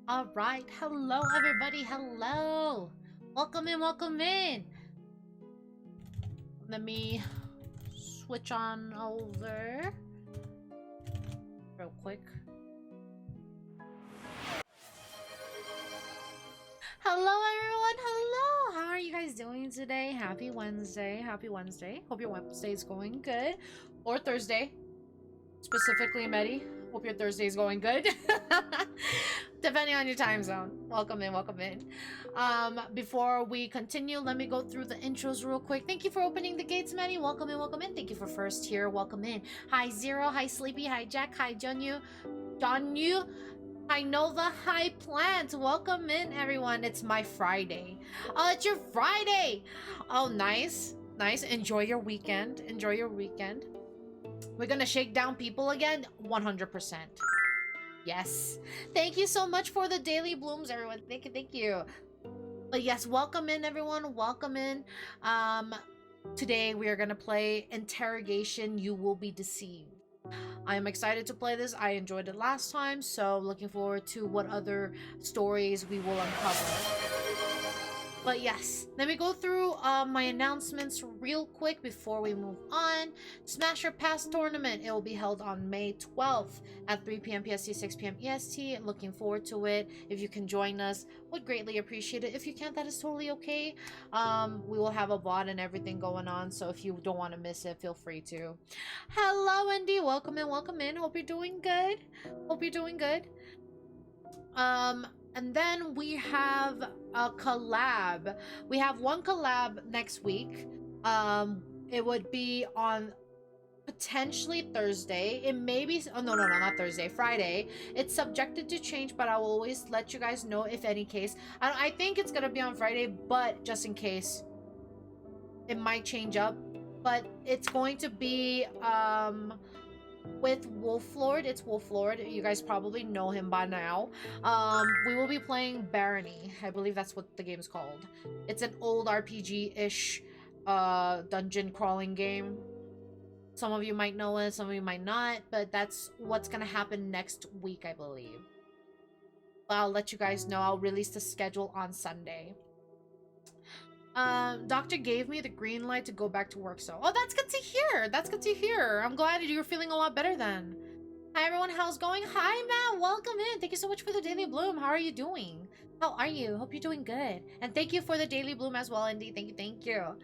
All right. Hello, everybody. Hello. Welcome in. Welcome in. Let me switch on over real quick. Hello, everyone. Hello. How are you guys doing today? Happy Wednesday. Happy Wednesday. Hope your Wednesday is going good. Or Thursday. Specifically, Medi. Hope your Thursday is going good. Depending on your time zone. Welcome in, welcome in. Before we continue, let me go through the intros real quick. Thank you for opening the gates, Manny. Welcome in, welcome in. Thank you for first here. Welcome in. Hi Zero, hi Sleepy, hi Jack, hi Jonyu, hi Nova, hi Plant. Welcome in, everyone. It's my Friday. Oh, it's your Friday. Oh, nice. Nice. Enjoy your weekend. Enjoy your weekend. We're gonna shake down people again, 100%. Yes. Thank you so much for the daily blooms, everyone. Thank you, thank you. But yes, welcome in, everyone. Welcome in. Um, Today we are gonna play Interrogation. You Will Be Deceived. I am excited to play this. I enjoyed it last time, so looking forward to what other stories we will uncover. But yes, let me go through my announcements real quick before we move on. Smash Your Pass tournament. It will be held on May 12th at 3 p.m. PST, 6 p.m. EST. Looking forward to it. If you can join us, would greatly appreciate it. If you can't, that is totally okay. We will have a VOD and everything going on, so if you don't want to miss it, feel free to. Hello, Wendy. Welcome in, welcome in. Hope you're doing good. Hope you're doing good. And then we have a collab. We have one collab next week. It would be on potentially Thursday. It may be, oh no, not Thursday, Friday. It's subjected to change, but I will always let you guys know if any case. I think it's gonna be on Friday, but just in case, it might change up. But it's going to be with Wolflord. It's Wolflord. You guys probably know him by now. We will be playing Barony. I believe that's what the game's called. It's an old RPG-ish dungeon crawling game. Some of you might know it, some of you might not, but that's what's gonna happen next week, I believe. But I'll let you guys know. I'll release the schedule on Sunday. Doctor gave me the green light to go back to work, so oh, that's good to hear. That's good to hear. I'm glad you're feeling a lot better then. Hi everyone, how's it going? Hi Matt, welcome in. Thank you so much for the daily bloom. How are you doing? How are you? Hope you're doing good. And thank you for the daily bloom as well, Indy. Thank you, thank you.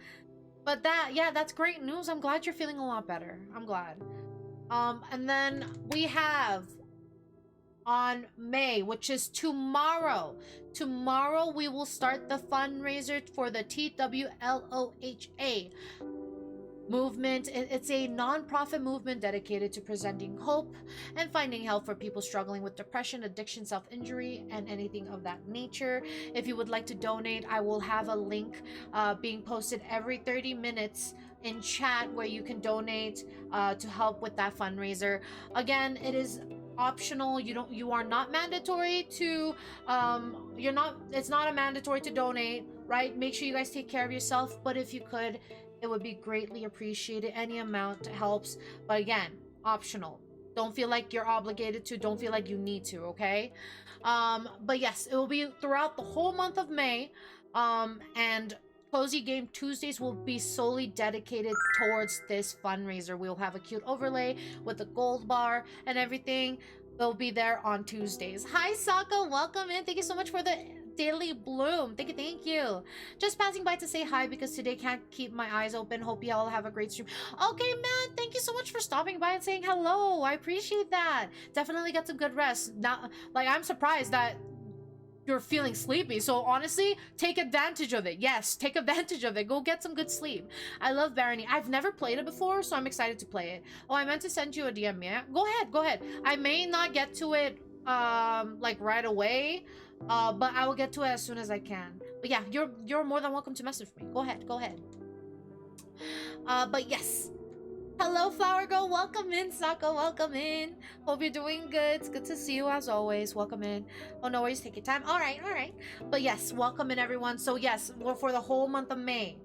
But yeah, that's great news. I'm glad you're feeling a lot better. I'm glad. And then we have on May, which is tomorrow. Tomorrow we will start the fundraiser for the TWLOHA movement. It's a non-profit movement dedicated to presenting hope and finding help for people struggling with depression, addiction, self-injury, and anything of that nature. If you would like to donate, I will have a link being posted every 30 minutes in chat where you can donate to help with that fundraiser. Again, it is optional. You are not mandatory to it's not a mandatory to donate, right? Make sure you guys take care of yourself, but if you could, it would be greatly appreciated. Any amount helps, but again, optional. Don't feel like you're obligated to, don't feel like you need to, okay? But yes, it will be throughout the whole month of May. And Cozy Game Tuesdays will be solely dedicated towards this fundraiser. We'll have a cute overlay with a gold bar and everything. They'll be there on Tuesdays. Hi, Saka. Welcome in. Thank you so much for the daily bloom. Thank you, thank you. Just passing by to say hi because today can't keep my eyes open. Hope you all have a great stream. Okay, man. Thank you so much for stopping by and saying hello. I appreciate that. Definitely get some good rest. Now, like, I'm surprised that you're feeling sleepy, so honestly, take advantage of it. Yes, take advantage of it. Go get some good sleep. I love Barony. I've never played it before, so I'm excited to play it. Oh, I meant to send you a DM. Yeah, go ahead. I may not get to it like right away, but I will get to it as soon as I can. But yeah, you're more than welcome to message me. Go ahead. But yes, hello, Flower Girl. Welcome in, Sako. Welcome in. Hope you're doing good. It's good to see you as always. Welcome in. Oh, no worries. Take your time. All right. But yes, welcome in, everyone. So yes, for the whole month of May,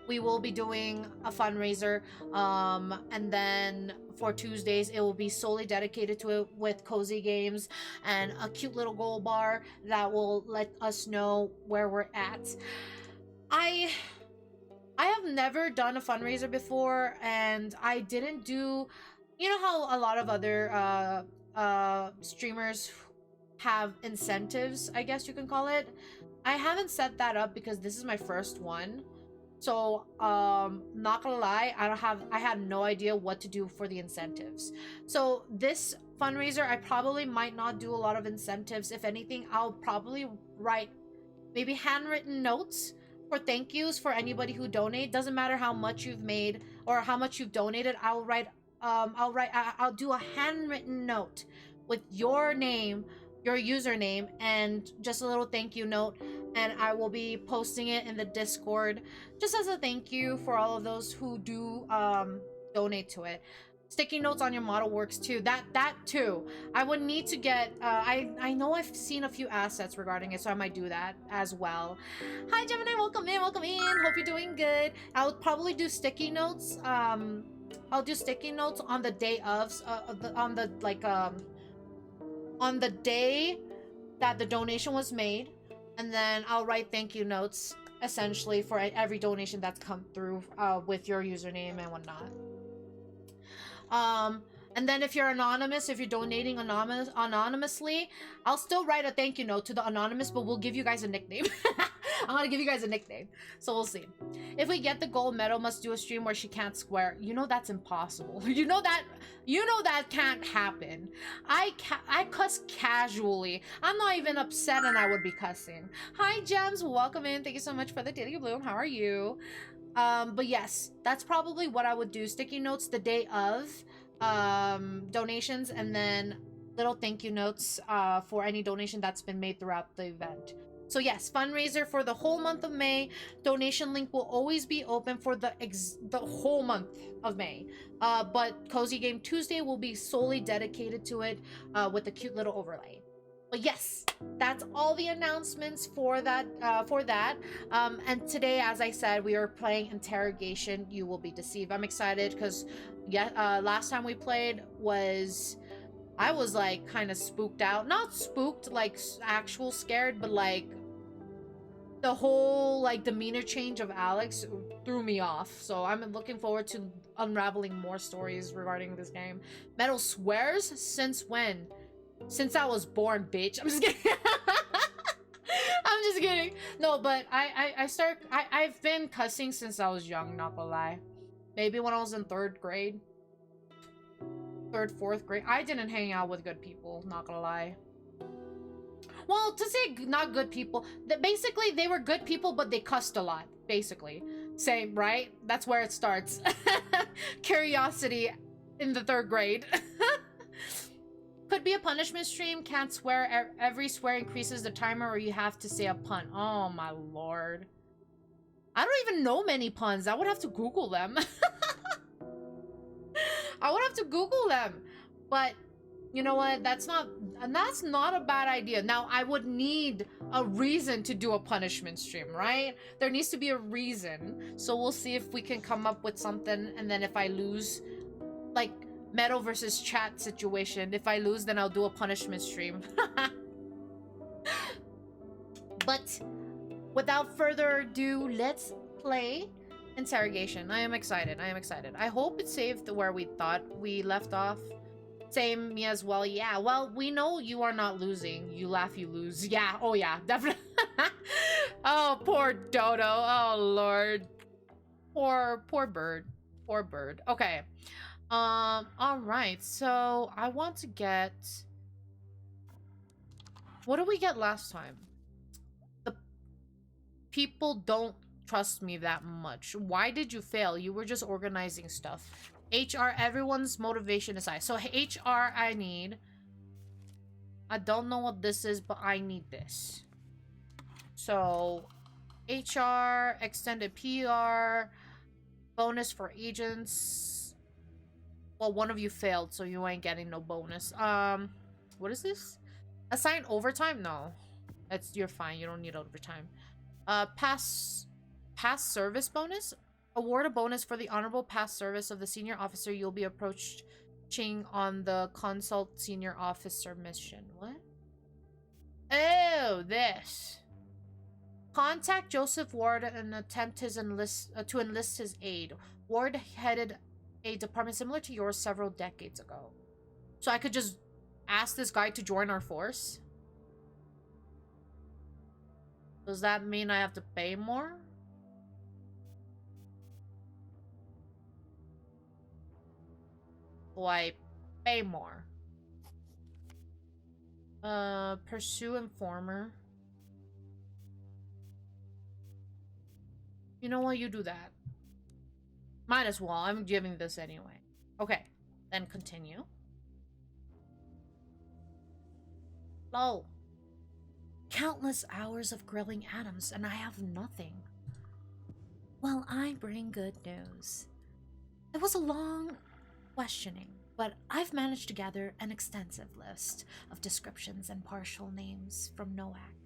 we will be doing a fundraiser, and then for Tuesdays it will be solely dedicated to it with cozy games and a cute little gold bar that will let us know where we're at. I I have never done a fundraiser before, and I didn't do, you know how a lot of other streamers have incentives, I guess you can call it. I haven't set that up because this is my first one. So, not gonna lie, I had no idea what to do for the incentives. So this fundraiser, I probably might not do a lot of incentives. If anything, I'll probably write maybe handwritten notes for thank yous for anybody who donate. Doesn't matter how much you've made or how much you've donated. I'll do a handwritten note with your name, your username, and just a little thank you note, and I will be posting it in the Discord just as a thank you for all of those who do donate to it. Sticky notes on your model works too. That too. I would need to get I know I've seen a few assets regarding it, so I might do that as well. Hi Gemini, welcome in, welcome in. Hope you're doing good. I'll probably do sticky notes. I'll do sticky notes on the day of on the day that the donation was made, and then I'll write thank you notes essentially for every donation that's come through with your username and whatnot. And then if you're anonymous, if you're donating anonymously, I'll still write a thank you note to the anonymous, but we'll give you guys a nickname. I'm gonna give you guys a nickname, so we'll see. If we get the gold, Meadow must do a stream where she can't swear. You know that's impossible. You know that can't happen. I cuss casually. I'm not even upset, and I would be cussing. Hi Gems, welcome in. Thank you so much for the Daily Bloom. How are you? But yes, that's probably what I would do. Sticky notes the day of donations, and then little thank you notes for any donation that's been made throughout the event. So yes, fundraiser for the whole month of May. Donation link will always be open for the whole month of May. But Cozy Game Tuesday will be solely dedicated to it with a cute little overlay. But yes, that's all the announcements for that. And today, as I said, we are playing Interrogation. You will be deceived. I'm excited because last time we played I was like kind of spooked out. Not spooked like actual scared, but like the whole like demeanor change of Alex threw me off. So I'm looking forward to unraveling more stories regarding this game. Meadow swears? Since when? Since I was born, bitch. I'm just kidding. I'm just kidding. No, but I've been cussing since I was young, not gonna lie. Maybe when I was in 3rd grade. 3rd, 4th grade. I didn't hang out with good people, not gonna lie. Well, to say not good people, basically they were good people, but they cussed a lot, basically. Same, right? That's where it starts. Curiosity in the 3rd grade. Could be a punishment stream. Can't swear. Every swear increases the timer, or you have to say a pun. Oh my lord. I don't even know many puns. I would have to Google them. I would have to Google them. But you know what? That's not a bad idea. Now, I would need a reason to do a punishment stream, right? There needs to be a reason. So we'll see if we can come up with something, and then if I lose, like Meadow versus chat situation. If I lose, then I'll do a punishment stream. But without further ado, let's play Interrogation. I am excited. I am excited. I hope it saved where we thought we left off. Same, me as well. Yeah, well, we know you are not losing. You laugh, you lose. Yeah, oh yeah, definitely. Oh, poor Dodo. Oh, Lord. Poor bird. Poor bird. Okay. All right. So I want to get. What did we get last time? The people don't trust me that much. Why did you fail? You were just organizing stuff. HR, everyone's motivation is high. So HR, I need. I don't know what this is, but I need this. So HR, extended PR, bonus for agents. Well, one of you failed, so you ain't getting no bonus. What is this? Assign overtime? No. You're fine. You don't need overtime. Pass service bonus? Award a bonus for the honorable past service of the senior officer you'll be approaching on the consult senior officer mission. What? Oh, this. Contact Joseph Ward and attempt to enlist his aid. Ward headed a department similar to yours several decades ago. So I could just ask this guy to join our force? Does that mean I have to pay more? Will I pay more? Pursue informer. You know what? You do that. Might as well. I'm giving this anyway. Okay. Then continue. Low. Countless hours of grilling Adams, and I have nothing. Well, I bring good news. It was a long questioning, but I've managed to gather an extensive list of descriptions and partial names from Noack.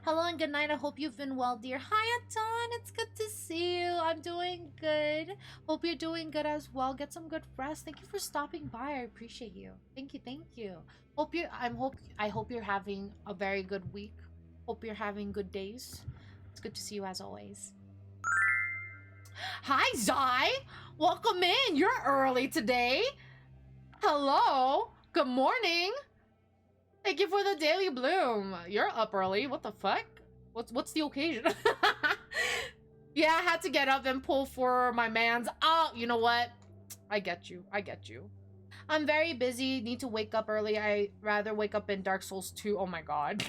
Hello and good night. I hope you've been well, dear. Hi, Anton. It's good to see you. I'm doing good. Hope you're doing good as well. Get some good rest. Thank you for stopping by. I appreciate you. Thank you. Thank you. I hope you're having a very good week. Hope you're having good days. It's good to see you as always. Hi, Zai. Welcome in. You're early today. Hello. Good morning. Thank you for the daily bloom. You're up early. What the fuck? What's the occasion? Yeah, I had to get up and pull for my man's. Oh, you know what? I get you. I get you. I'm very busy. Need to wake up early. I rather wake up in Dark Souls 2. Oh my god.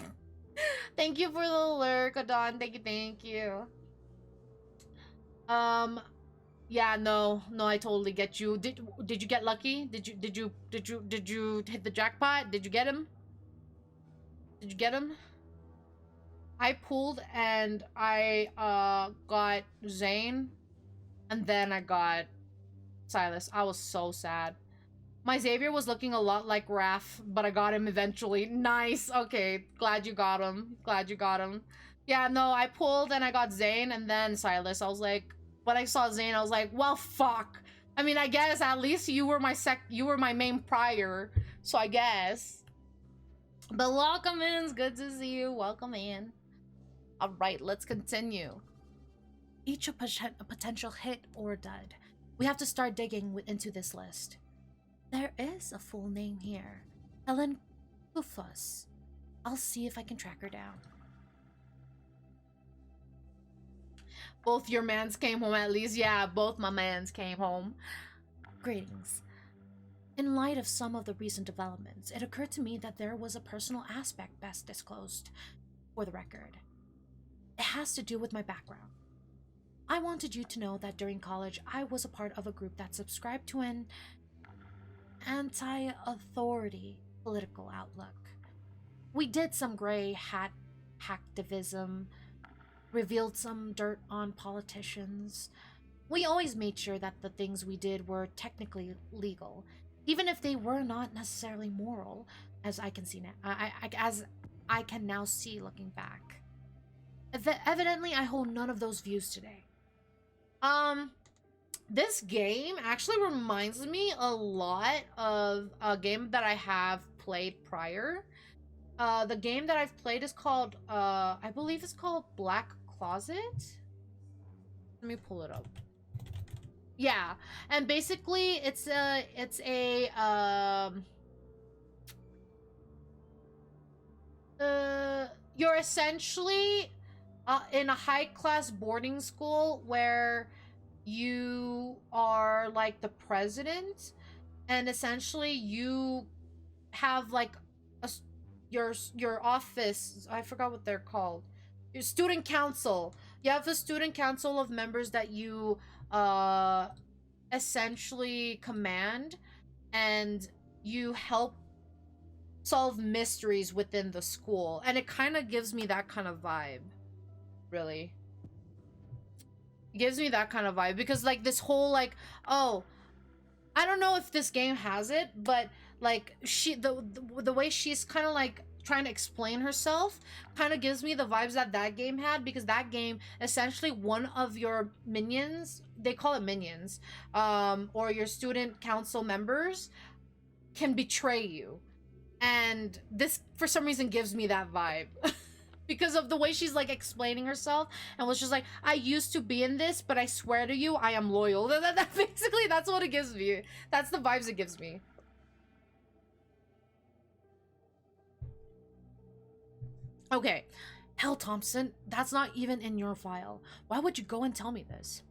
Thank you for the lurk, Adon. Thank you. Thank you. Yeah, no, I totally get you. Did you get lucky? Did you hit the jackpot? Did you get him? Did you get him? I pulled and I got Zane, and then I got Silas. I was so sad. My Xavier was looking a lot like Raph, but I got him eventually. Nice. Okay, glad you got him. Glad you got him. Yeah, no, I pulled and I got Zane and then Silas. I was like, when I saw Zane, I was like, well, fuck. I mean, I guess at least you were my main prior, so I guess. But welcome in. It's good to see you. Welcome in. All right, let's continue. Each a potential hit or dud. We have to start digging into this list. There is a full name here. Helen Kufus. I'll see if I can track her down. Both your mans came home at least. Yeah, both my mans came home. Greetings. In light of some of the recent developments, it occurred to me that there was a personal aspect best disclosed for the record. It has to do with my background. I wanted you to know that during college, I was a part of a group that subscribed to an anti-authority political outlook. We did some gray hat hacktivism, revealed some dirt on politicians. We always made sure that the things we did were technically legal, even if they were not necessarily moral, as I can see now. As I can now see looking back. Evidently, I hold none of those views today. This game actually reminds me a lot of a game that I have played prior. The game that I've played is called, I believe it's called Black Closet. Let me pull it up. Yeah, and basically you're essentially in a high-class boarding school where you are like the president, and essentially you have like your office. I forgot what they're called. Your student council. You have a student council of members that you essentially command, and you help solve mysteries within the school, and it kind of gives me that kind of vibe. Really, it gives me that kind of vibe because like this whole like, oh, I don't know if this game has it, but like the way she's kind of like trying to explain herself kind of gives me the vibes that that game had, because that game essentially one of your minions, they call it minions, or your student council members can betray you. And this for some reason gives me that vibe. Because of the way she's like explaining herself and was just like, I used to be in this, but I swear to you I am loyal. That basically, that's what it gives me. That's the vibes it gives me. Okay, hell, Thompson, that's not even in your file. Why would you go and tell me this?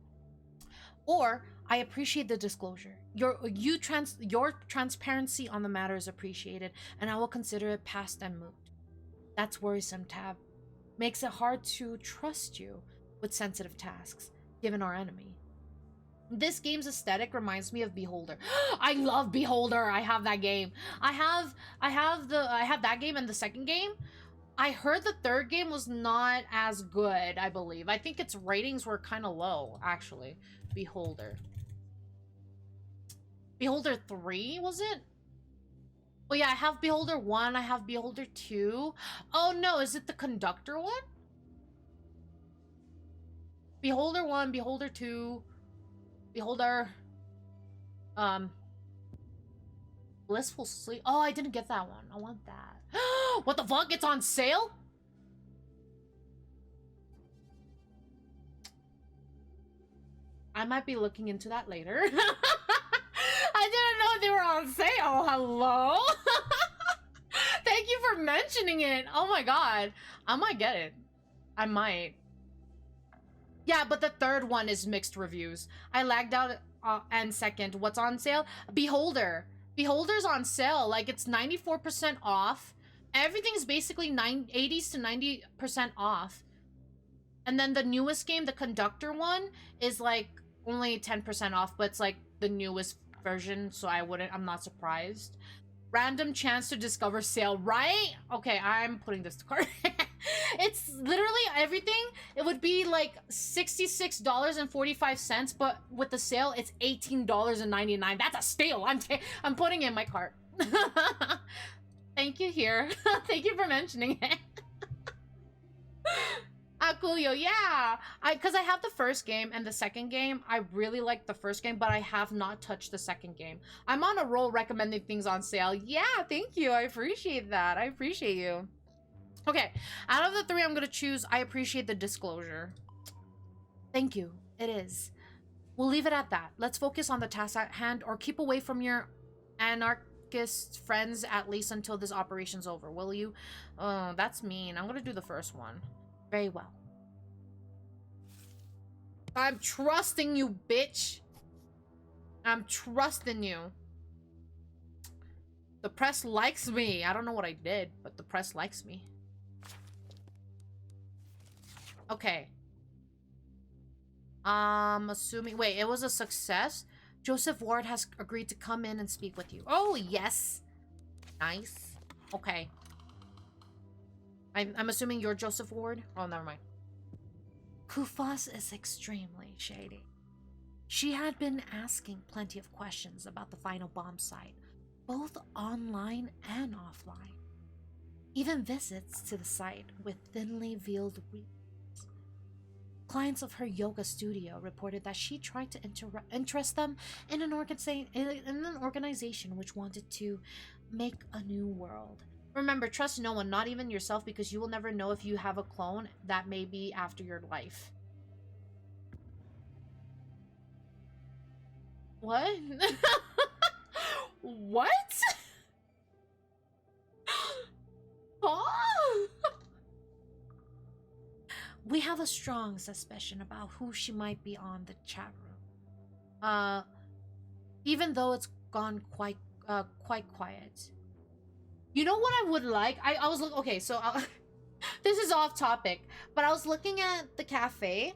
Or, I appreciate the disclosure. Your transparency on the matter is appreciated, and I will consider it past and moot. That's worrisome, Tab. Makes it hard to trust you with sensitive tasks, given our enemy. This game's aesthetic reminds me of Beholder. I love Beholder. I have that game. I have that game and the second game. I heard the third game was not as good, I believe. I think its ratings were kind of low, actually. Beholder. Beholder 3, was it? Oh yeah, I have Beholder 1, I have Beholder 2. Oh no, is it the Conductor one? Beholder 1, Beholder 2, Beholder... Blissful Sleep. Oh, I didn't get that one. I want that. What the fuck? It's on sale? I might be looking into that later. I didn't know they were on sale. Hello? Thank you for mentioning it. Oh my god. I might get it. I might. Yeah, but the third one is mixed reviews. I lagged out and second. What's on sale? Beholder. Beholder's on sale. Like, it's 94% off. Everything's basically 80s to 90% off. And then the newest game, the Conductor one, is like only 10% off, but it's like the newest version, so I'm not surprised. Random chance to discover sale, right? Okay, I'm putting this to cart. It's literally everything. It would be like $66.45, but with the sale, it's $18.99. That's a steal. I'm putting it in my cart. Thank you here. Thank you for mentioning it. Coolio, yeah. Because I have the first game and the second game. I really like the first game, but I have not touched the second game. I'm on a roll recommending things on sale. Yeah, thank you. I appreciate that. I appreciate you. Okay, out of the three I'm going to choose, I appreciate the disclosure. Thank you. It is. We'll leave it at that. Let's focus on the task at hand, or keep away from your anarchist friends at least until this operation's over, will you? Oh, that's mean. I'm going to do the first one. Very well. I'm trusting you, bitch. I'm trusting you. The press likes me. I don't know what I did, but the press likes me. Okay. Assuming... Wait, it was a success? Joseph Ward has agreed to come in and speak with you. Oh, yes. Nice. Okay. I'm assuming you're Joseph Ward? Oh, never mind. Kufas is extremely shady. She had been asking plenty of questions about the final bomb site, both online and offline. Even visits to the site with thinly veiled readings. Clients of her yoga studio reported that she tried to interest them in an organization which wanted to make a new world. Remember, trust no one, not even yourself, because you will never know if you have a clone that may be after your life. What? What? Oh! We have a strong suspicion about who she might be on the chat room. Even though it's gone quite quiet. You know what I would like? I was like, okay, so this is off topic, but I was looking at the cafe,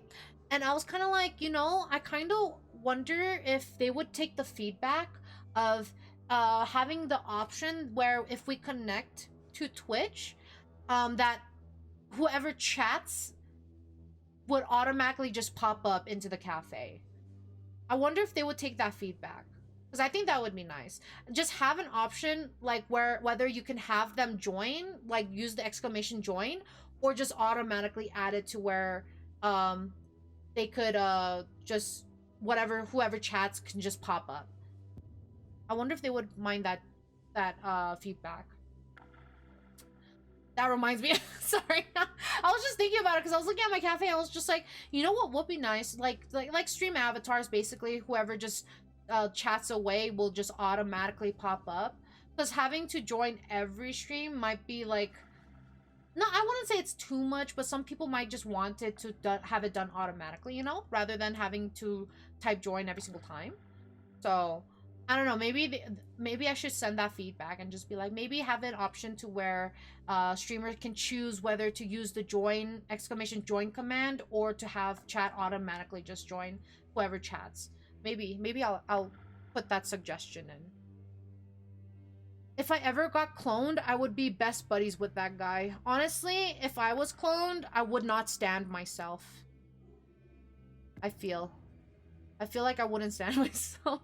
and I was kind of like, you know, I kind of wonder if they would take the feedback of having the option where if we connect to Twitch, that whoever chats would automatically just pop up into the cafe. I wonder if they would take that feedback. Because I think that would be nice. Just have an option like where whether you can have them join, like use the exclamation join, or just automatically add it to where um they could just whoever chats can just pop up. I wonder if they would mind that feedback. That reminds me. Sorry, I was just thinking about it because I was looking at my cafe. I was just like, you know what would be nice? Like stream avatars. Basically, whoever just chats away will just automatically pop up. Because having to join every stream might be like, no, I wouldn't say it's too much, but some people might just want it to have it done automatically, you know, rather than having to type join every single time. So I don't know, maybe I should send that feedback and just be like, maybe have an option to where streamers can choose whether to use the join exclamation join command or to have chat automatically just join whoever chats. Maybe I'll put that suggestion in. If I ever got cloned, I would be best buddies with that guy. Honestly, if I was cloned, I would not stand myself. I feel like I wouldn't stand myself.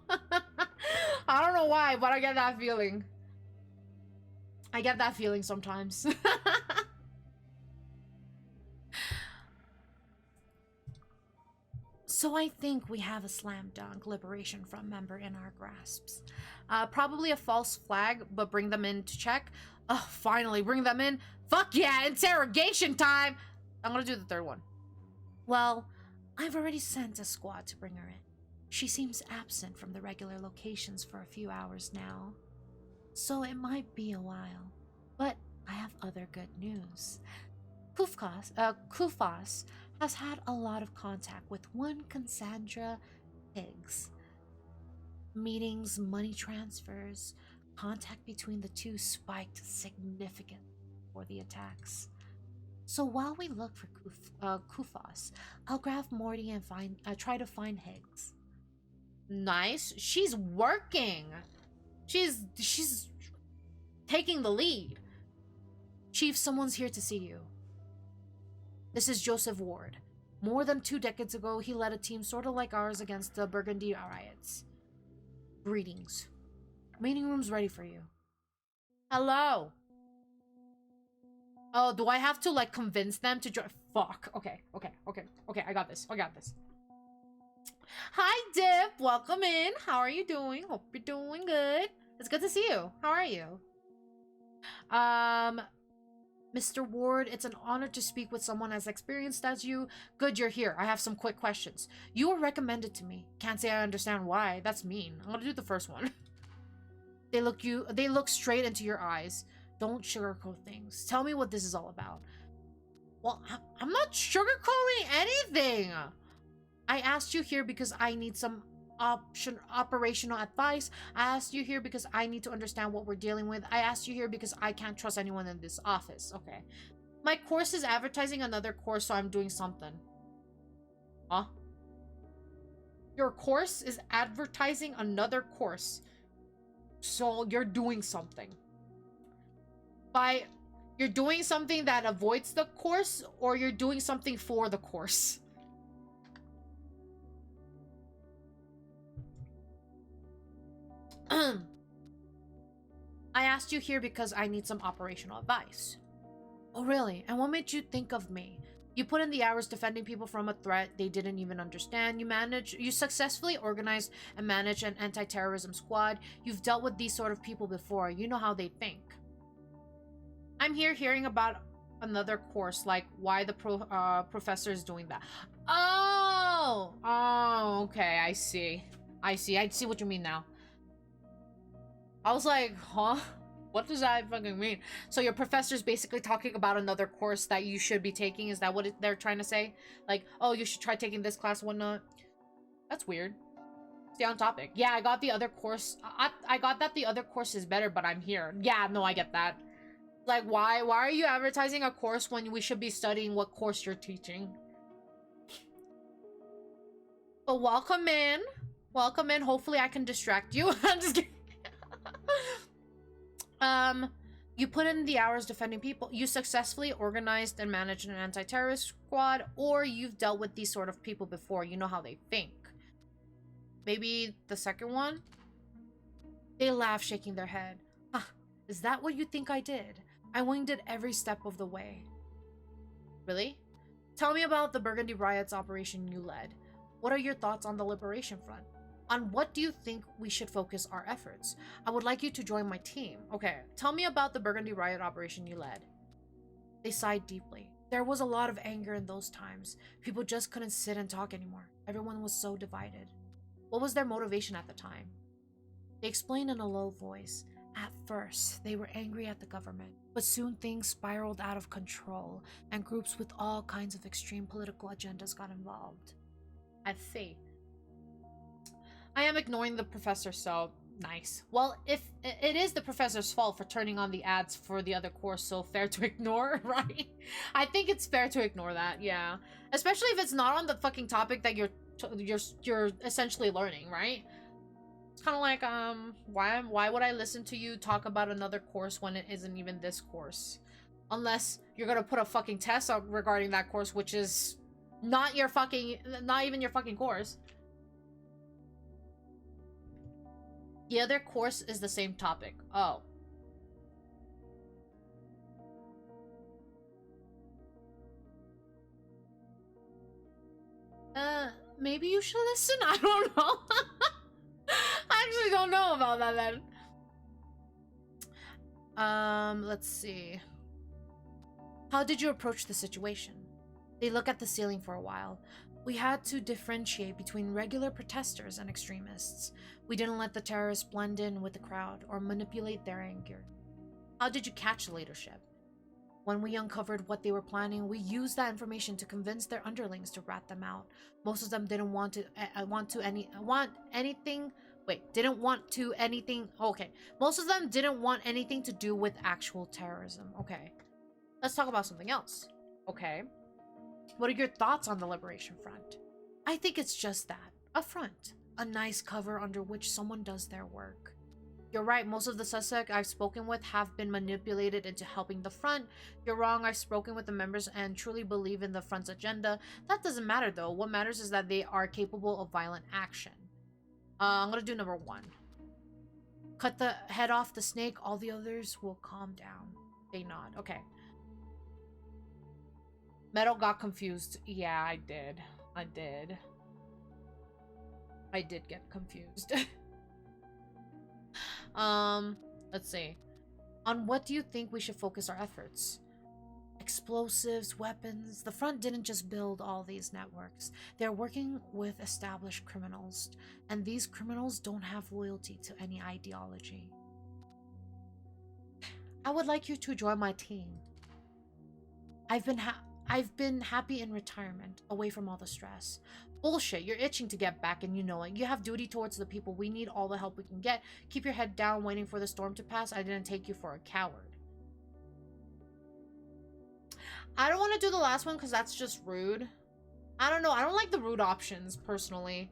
I don't know why, but I get that feeling. I get that feeling sometimes. So I think we have a slam dunk liberation from member in our grasps. Probably a false flag, but bring them in to check. Oh, finally, bring them in. Fuck yeah, interrogation time! I'm gonna do the third one. Well, I've already sent a squad to bring her in. She seems absent from the regular locations for a few hours now. So it might be a while. But I have other good news. Kufas has had a lot of contact with one Cassandra Higgs. Meetings, money transfers, contact between the two spiked significantly for the attacks. So while we look for Kufas, I'll grab Morty and try to find Higgs. Nice. She's working. She's taking the lead. Chief, someone's here to see you. This is Joseph Ward. More than 2 decades ago, he led a team sort of like ours against the Burgundy riots. Greetings. Meeting room's ready for you. Hello. Oh, do I have to, like, convince them to join? Fuck. Okay. I got this. Hi, Dip. Welcome in. How are you doing? Hope you're doing good. It's good to see you. How are you? Mr. Ward, it's an honor to speak with someone as experienced as you. Good you're here. I have some quick questions. You were recommended to me. Can't say I understand why. That's mean. I'm gonna do the first one. They look straight into your eyes. Don't sugarcoat things. Tell me what this is all about. Well, I'm not sugarcoating anything. I asked you here because I need some operational advice. I asked you here because I need to understand what we're dealing with. I asked you here because I can't trust anyone in this office. Okay. My course is advertising another course, so I'm doing something. Huh? Your course is advertising another course, so you're doing something. You're doing something that avoids the course, or you're doing something for the course. I asked you here because I need some operational advice. Oh, really? And what made you think of me? You put in the hours defending people from a threat they didn't even understand. You successfully organized and managed an anti-terrorism squad. You've dealt with these sort of people before. You know how they think. I'm here hearing about another course, like why the professor is doing that. Oh, okay, I see what you mean now. I was like, huh? What does that fucking mean? So your professor's basically talking about another course that you should be taking? Is that what they're trying to say? Like, oh, you should try taking this class, whatnot? That's weird. Stay on topic. Yeah, I got the other course. I got that the other course is better, but I'm here. Yeah, no, I get that. Like, why are you advertising a course when we should be studying what course you're teaching? But welcome in. Welcome in. Hopefully I can distract you. I'm just kidding. You put in the hours defending people. You successfully organized and managed an anti-terrorist squad, or you've dealt with these sort of people before. You know how they think. Maybe the second one? They laugh, shaking their head. Ah, is that what you think I did? I winged it every step of the way. Really? Tell me about the Burgundy Riots operation you led. What are your thoughts on the Liberation Front? On what do you think we should focus our efforts? I would like you to join my team. Okay, tell me about the Burgundy Riot operation you led. They sighed deeply. There was a lot of anger in those times. People just couldn't sit and talk anymore. Everyone was so divided. What was their motivation at the time? They explained in a low voice. At first, they were angry at the government, but soon things spiraled out of control, and groups with all kinds of extreme political agendas got involved. I see. I am ignoring the professor, so nice. Well, if it is the professor's fault for turning on the ads for the other course, so fair to ignore, right? I think it's fair to ignore that, yeah. Especially if it's not on the fucking topic that you're essentially learning, right? It's kind of like, why would I listen to you talk about another course when it isn't even this course? Unless you're gonna put a fucking test out regarding that course, which is not even your fucking course. The other course is the same topic. Oh. Maybe you should listen? I don't know. I actually don't know about that then. Let's see. How did you approach the situation? They look at the ceiling for a while. We had to differentiate between regular protesters and extremists. We didn't let the terrorists blend in with the crowd or manipulate their anger. How did you catch the leadership? When we uncovered what they were planning, we used that information to convince their underlings to rat them out. Most of them didn't want anything. Okay. Most of them didn't want anything to do with actual terrorism. Okay. Let's talk about something else. Okay. What are your thoughts on the Liberation Front? I think it's just that. A front. A nice cover under which someone does their work. You're right, most of the suspects I've spoken with have been manipulated into helping the front. You're wrong, I've spoken with the members and truly believe in the front's agenda. That doesn't matter though. What matters is that they are capable of violent action. I'm gonna do number 1. Cut the head off the snake, all the others will calm down. They nod. Okay. Meadow got confused. Yeah, I did. I did get confused. Let's see. On what do you think we should focus our efforts? Explosives, weapons. The front didn't just build all these networks. They're working with established criminals, and these criminals don't have loyalty to any ideology. I would like you to join my team. I've been happy in retirement, away from all the stress. Bullshit, you're itching to get back and you know it. You have duty towards the people. We need all the help we can get. Keep your head down, waiting for the storm to pass. I didn't take you for a coward. I don't want to do the last one because that's just rude. I don't know. I don't like the rude options, personally.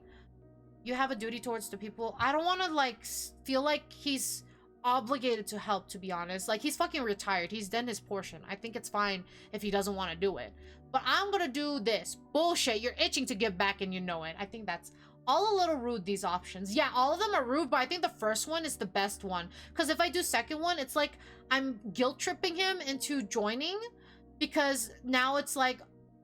You have a duty towards the people. I don't want to, like, feel like he's obligated to help, to be honest. Like, he's fucking retired. He's done his portion. I think it's fine if he doesn't want to do it. But I'm gonna do this. Bullshit, you're itching to give back and you know it. I think that's all a little rude, these options. Yeah, all of them are rude, but I think the first one is the best one. Because if I do second one, it's like I'm guilt-tripping him into joining. Because now it's like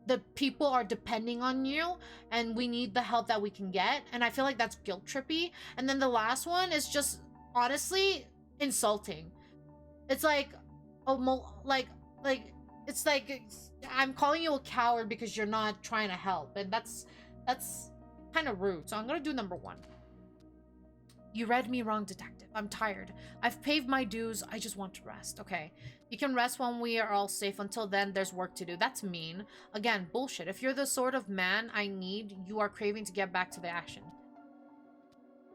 the people are depending on you and we need the help that we can get. And I feel like that's guilt-trippy. And then the last one is just, honestly, insulting. It's like, it's like I'm calling you a coward because you're not trying to help, and that's kind of rude. So I'm gonna do number 1. You read me wrong, detective. I'm tired. I've paid my dues. I just want to rest. Okay, you can rest when we are all safe. Until then, there's work to do. That's mean. Again, bullshit. If you're the sort of man I need, you are craving to get back to the action.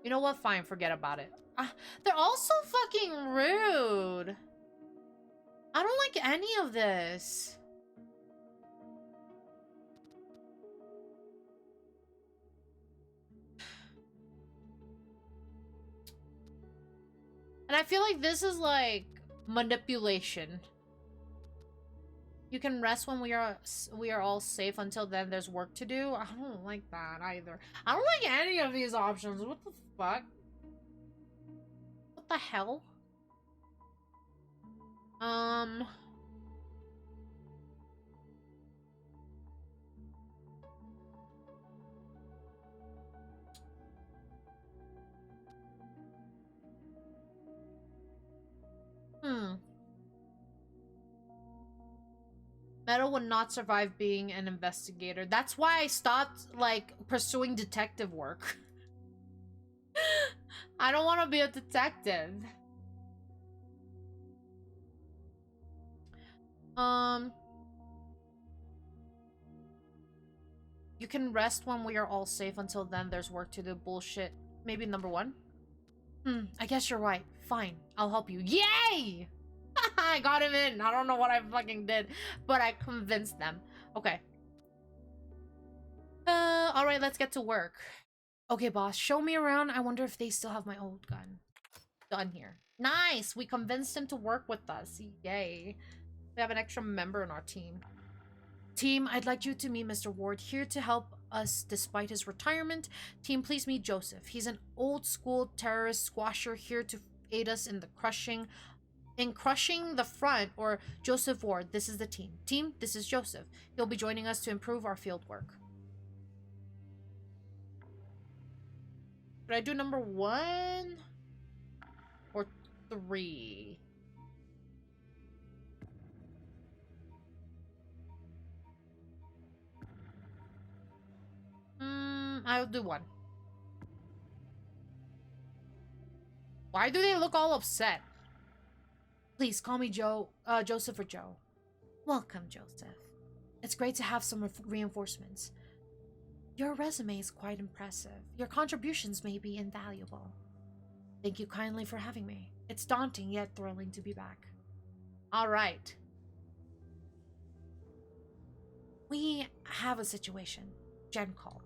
You know what? Fine, forget about it. They're all so fucking rude. I don't like any of this. And I feel like this is like manipulation. You can rest when we are all safe. Until then, there's work to do. I don't like that either. I don't like any of these options. What the fuck? the hell? Um... Meadow would not survive being an investigator. That's why I stopped, like, pursuing detective work. I don't want to be a detective. You can rest when we are all safe. Until then, there's work to do. Bullshit. Maybe number one? I guess you're right. Fine, I'll help you. Yay! I got him in. I don't know what I fucking did, but I convinced them. Okay. Alright, let's get to work. Okay, boss, show me around. I wonder if they still have my old gun. Done here. Nice! We convinced him to work with us. Yay. We have an extra member in our team. Team, I'd like you to meet Mr. Ward, here to help us despite his retirement. Team, please meet Joseph. He's an old-school terrorist squasher here to aid us in the crushing the front. Or Joseph Ward, this is the team. Team, this is Joseph. He'll be joining us to improve our field work. Should I do number 1 or 3? I'll do 1. Why do they look all upset? Please call me Joseph or Joe. Welcome, Joseph. It's great to have some reinforcements. Your resume is quite impressive. Your contributions may be invaluable. Thank you kindly for having me. It's daunting yet thrilling to be back. All right. We have a situation. Jen called.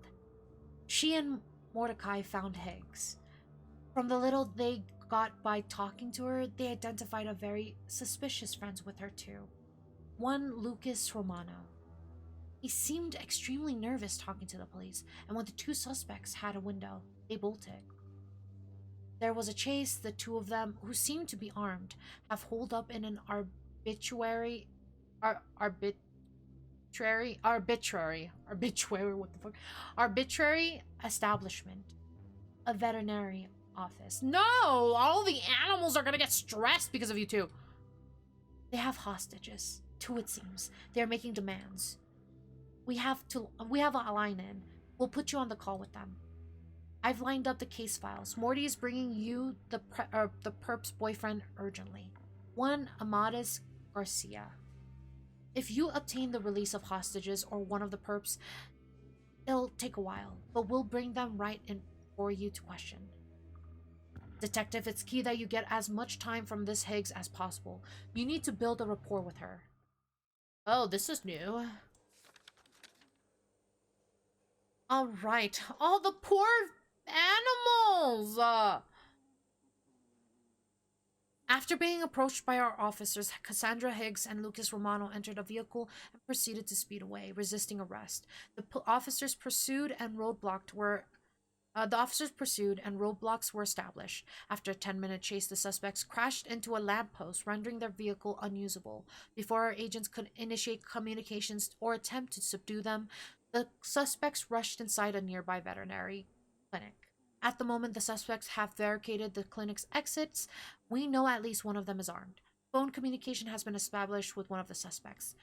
She and Mordecai found Higgs. From the little they got by talking to her, they identified a very suspicious friend with her too. One Lucas Romano. He seemed extremely nervous talking to the police, and when the 2 suspects had a window, they bolted. There was a chase. The 2 of them, who seemed to be armed, have holed up in an arbitrary, what the fuck? Arbitrary establishment. A veterinary office. No! All the animals are gonna get stressed because of you 2. They have hostages. 2, it seems. They are making demands. We have a line in. We'll put you on the call with them. I've lined up the case files. Morty is bringing you the perp's boyfriend urgently. One Amadis Garcia. If you obtain the release of hostages or one of the perps, it'll take a while, but we'll bring them right in for you to question. Detective, it's key that you get as much time from this Higgs as possible. You need to build a rapport with her. Oh, this is new. Alright. Oh, the poor animals! After being approached by our officers, Cassandra Higgs and Lucas Romano entered a vehicle and proceeded to speed away, resisting arrest. The officers pursued and roadblocks were established. After a 10-minute chase, the suspects crashed into a lamppost, rendering their vehicle unusable. Before our agents could initiate communications or attempt to subdue them, the suspects rushed inside a nearby veterinary clinic. At the moment, the suspects have barricaded the clinic's exits. We know at least one of them is armed. Phone communication has been established with one of the suspects,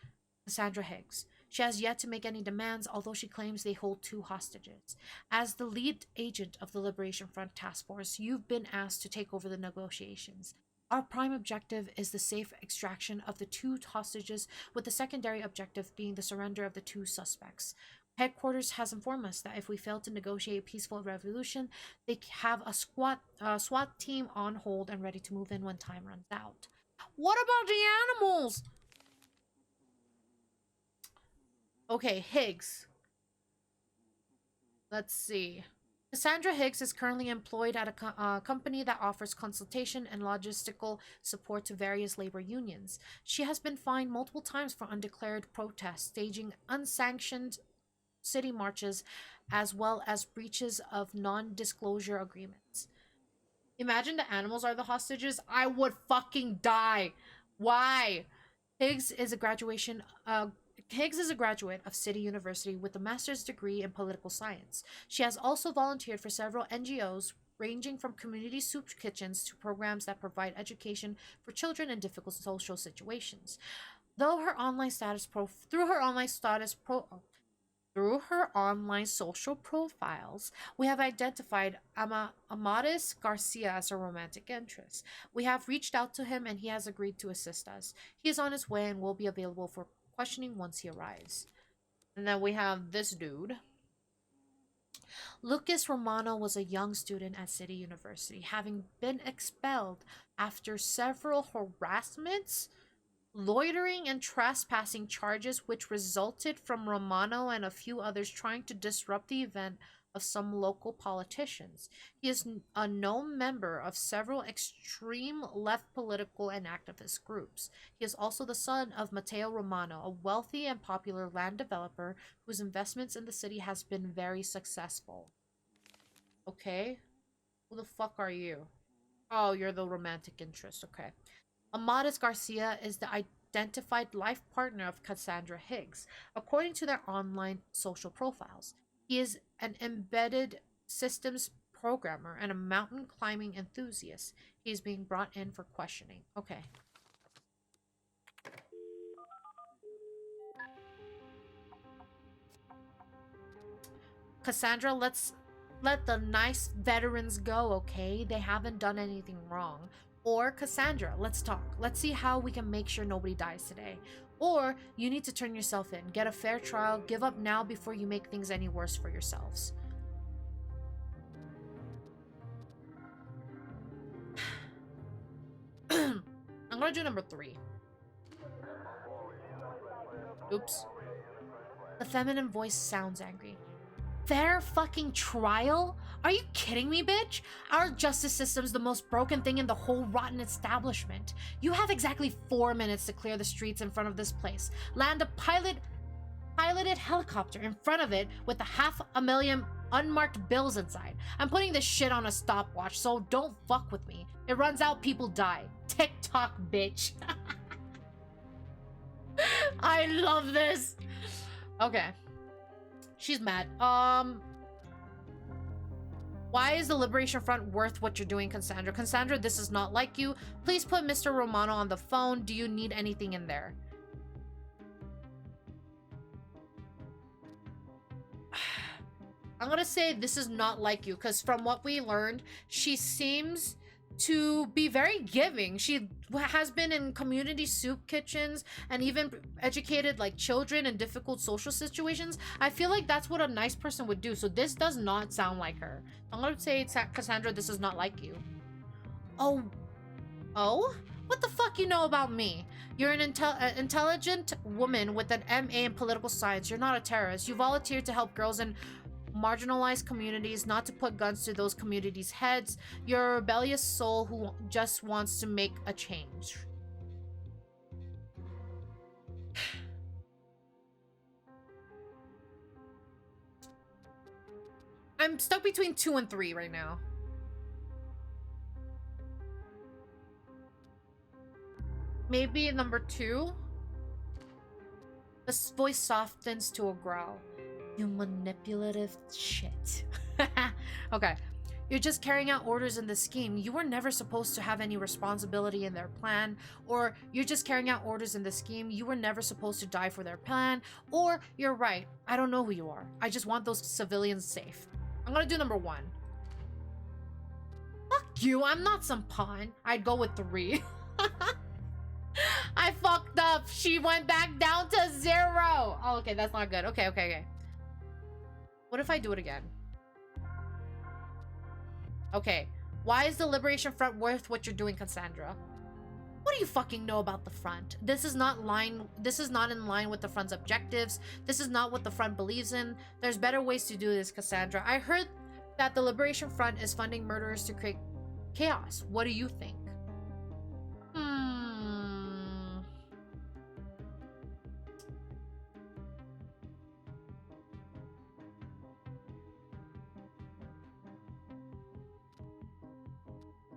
Cassandra Higgs. She has yet to make any demands, although she claims they hold 2 hostages. As the lead agent of the Liberation Front Task Force, you've been asked to take over the negotiations. Our prime objective is the safe extraction of the 2 hostages, with the secondary objective being the surrender of the 2 suspects. Headquarters has informed us that if we fail to negotiate a peaceful revolution, they have a SWAT team on hold and ready to move in when time runs out. What about the animals? Okay, Higgs. Let's see. Cassandra Higgs is currently employed at a company that offers consultation and logistical support to various labor unions. She has been fined multiple times for undeclared protests, staging unsanctioned city marches, as well as breaches of non-disclosure agreements. Imagine the animals are the hostages. I would fucking die. Why? Higgs is a graduation. Higgs is a graduate of City University with a master's degree in political science. She has also volunteered for several NGOs, ranging from community soup kitchens to programs that provide education for children in difficult social situations. Though her online status pro through her online status pro Through her online social profiles, we have identified Amadis Garcia as a romantic interest. We have reached out to him and he has agreed to assist us. He is on his way and will be available for questioning once he arrives. And then we have this dude. Lucas Romano was a young student at City University, having been expelled after several harassments, loitering, and trespassing charges, which resulted from Romano and a few others trying to disrupt the event of some local politicians. He is a known member of several extreme left political and activist groups. He is also the son of Matteo Romano, a wealthy and popular land developer whose investments in the city has been very successful. Okay, who the fuck are you? Oh, you're the romantic interest. Okay. Amadis Garcia is the identified life partner of Cassandra Higgs, according to their online social profiles. He is an embedded systems programmer and a mountain climbing enthusiast. He is being brought in for questioning. Okay. Cassandra, let the nice veterans go, okay? They haven't done anything wrong. Or, Cassandra, let's talk. Let's see how we can make sure nobody dies today. Or, you need to turn yourself in, get a fair trial, give up now before you make things any worse for yourselves. I'm gonna do number 3. Oops. The feminine voice sounds angry. Fair fucking trial? Are you kidding me, bitch? Our justice system's the most broken thing in the whole rotten establishment. You have exactly 4 minutes to clear the streets in front of this place. Land a piloted helicopter in front of it with a 500,000 unmarked bills inside. I'm putting this shit on a stopwatch, so don't fuck with me. It runs out, people die. TikTok, bitch. I love this. Okay. She's mad. Why is the Liberation Front worth what you're doing, Cassandra? Cassandra, this is not like you. Please put Mr. Romano on the phone. Do you need anything in there? I'm gonna say this is not like you, because from what we learned, she seems to be very giving. She has been in community soup kitchens and even educated like children in difficult social situations. I feel like that's what a nice person would do. So this does not sound like her. I'm gonna say, Cassandra, this is not like you. Oh, what the fuck you know about me? You're an intelligent woman with an MA in political science. You're not a terrorist. You volunteered to help girls in marginalized communities, not to put guns to those communities' heads. You're a rebellious soul who just wants to make a change. I'm stuck between 2 and 3 right now. Maybe number 2? The voice softens to a growl. You manipulative shit. Okay. You're just carrying out orders in the scheme. You were never supposed to have any responsibility in their plan. Or you're just carrying out orders in the scheme. You were never supposed to die for their plan. Or you're right. I don't know who you are. I just want those civilians safe. I'm gonna do number 1. Fuck you. I'm not some pawn. I'd go with 3. I fucked up. She went back down to 0. Oh, okay. That's not good. Okay. What if I do it again? Okay. Why is the Liberation Front worth what you're doing, Cassandra? What do you fucking know about the front? This is not in line with the front's objectives. This is not what the front believes in. There's better ways to do this, Cassandra. I heard that the Liberation Front is funding murderers to create chaos. What do you think?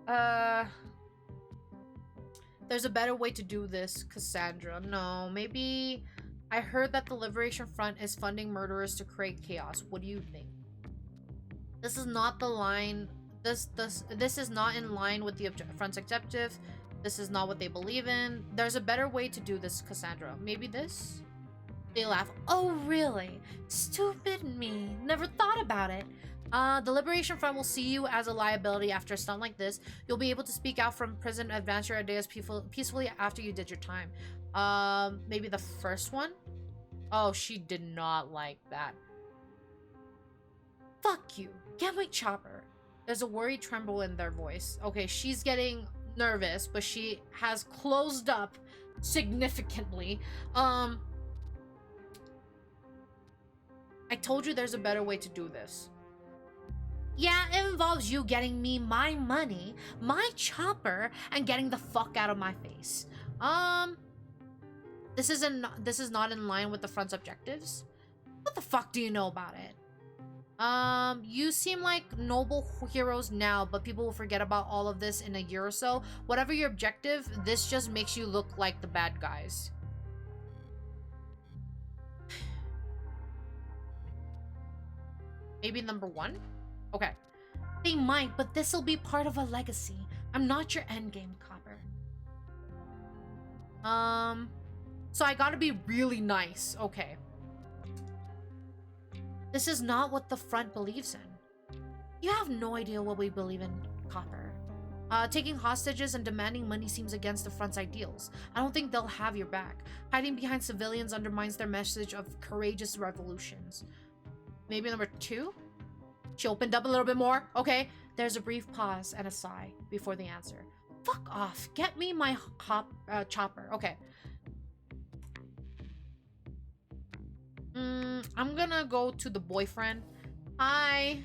Uh, there's a better way to do this, Cassandra. No, maybe I heard that the Liberation Front is funding murderers to create chaos. What do you think? This is not the line. This is not in line with the front's objective. This is not what they believe in. There's a better way to do this, Cassandra. Maybe this? They laugh. Oh, really? Stupid me. Never thought about it. The Liberation Front will see you as a liability after a stunt like this. You'll be able to speak out from prison, advance your ideas peacefully after you did your time. Maybe the first one? Oh, she did not like that. Fuck you. Get my chopper. There's a worried tremble in their voice. Okay, she's getting nervous, but she has closed up significantly. I told you there's a better way to do this. Yeah, it involves you getting me my money, my chopper, and getting the fuck out of my face. This is not in line with the front's objectives. What the fuck do you know about it? You seem like noble heroes now, but people will forget about all of this in a year or so. Whatever your objective, this just makes you look like the bad guys. Maybe number one? Okay. They might, but this'll be part of a legacy. I'm not your endgame, Copper. So I gotta be really nice. Okay. This is not what the front believes in. You have no idea what we believe in, Copper. Taking hostages and demanding money seems against the front's ideals. I don't think they'll have your back. Hiding behind civilians undermines their message of courageous revolutions. Maybe number two? She opened up a little bit more. Okay. There's a brief pause and a sigh before the answer. Fuck off. Get me my chopper. Okay. I'm gonna go to the boyfriend. Hi.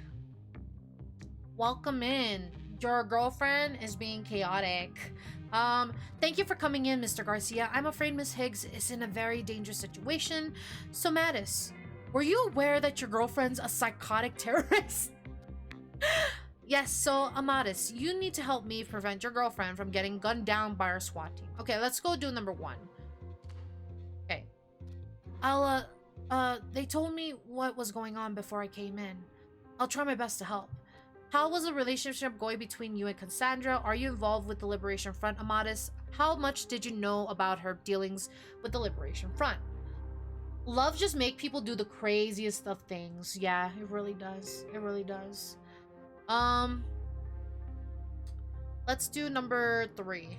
Welcome in. Your girlfriend is being chaotic. Thank you for coming in, Mr. Garcia. I'm afraid Miss Higgs is in a very dangerous situation. So, Mattis, were you aware that your girlfriend's a psychotic terrorist? Yes, so, Amadis, you need to help me prevent your girlfriend from getting gunned down by our SWAT team. Okay, let's go do number one. Okay. They told me what was going on before I came in. I'll try my best to help. How was the relationship going between you and Cassandra? Are you involved with the Liberation Front, Amadis? How much did you know about her dealings with the Liberation Front? Love just make people do the craziest of things. Yeah, it really does. It really does. Let's do number 3.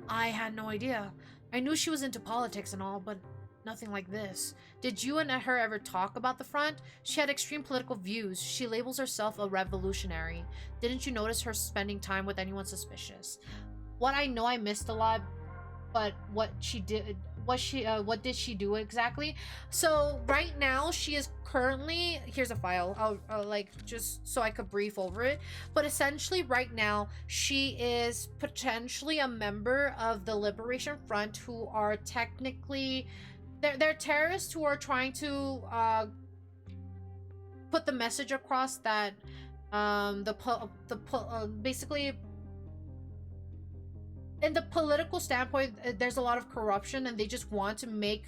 I had no idea. I knew she was into politics and all, but nothing like this. Did you and her ever talk about the front? She had extreme political views. She labels herself a revolutionary. Didn't you notice her spending time with anyone suspicious? What I know I missed a lot, but what did she do exactly? So right now she is currently, here's a file. I'll like just so I could brief over it. But essentially right now she is potentially a member of the Liberation Front who are technically they're terrorists who are trying to put the message across that basically in the political standpoint there's a lot of corruption and they just want to make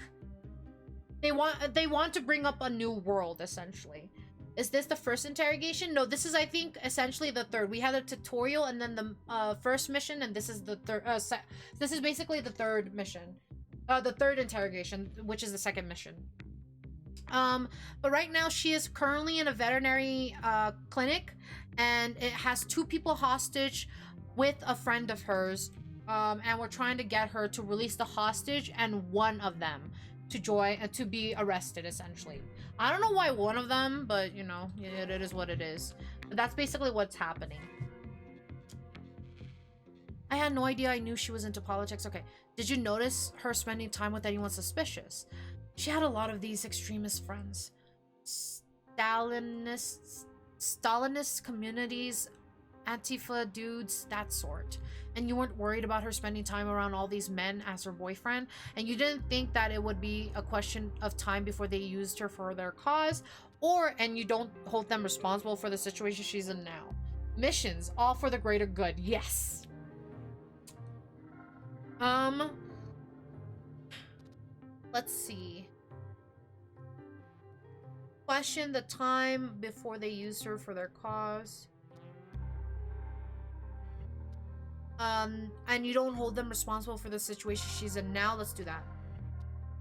they want to bring up a new world essentially. Is this the first interrogation? No, this is I think essentially the third. We had a tutorial and then the first mission, and this is the third this is basically the third mission. The third interrogation, which is the second mission. But right now she is currently in a veterinary clinic, and it has 2 people hostage with a friend of hers. And we're trying to get her to release the hostage and one of them to join to be arrested essentially. I don't know why one of them, but you know, it is what it is. But that's basically what's happening. I had no idea I knew she was into politics. Okay. Did you notice her spending time with anyone suspicious? She had a lot of these extremist friends. Stalinist communities, Antifa dudes, that sort. And you weren't worried about her spending time around all these men as her boyfriend? And you didn't think that it would be a question of time before they used her for their cause? And you don't hold them responsible for the situation she's in now? Missions, all for the greater good. Yes. Let's see. Question the time before they used her for their cause. And you don't hold them responsible for the situation she's in now. Let's do that.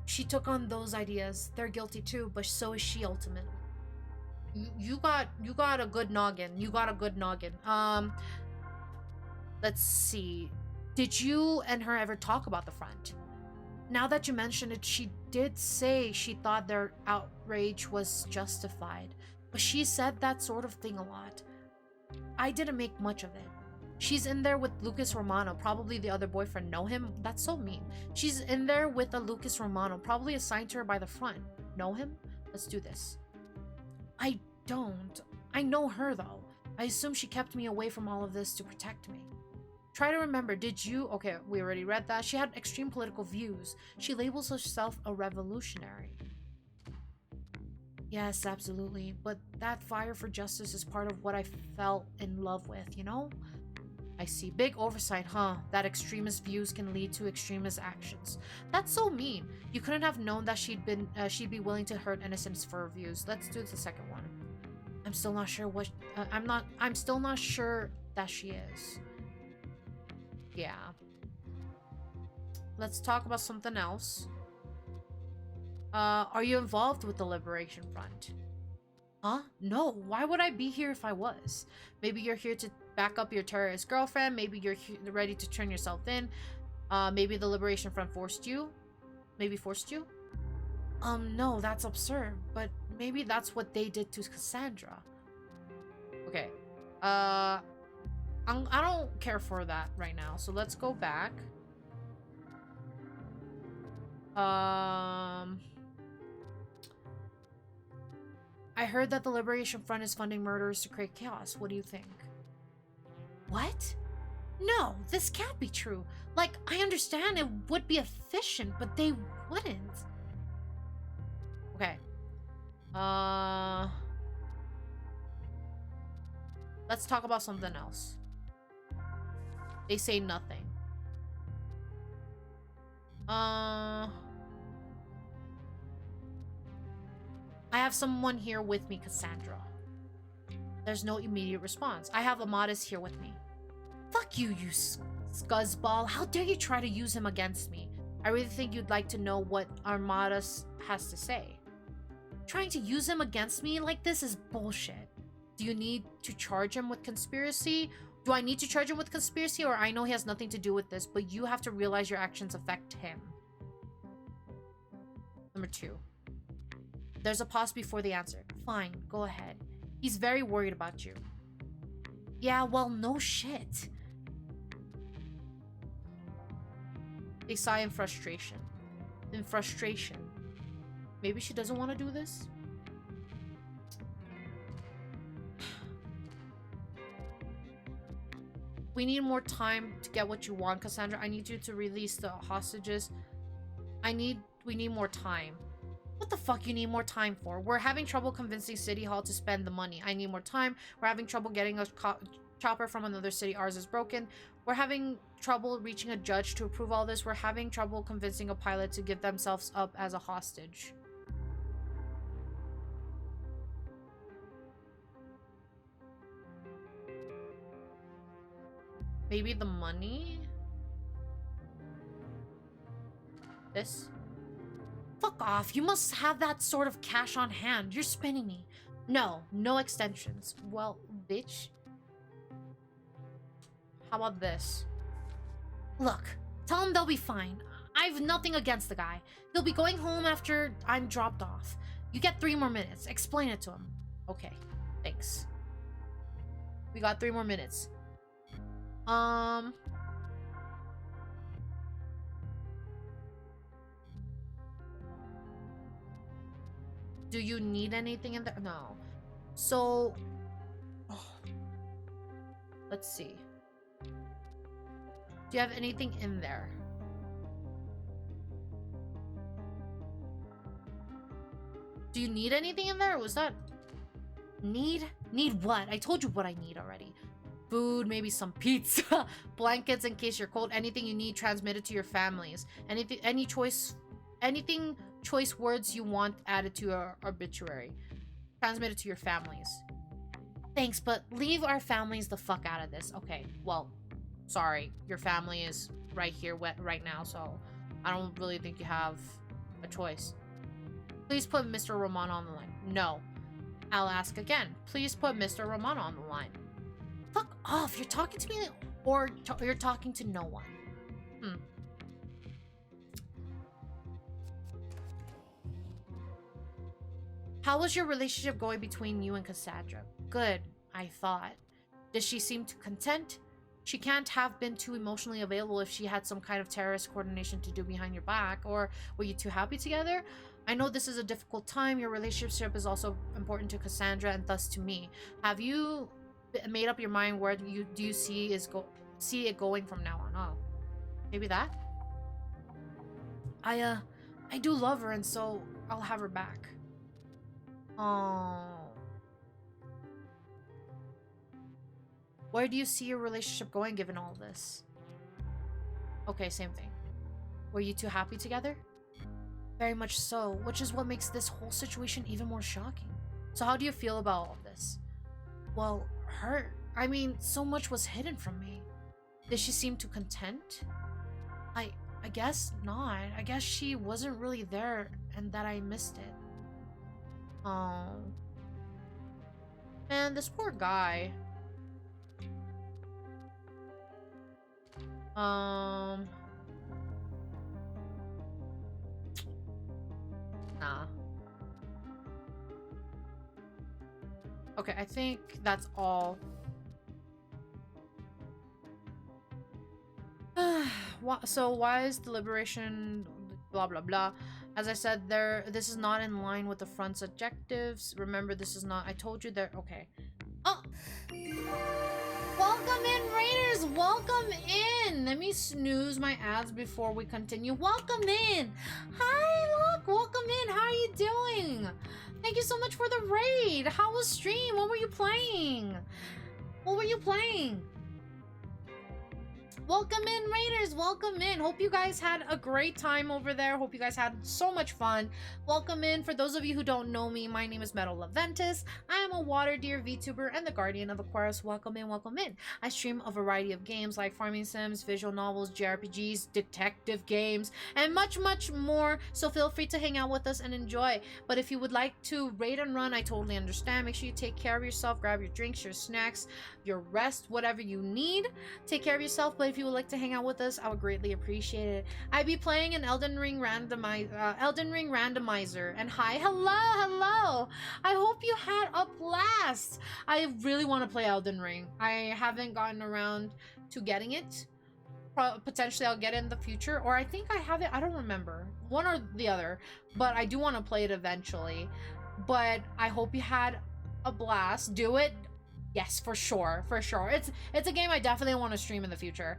She took on those ideas. They're guilty too, but so is she ultimately. You got a good noggin. You got a good noggin. Let's see. Did you and her ever talk about the front? Now that you mention it, she did say she thought their outrage was justified, but she said that sort of thing a lot. I didn't make much of it. She's in there with Lucas Romano, probably the other boyfriend. Know him? That's so mean. She's in there with a Lucas Romano, probably assigned to her by the front. Know him? Let's do this. I don't. I know her though. I assume she kept me away from all of this to protect me. Try to remember, did you... Okay, we already read that. She had extreme political views. She labels herself a revolutionary. Yes, absolutely. But that fire for justice is part of what I fell in love with, you know? I see. Big oversight, huh? That extremist views can lead to extremist actions. That's so mean. You couldn't have known that she'd be willing to hurt innocents for her views. Let's do the second one. I'm still not sure what... I'm still not sure that she is. Yeah. Let's talk about something else. Are you involved with the Liberation Front? Huh? No, why would I be here if I was? Maybe you're here to back up your terrorist girlfriend. Maybe you're ready to turn yourself in. Maybe the Liberation Front forced you. Maybe forced you? No, that's absurd. But maybe that's what they did to Cassandra. Okay. I don't care for that right now. So let's go back. I heard that the Liberation Front is funding murderers to create chaos. What do you think? What? No, this can't be true. Like, I understand it would be efficient, but they wouldn't. Okay. Let's talk about something else. They say nothing. I have someone here with me, Cassandra. There's no immediate response. I have Amadeus here with me. Fuck you, you scuzzball. How dare you try to use him against me? I really think you'd like to know what Amadeus has to say. Trying to use him against me like this is bullshit. Do you need to charge him with conspiracy? Do I need to charge him with conspiracy? Or I know he has nothing to do with this, but you have to realize your actions affect him. Number 2. There's a pause before the answer. Fine, go ahead. He's very worried about you. Yeah, well, no shit. They sigh in frustration. In frustration. Maybe she doesn't want to do this? We need more time to get what you want, Cassandra. I need you to release the hostages. We need more time. What the fuck you need more time for? We're having trouble convincing City Hall to spend the money. I need more time. We're having trouble getting a chopper from another city. Ours is broken. We're having trouble reaching a judge to approve all this. We're having trouble convincing a pilot to give themselves up as a hostage. Maybe the money? This? Fuck off. You must have that sort of cash on hand. You're spinning me. No, no extensions. Well, bitch. How about this? Look, tell him they'll be fine. I've nothing against the guy. He'll be going home after I'm dropped off. You get 3 more minutes. Explain it to him. Okay, thanks. We got 3 more minutes. Do you need anything in there? No. So, let's see. Do you have anything in there? Do you need anything in there? Or was that... Need? Need what? I told you what I need already. food, maybe some pizza, blankets in case you're cold, anything you need transmitted to your families. Anything, anything choice words you want added to your obituary, transmitted to your families. Thanks, but leave our families the fuck out of this. Okay, well, sorry, your family is right here right now, so I don't really think you have a choice. Please put Mr. Romano on the line. No. I'll ask again. Please put Mr. Romano on the line. Fuck off. You're talking to me or you're talking to no one. How was your relationship going between you and Cassandra? Good, I thought. Does she seem too content? She can't have been too emotionally available if she had some kind of terrorist coordination to do behind your back. Or were you too happy together? I know this is a difficult time. Your relationship is also important to Cassandra and thus to me. Have you made up your mind where do you see it going from now on? Oh, maybe that? I do love her, and so I'll have her back. Oh. Where do you see your relationship going given all this? Okay, same thing. Were you two happy together? Very much so, which is what makes this whole situation even more shocking. So how do you feel about all of this? Well, hurt. I mean, so much was hidden from me. Did she seem too content? I guess not. I guess she wasn't really there and that I missed it. Oh. Man, this poor guy. Nah. Okay, I think that's all. So why is deliberation blah blah blah? As I said, this is not in line with the front's objectives. Remember, this is not. I told you there. Okay. Oh, welcome in, Raiders. Welcome in. Let me snooze my ads before we continue. Welcome in. Hi, look. Welcome in. How are you doing? Thank you so much for the raid. How was stream? What were you playing? What were you playing? Welcome in, Raiders. Welcome in. Hope you guys had a great time over there. Hope you guys had so much fun. Welcome in. For those of you who don't know me, my name is Meadow Laventis. I am a water deer VTuber and the guardian of Aquarius. Welcome in. Welcome in. I stream a variety of games like farming sims, visual novels, JRPGs, detective games, and much, much more. So feel free to hang out with us and enjoy. But if you would like to raid and run, I totally understand. Make sure you take care of yourself. Grab your drinks, your snacks, your rest, whatever you need. Take care of yourself. But if you would like to hang out with us, I would greatly appreciate it. I'd be playing an Elden Ring randomizer. And hi, hello. I hope you had a blast. I really want to play Elden Ring. I haven't gotten around to getting it. Potentially I'll get it in the future, or I think I have it. I don't remember, one or the other, but I do want to play it eventually. But I hope you had a blast. Do it. Yes, for sure. It's a game I definitely want to stream in the future.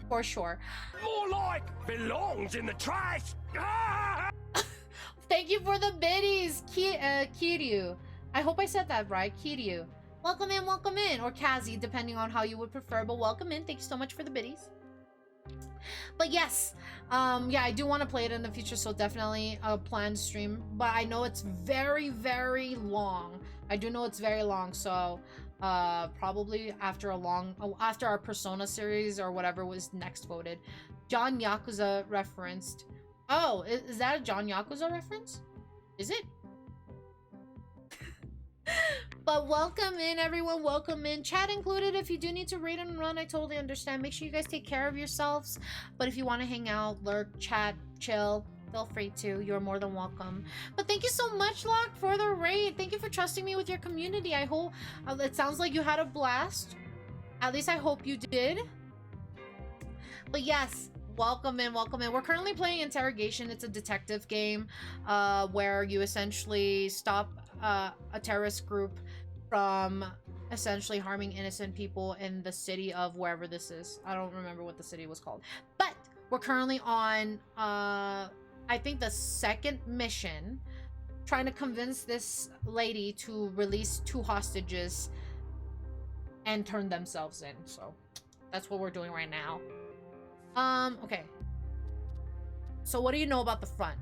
For sure. More like belongs in the trash. Ah! Thank you for the biddies, Kiryu. I hope I said that right, Kiryu. Welcome in, or Kazi, depending on how you would prefer. But welcome in. Thank you so much for the biddies. But yes, yeah, I do want to play it in the future, so definitely a planned stream. But I know it's very, very long. I do know it's very long, so probably after our Persona series or whatever was next voted. John Yakuza referenced. Oh, is that a John Yakuza reference? Is it? But welcome in, everyone. Welcome in. Chat included. If you do need to raid and run, I totally understand. Make sure you guys take care of yourselves. But if you want to hang out, lurk, chat, chill, feel free to. You're more than welcome. But thank you so much, Locke, for the raid. Thank you for trusting me with your community. I hope it sounds like you had a blast. At least I hope you did. But yes, welcome in. We're currently playing Interrogation. It's a detective game where you essentially stop a terrorist group from essentially harming innocent people in the city of wherever this is. I don't remember what the city was called. But we're currently on I think the second mission, trying to convince this lady to release 2 hostages and turn themselves in. So that's what we're doing right now. Okay. So what do you know about the front?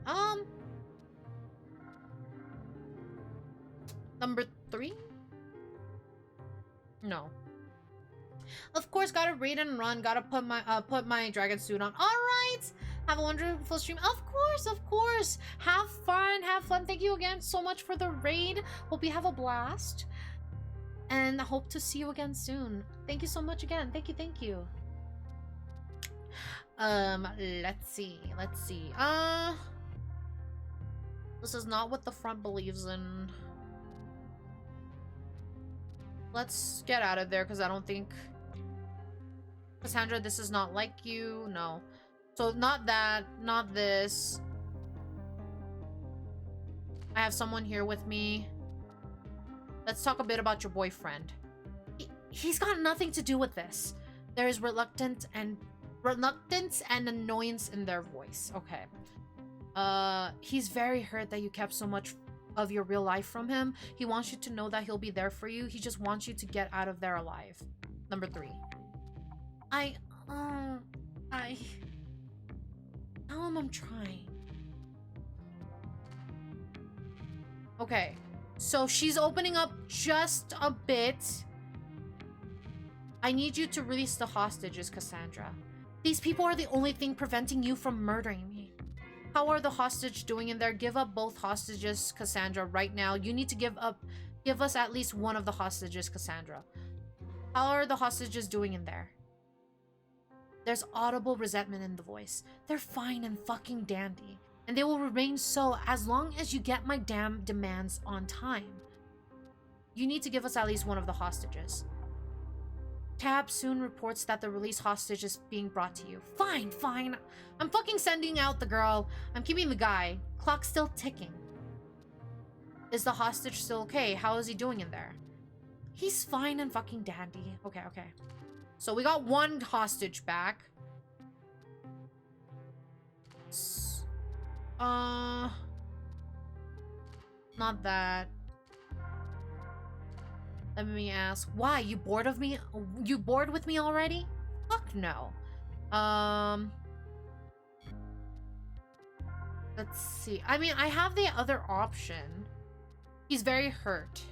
Number 3? No. Of course, gotta read and run. Gotta put my dragon suit on. All right. Have a wonderful stream. Of course, of course. Have fun. Have fun. Thank you again so much for the raid. Hope you have a blast. And I hope to see you again soon. Thank you so much again. Thank you. Thank you. Let's see. Let's see. This is not what the front believes in. Let's get out of there because I don't think... Cassandra, this is not like you. No. So not that. Not this. I have someone here with me. Let's talk a bit about your boyfriend. He's got nothing to do with this. There is reluctance and annoyance in their voice. Okay. He's very hurt that you kept so much of your real life from him. He wants you to know that he'll be there for you. He just wants you to get out of there alive. Number 3. Tell him I'm trying. Okay. So she's opening up just a bit. I need you to release the hostages, Cassandra. These people are the only thing preventing you from murdering me. How are the hostage doing in there? Give up both hostages, Cassandra, right now. You need to give us at least one of the hostages, Cassandra. How are the hostages doing in there? There's audible resentment in the voice. They're fine and fucking dandy. And they will remain so as long as you get my damn demands on time. You need to give us at least one of the hostages. Tab soon reports that the released hostage is being brought to you. Fine, fine. I'm fucking sending out the girl. I'm keeping the guy. Clock's still ticking. Is the hostage still okay? How is he doing in there? He's fine and fucking dandy. Okay, okay. So we got one hostage back. Not that. Let me ask. Why? You bored of me? You bored with me already? Fuck no. Let's see. I mean, I have the other option. He's very hurt.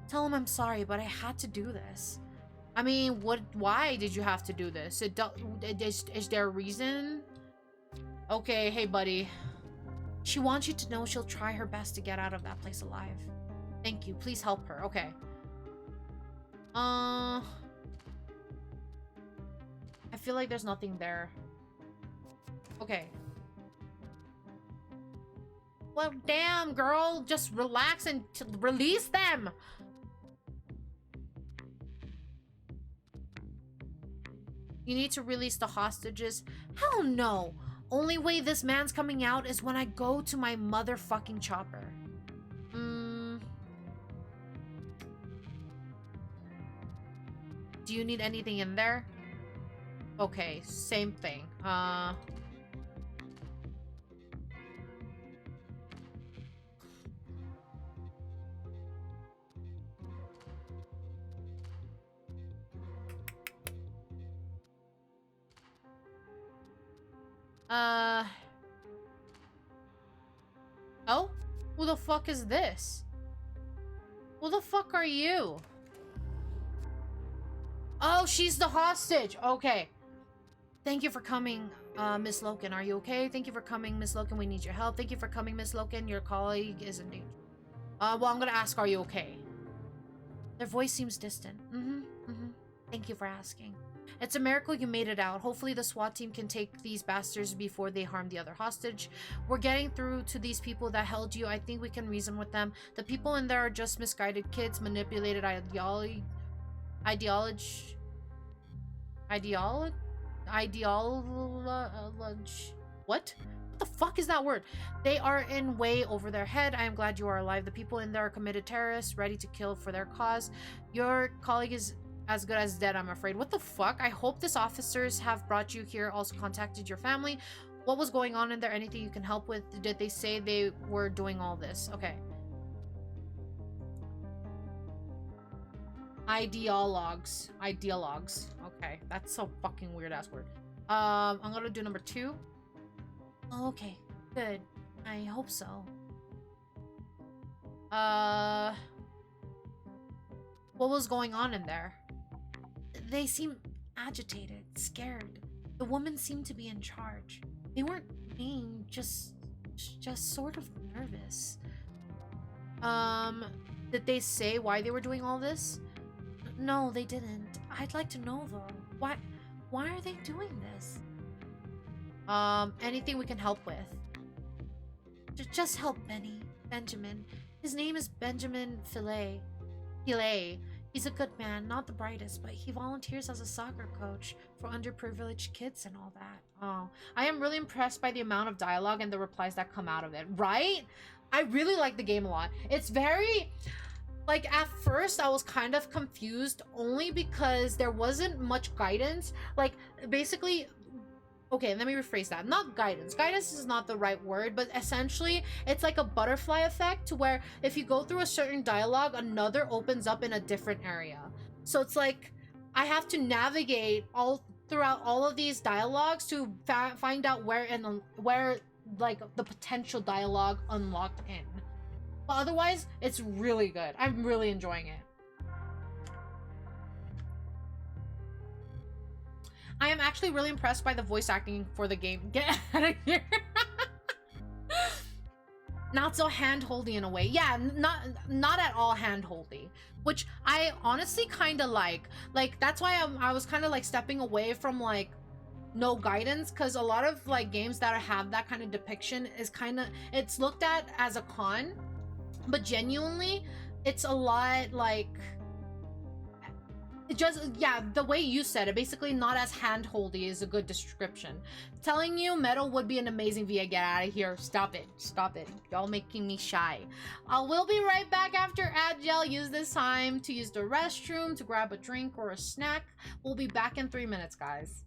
Tell him I'm sorry, but I had to do this. I mean, why did you have to do this? Is there a reason? Okay, hey buddy. She wants you to know she'll try her best to get out of that place alive. Thank you. Please help her. Okay. I feel like there's nothing there. Okay. Well, damn, girl. Just relax and release them. You need to release the hostages? Hell no. Only way this man's coming out is when I go to my motherfucking chopper. Do you need anything in there? Okay, same thing. Oh? Who the fuck is this? Who the fuck are you? Oh, she's the hostage. Okay. Thank you for coming, Miss Loken. Are you okay? Thank you for coming, Miss Loken. We need your help. Thank you for coming, Miss Loken. Your colleague is in danger. Well, I'm gonna ask, are you okay? Their voice seems distant. Thank you for asking. It's a miracle you made it out. Hopefully the SWAT team can take these bastards before they harm the other hostage. We're getting through to these people that held you. I think we can reason with them. The people in there are just misguided kids, manipulated ideology. What the fuck is that word? They are in way over their head. I am glad you are alive. The people in there are committed terrorists, ready to kill for their cause. Your colleague is as good as dead, I'm afraid. What the fuck? I hope these officers have brought you here, also contacted your family. What was going on in there? Anything you can help with? Did they say they were doing all this? Okay. Ideologues. Ideologues. Okay, that's so fucking weird ass word. I'm gonna do number 2. Okay, good. I hope so. What was going on in there? They seemed agitated, scared. The woman seemed to be in charge. They weren't mean, just sort of nervous. Did they say why they were doing all this? No, they didn't. I'd like to know though. Why are they doing this? Anything we can help with? Just help Benjamin. His name is Benjamin Filet. He's a good man, not the brightest, but he volunteers as a soccer coach for underprivileged kids and all that. Oh, I am really impressed by the amount of dialogue and the replies that come out of it, right? I really like the game a lot. It's very... Like, at first, I was kind of confused only because there wasn't much guidance. Like, basically... Okay, let me rephrase that. Not guidance. Guidance is not the right word, but essentially, it's like a butterfly effect to where if you go through a certain dialogue, another opens up in a different area. So it's like, I have to navigate all throughout all of these dialogues to find out where like the potential dialogue unlocked in. But otherwise, it's really good. I'm really enjoying it. I am actually really impressed by the voice acting for the game. Get out of here. Not so hand-holdy in a way. Yeah, not at all hand-holdy. Which I honestly kind of like. Like, that's why I was kind of like stepping away from like no guidance, because a lot of like games that have that kind of depiction is kind of, it's looked at as a con, but genuinely it's a lot like, it just, yeah, the way you said it, basically not as hand-holdy is a good description. Telling you Meadow would be an amazing VA. Get out of here. Stop it. Stop it. Y'all making me shy. We'll be right back after Agile. Use this time to use the restroom, to grab a drink or a snack. We'll be back in 3 minutes, guys.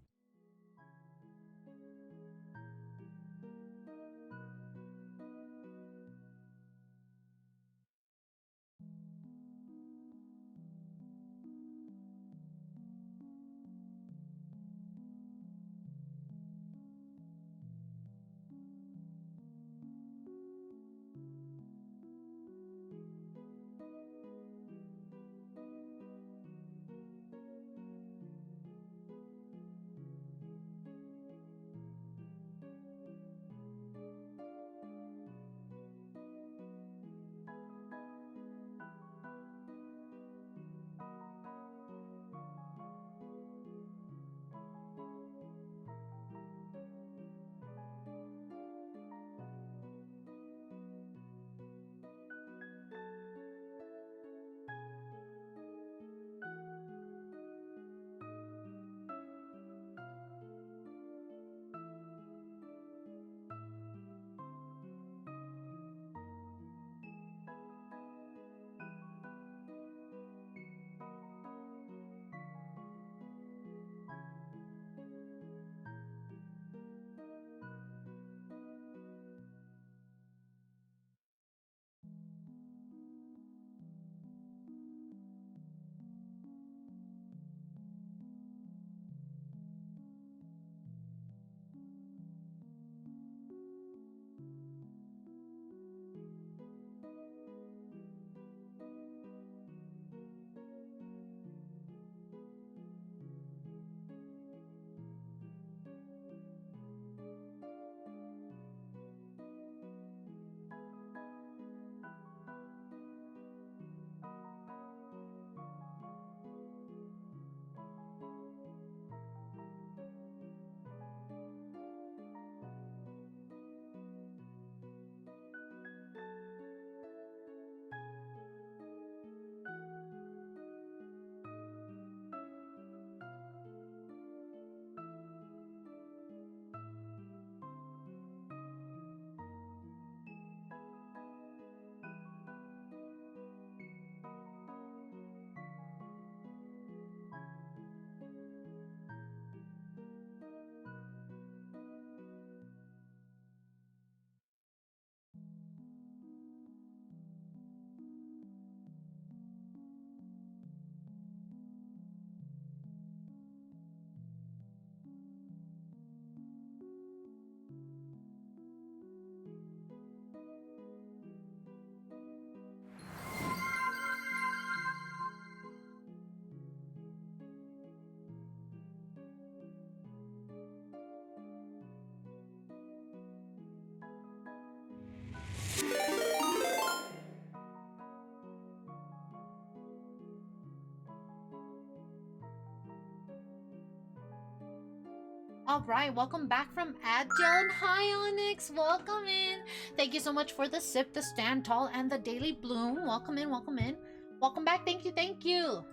All right, welcome back from Agile and hi Onyx, welcome in. Thank you so much for the sip, the stand tall, and the daily bloom. Welcome in, welcome in. Welcome back, thank you, thank you.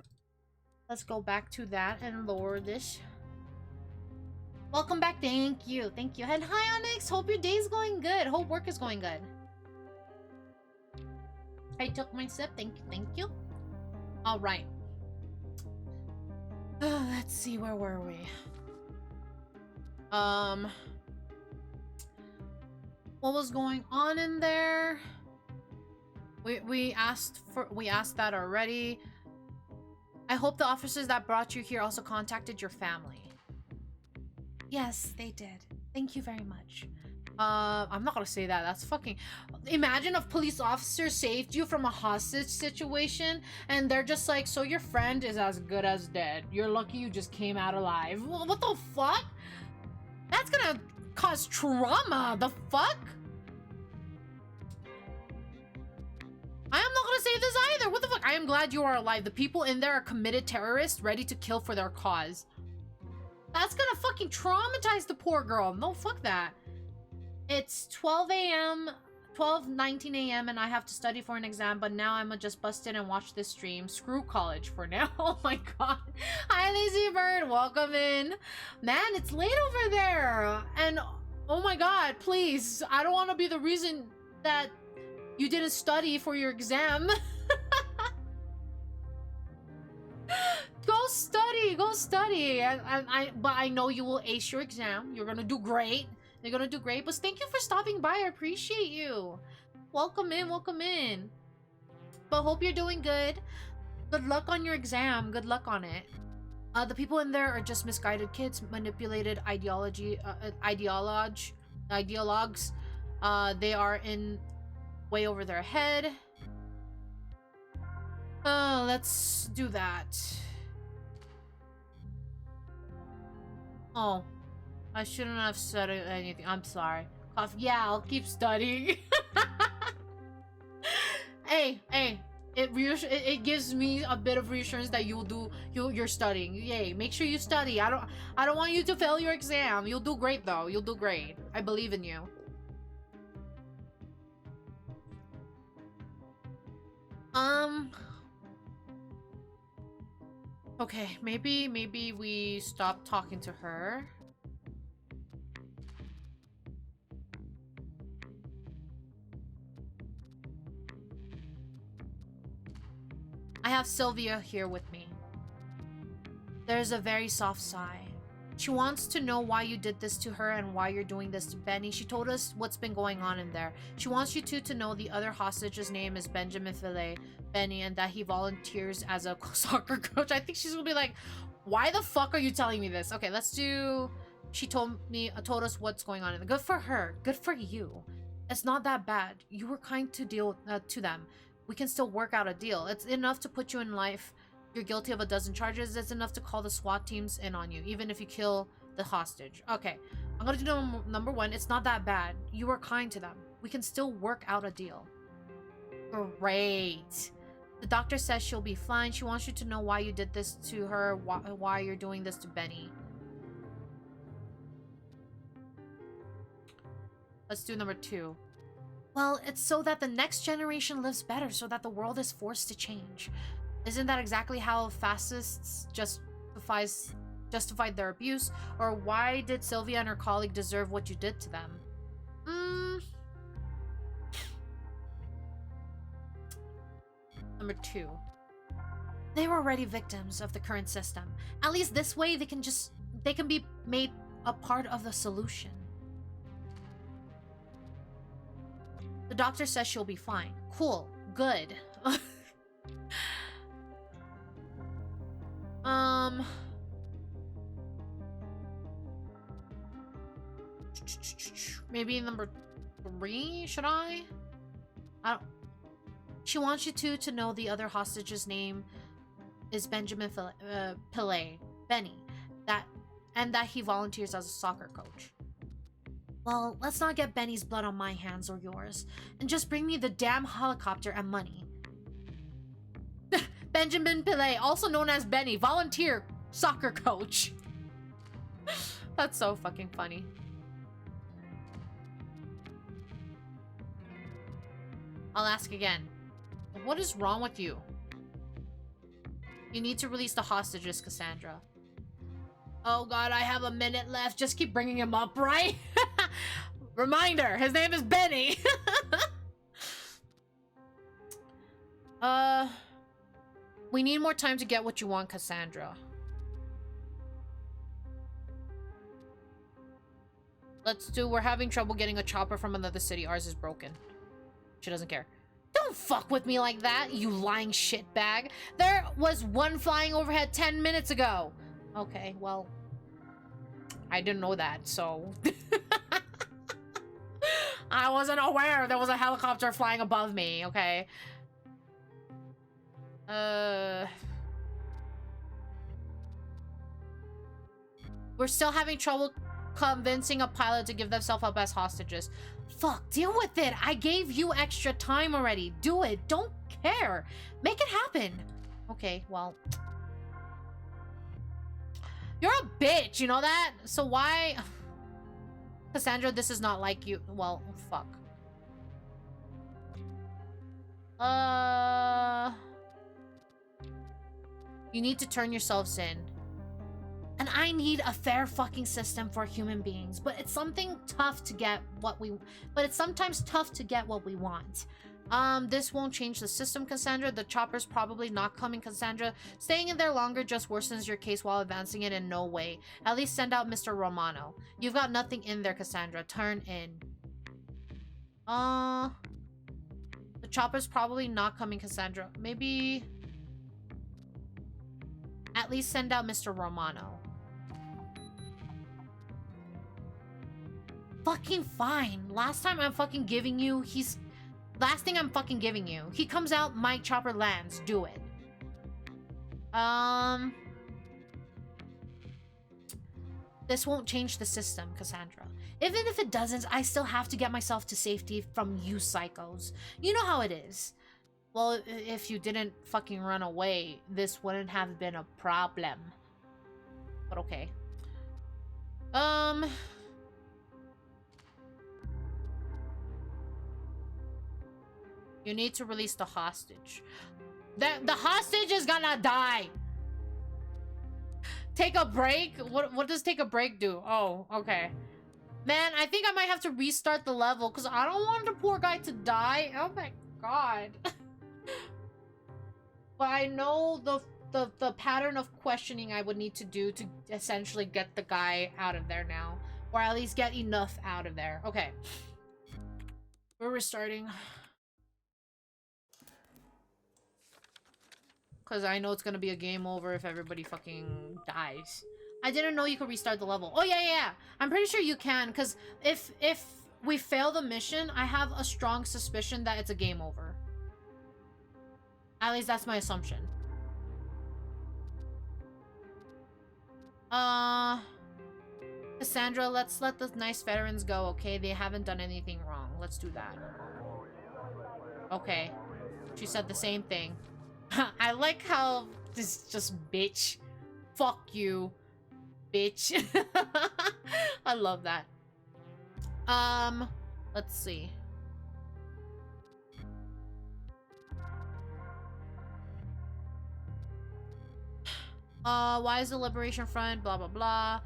Let's go back to that and lower this. Welcome back, thank you, thank you. And hi Onyx, hope your day's going good. Hope work is going good. I took my sip, thank you, thank you. All right. Let's see, where were we? What was going on in there? We asked that already. I hope the officers that brought you here also contacted your family. Yes, they did. Thank you very much. I'm not gonna say that. That's fucking... Imagine a police officer saved you from a hostage situation and they're just like, so your friend is as good as dead. You're lucky you just came out alive. What the fuck? That's gonna cause trauma. The fuck? I am not gonna say this either. What the fuck? I am glad you are alive. The people in there are committed terrorists ready to kill for their cause. That's gonna fucking traumatize the poor girl. No, fuck that. It's 12 a.m. 12:19 a.m. and I have to study for an exam, but now I'm gonna just bust in and watch this stream. Screw college for now. Oh my god. Hi, Lazy Bird. Welcome in. Man, it's late over there. And oh my god, please. I don't want to be the reason that you didn't study for your exam. Go study. Go study. But I know you will ace your exam. You're gonna do great. You're gonna do great, but thank you for stopping by. I appreciate you. Welcome in, welcome in. But hope you're doing good. Good luck on your exam. Good luck on it. The people in there are just misguided kids, manipulated ideologues. They are in way over their head. Let's do that. Oh. I shouldn't have said anything. I'm sorry. Cough. Yeah, I'll keep studying. Hey. It gives me a bit of reassurance that you're studying. Yay. Make sure you study. I don't want you to fail your exam. You'll do great though. You'll do great. I believe in you. Okay, maybe we stop talking to her. I have Sylvia here with me. There's a very soft sigh. She wants to know why you did this to her and why you're doing this to Benny. She told us what's been going on in there. She wants you two to know the other hostage's name is Benjamin Filet, Benny, and that he volunteers as a soccer coach. I think she's gonna be like, why the fuck are you telling me this? Okay, let's do... She told us what's going on in there. Good for her. Good for you. It's not that bad. You were kind to to them. We can still work out a deal. It's enough to put you in life. You're guilty of a dozen charges. It's enough to call the SWAT teams in on you, even if you kill the hostage. Okay, I'm gonna do number one. It's not that bad. You were kind to them. We can still work out a deal. Great. The doctor says she'll be fine. She wants you to know why you did this to her, why you're doing this to Benny. Let's do number two. Well, it's so that the next generation lives better, so that the world is forced to change. Isn't that exactly how fascists justified their abuse? Or why did Sylvia and her colleague deserve what you did to them? Number two. They were already victims of the current system. At least this way they can be made a part of the solution. The doctor says she'll be fine. Cool. Good. Maybe number three? Should I? She wants you two to know the other hostage's name is Benjamin Pillay, Benny. And that he volunteers as a soccer coach. Well, let's not get Benny's blood on my hands or yours. And just bring me the damn helicopter and money. Benjamin Pillay, also known as Benny, volunteer soccer coach. That's so fucking funny. I'll ask again. What is wrong with you? You need to release the hostages, Cassandra. Oh god, I have a minute left. Just keep bringing him up, right? Reminder, his name is Benny. We need more time to get what you want, Cassandra. We're having trouble getting a chopper from another city. Ours is broken. She doesn't care. Don't fuck with me like that, you lying shitbag. There was one flying overhead 10 minutes ago. Okay, well, I didn't know that, so... I wasn't aware there was a helicopter flying above me, okay? We're still having trouble convincing a pilot to give themselves up as hostages. Fuck, deal with it. I gave you extra time already. Do it. Don't care. Make it happen. Okay, well... You're a bitch, you know that? So why... Cassandra, this is not like you. Well, fuck. You need to turn yourselves in. And I need a fair fucking system for human beings. But it's something tough to get what we... But it's sometimes tough to get what we want. This won't change the system, Cassandra. The chopper's probably not coming, Cassandra. Staying in there longer just worsens your case while advancing it in no way. At least send out Mr. Romano. You've got nothing in there, Cassandra. Turn in. The chopper's probably not coming, Cassandra. Maybe... At least send out Mr. Romano. Fucking fine. Last time I'm fucking giving you, last thing I'm fucking giving you. He comes out, my chopper lands. Do it. This won't change the system, Cassandra. Even if it doesn't, I still have to get myself to safety from you psychos. You know how it is. Well, if you didn't fucking run away, this wouldn't have been a problem. But okay. You need to release the hostage. The hostage is gonna die. Take a break? What does take a break do? Oh, okay. Man, I think I might have to restart the level because I don't want the poor guy to die. Oh my god. But I know the pattern of questioning I would need to do to essentially get the guy out of there now. Or at least get enough out of there. Okay. We're restarting. Because I know it's gonna be a game over if everybody fucking dies. I didn't know you could restart the level. Oh, yeah. I'm pretty sure you can. Because if we fail the mission, I have a strong suspicion that it's a game over. At least that's my assumption. Cassandra, let's let the nice veterans go, okay? They haven't done anything wrong. Let's do that. Okay. She said the same thing. I like how this just bitch. Fuck you, bitch. I love that. Let's see. Why is the Liberation Front blah blah blah?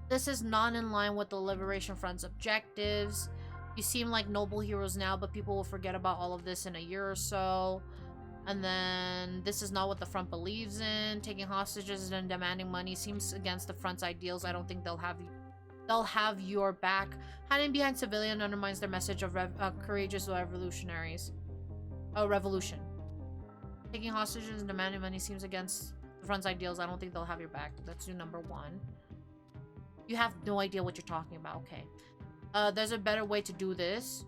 This is not in line with the Liberation Front's objectives. You seem like noble heroes now, but people will forget about all of this in a year or so. And then, this is not what the front believes in. Taking hostages and demanding money seems against the front's ideals. I don't think they'll have your back. Hiding behind civilian undermines their message of courageous revolutionaries. Oh, revolution. Taking hostages and demanding money seems against the front's ideals. I don't think they'll have your back. Let's do number 1. You have no idea what you're talking about. Okay. There's a better way to do this.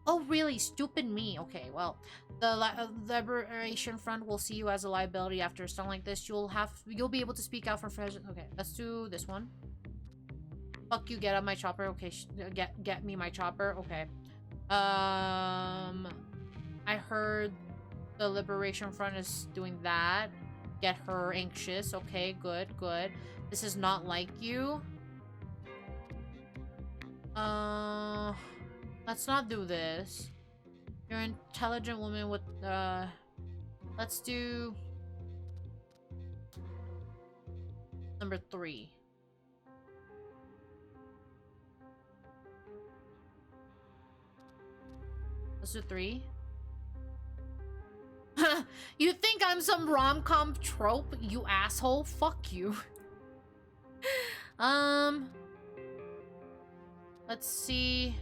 Oh, really? Stupid me. Okay, well, the Liberation Front will see you as a liability after something like this. You'll be able to speak out for friends. Okay, let's do this one. Fuck you, get out my chopper. Okay, get me my chopper. Okay. I heard the Liberation Front is doing that. Get her anxious. Okay, good. This is not like you. Let's not do this. You're an intelligent woman with, let's do number 3. Let's do 3. You think I'm some rom-com trope, you asshole? Fuck you. Let's see.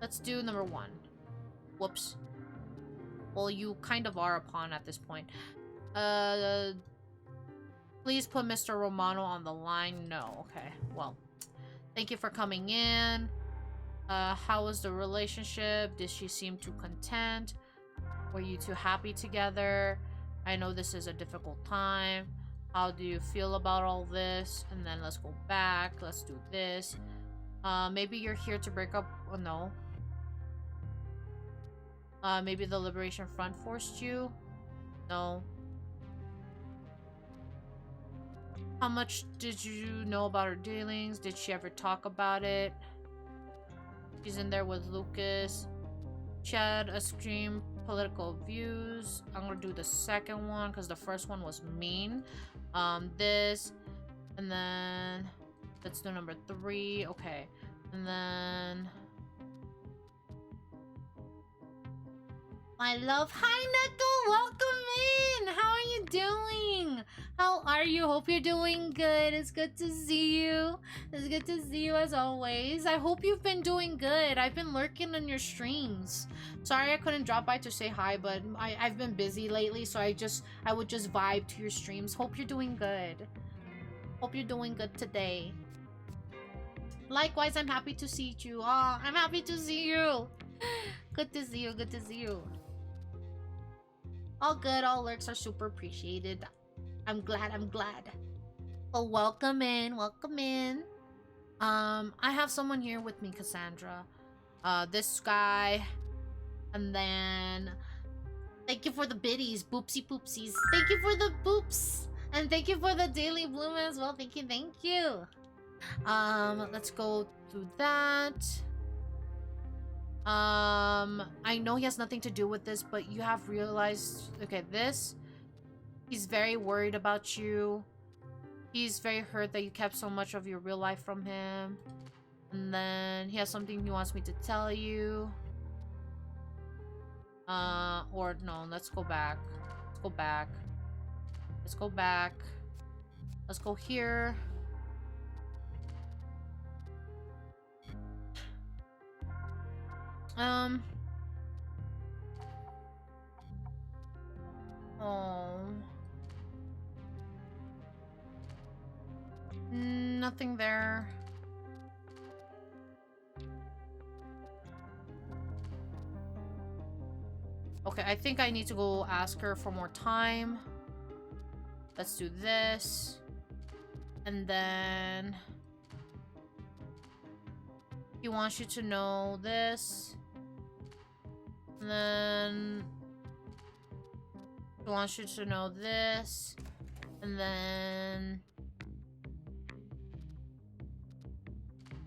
Let's do number 1. Whoops. Well, you kind of are a pawn at this point. Please put Mr. Romano on the line. No. Okay. Well, thank you for coming in. How was the relationship? Did she seem too content? Were you two happy together? I know this is a difficult time. How do you feel about all this? And then let's go back. Let's do this. Maybe you're here to break up. Oh, no. Maybe the Liberation Front forced you? No. How much did you know about her dealings? Did she ever talk about it? She's in there with Lucas. She had extreme political views. I'm gonna do the second one because the first one was mean. This. And then let's do number 3. Okay. And then my love. Hi, Neko. Welcome in. How are you doing? How are you? Hope you're doing good. It's good to see you. It's good to see you as always. I hope you've been doing good. I've been lurking on your streams. Sorry I couldn't drop by to say hi, but I've been busy lately, so I would just vibe to your streams. Hope you're doing good. Hope you're doing good today. Likewise, I'm happy to see you. Oh, I'm happy to see you. Good to see you. Good to see you. All good. All lurks are super appreciated. I'm glad. I'm glad. Well, welcome in. Welcome in. I have someone here with me, Cassandra. This guy. And then thank you for the biddies. Boopsie poopsies. Thank you for the boops. And thank you for the daily bloom as well. Thank you. Thank you. Let's go through that. I know he has nothing to do with this, but you have realized, okay, this, he's very worried about you. He's very hurt that you kept so much of your real life from him. And then he has something he wants me to tell you. Or no, let's go back. Let's go back. Let's go back. Let's go here. Oh. Nothing there. Okay, I think I need to go ask her for more time. Let's do this. And then he wants you to know this. And then he wants you to know this. And then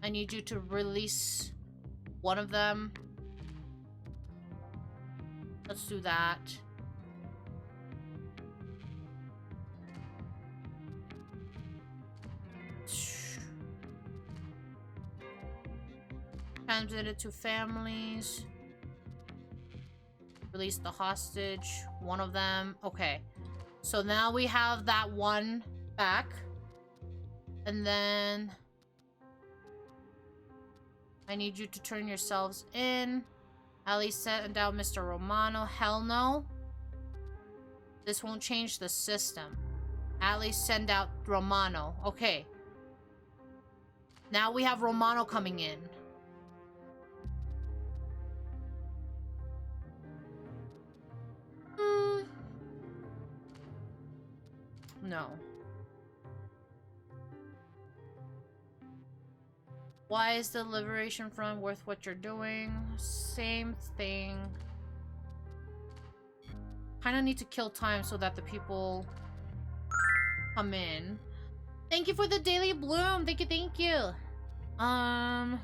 I need you to release one of them. Let's do that. Transmit it to families. Release the hostage. One of them. Okay. So now we have that one back. And then I need you to turn yourselves in. Ali sent out Mr. Romano. Hell no. This won't change the system. Ali send out Romano. Okay. Now we have Romano coming in. No. Why is the Liberation Front worth what you're doing? Same thing. Kinda need to kill time so that the people come in. Thank you for the daily bloom. Thank you, thank you. Um...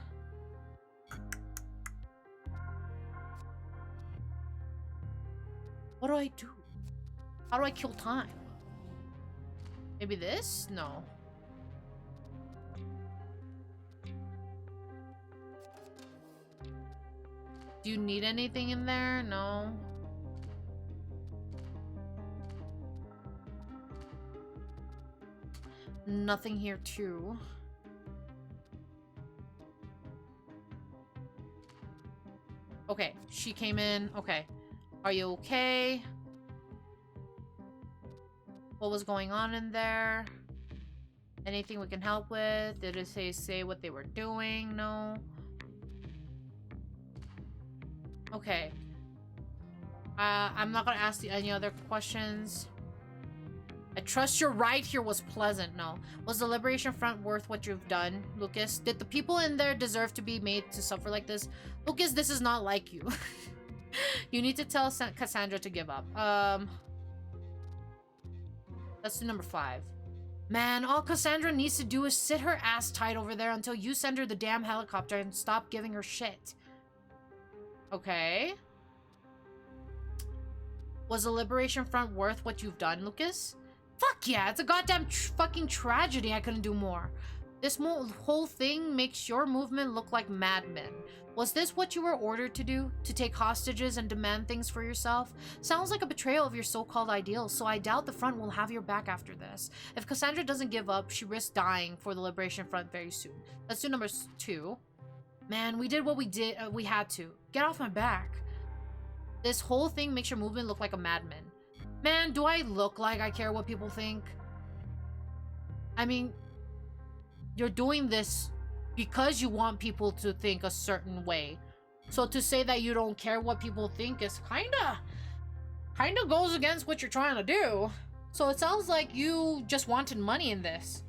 What do I do? How do I kill time? Maybe this? No. Do you need anything in there? No. Nothing here too. Okay, she came in. Okay. Are you okay? What was going on in there? Anything we can help with? Did it say what they were doing? No. Okay. I'm not gonna ask you any other questions. I trust your ride here was pleasant. No. Was the Liberation Front worth what you've done, Lucas? Did the people in there deserve to be made to suffer like this? Lucas, this is not like you. You need to tell Cassandra to give up. Let's do number 5. Man, all Cassandra needs to do is sit her ass tight over there until you send her the damn helicopter and stop giving her shit. Okay. Was the Liberation Front worth what you've done, Lucas? Fuck yeah, it's a goddamn fucking tragedy. I couldn't do more. This whole thing makes your movement look like madmen. Was this what you were ordered to do? To take hostages and demand things for yourself? Sounds like a betrayal of your so-called ideals, so I doubt the front will have your back after this. If Cassandra doesn't give up, she risks dying for the Liberation Front very soon. Let's do number 2. Man, we did what we had to. Get off my back. This whole thing makes your movement look like a madman. Man, do I look like I care what people think? I mean, you're doing this because you want people to think a certain way. So to say that you don't care what people think is kinda goes against what you're trying to do. So it sounds like you just wanted money in this,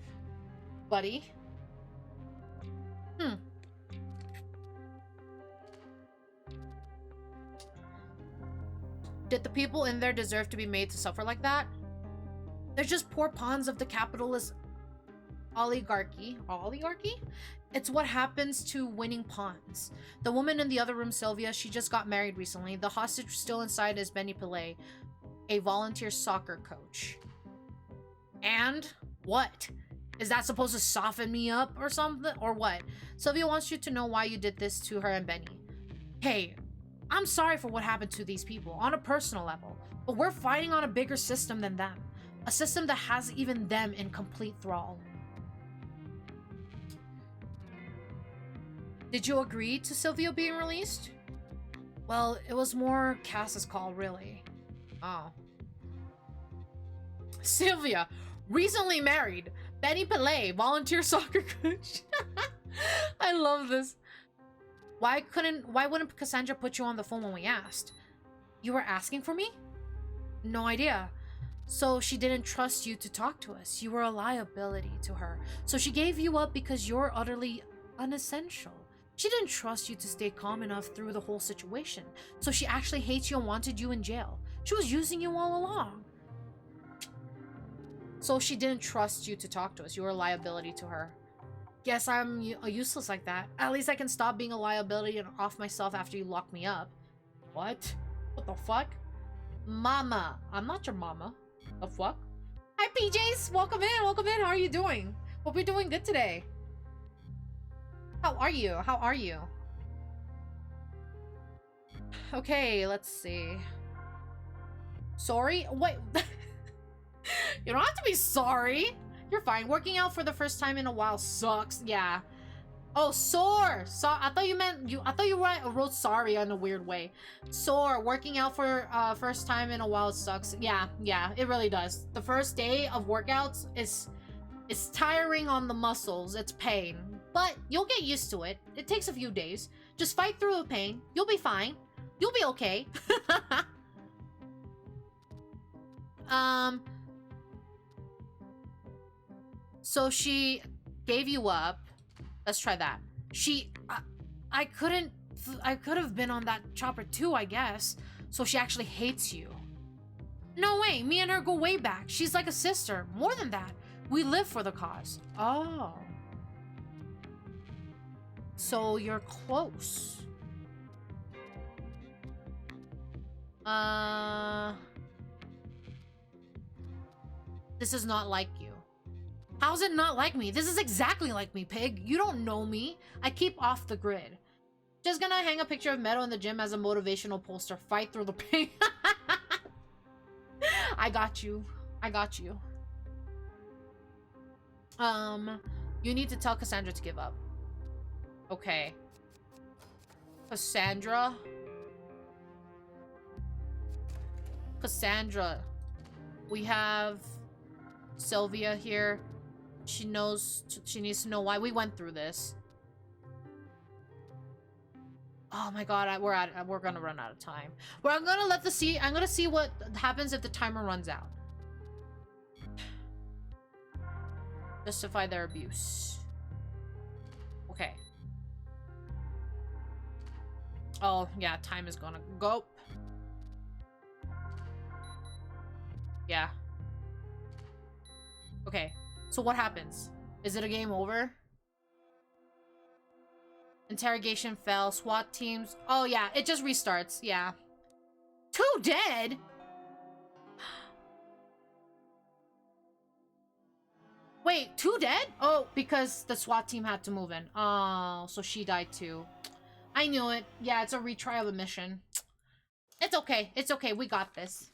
buddy. Did the people in there deserve to be made to suffer like that? They're just poor pawns of the capitalist oligarchy. Oligarchy? It's what happens to winning pawns. The woman in the other room, Sylvia, she just got married recently. The hostage still inside is Benny Pillay, a volunteer soccer coach. And what? Is that supposed to soften me up or something? Or what? Sylvia wants you to know why you did this to her and Benny. Hey, I'm sorry for what happened to these people on a personal level, but we're fighting on a bigger system than them. A system that has even them in complete thrall. Did you agree to Sylvia being released? Well, it was more Cass's call, really. Oh. Sylvia, recently married. Benny Pillay, volunteer soccer coach. I love this. Why wouldn't Cassandra put you on the phone when we asked? You were asking for me? No idea. So she didn't trust you to talk to us. You were a liability to her. So she gave you up because you're utterly unessential. She didn't trust you to stay calm enough through the whole situation. So she actually hates you and wanted you in jail. She was using you all along. So she didn't trust you to talk to us. You were a liability to her. Guess I'm useless like that. At least I can stop being a liability and off myself after you lock me up. What? What the fuck? Mama. I'm not your mama. The fuck? Hi, PJs. Welcome in. Welcome in. How are you doing? Hope you're doing good today. How are you? How are you? Okay, let's see. Sorry? Wait. You don't have to be sorry. You're fine. Working out for the first time in a while sucks. Yeah. Oh, sore. So I thought you meant I thought you wrote sorry in a weird way. Sore. Working out for first time in a while sucks. Yeah, it really does. The first day of workouts is tiring on the muscles. It's pain. But you'll get used to it. It takes a few days. Just fight through the pain. You'll be fine. You'll be okay. So she gave you up. Let's try that. I could have been on that chopper too, I guess. So she actually hates you. No way, me and her go way back. She's like a sister. More than that. We live for the cause. Oh. So you're close. This is not like you. How's it not like me? This is exactly like me, pig. You don't know me. I keep off the grid. Just gonna hang a picture of Meadow in the gym as a motivational poster. Fight through the pain. I got you. I got you. You need to tell Cassandra to give up. Okay. Cassandra. Cassandra. We have Sylvia here. She knows, she needs to know why we went through this. Oh my god, we're gonna run out of time. I'm gonna see what happens if the timer runs out. Justify their abuse. Okay. Oh, yeah, time is gonna go. Yeah. Okay, so what happens? Is it a game over? Interrogation fell. SWAT teams. Oh, yeah, it just restarts. Yeah. 2 dead? Wait, 2 dead? Oh, because the SWAT team had to move in. Oh, so she died too. I knew it. Yeah, it's a retry of a mission. It's okay. It's okay. We got this.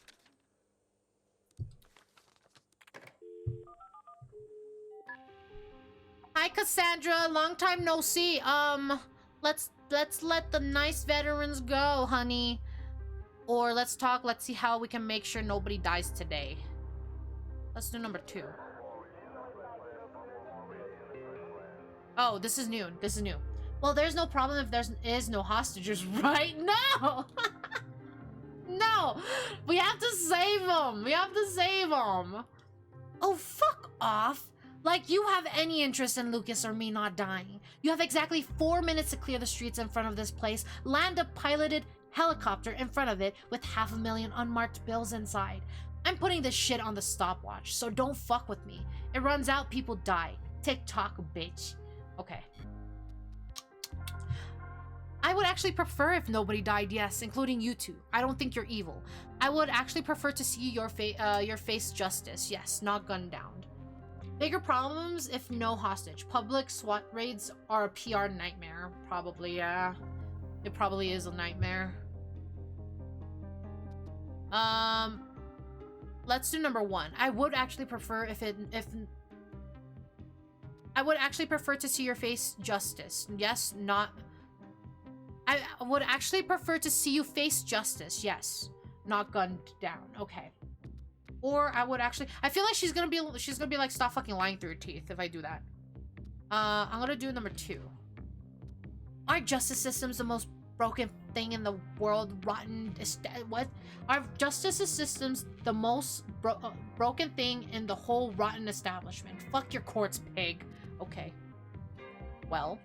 Hi, Cassandra. Long time no see. Let's let the nice veterans go, honey. Or let's talk. Let's see how we can make sure nobody dies today. Let's do number 2. Oh, this is new. This is new. Well, there's no problem if there is no hostages, right? No! No! We have to save them! We have to save them! Oh, fuck off! Like you have any interest in Lucas or me not dying. You have exactly 4 minutes to clear the streets in front of this place, land a piloted helicopter in front of it with 500,000 unmarked bills inside. I'm putting this shit on the stopwatch, so don't fuck with me. It runs out, people die. TikTok, bitch. Okay. I would actually prefer if nobody died, yes, including you two. I don't think you're evil. I would actually prefer to see your face justice, yes, not gunned down. Bigger problems if no hostage. Public SWAT raids are a PR nightmare. Probably, yeah. It probably is a nightmare. Let's do number 1. I would actually prefer I would actually prefer to see your face justice. Yes, not... I would actually prefer to see you face justice. Yes, not gunned down. Okay. Or I would actually... I feel like she's gonna be like, stop fucking lying through your teeth if I do that. I'm gonna do number 2. Our justice system's the most broken thing in the world. Rotten... What? Our justice system's the most broken thing in the whole rotten establishment. Fuck your courts, pig. Okay. Well.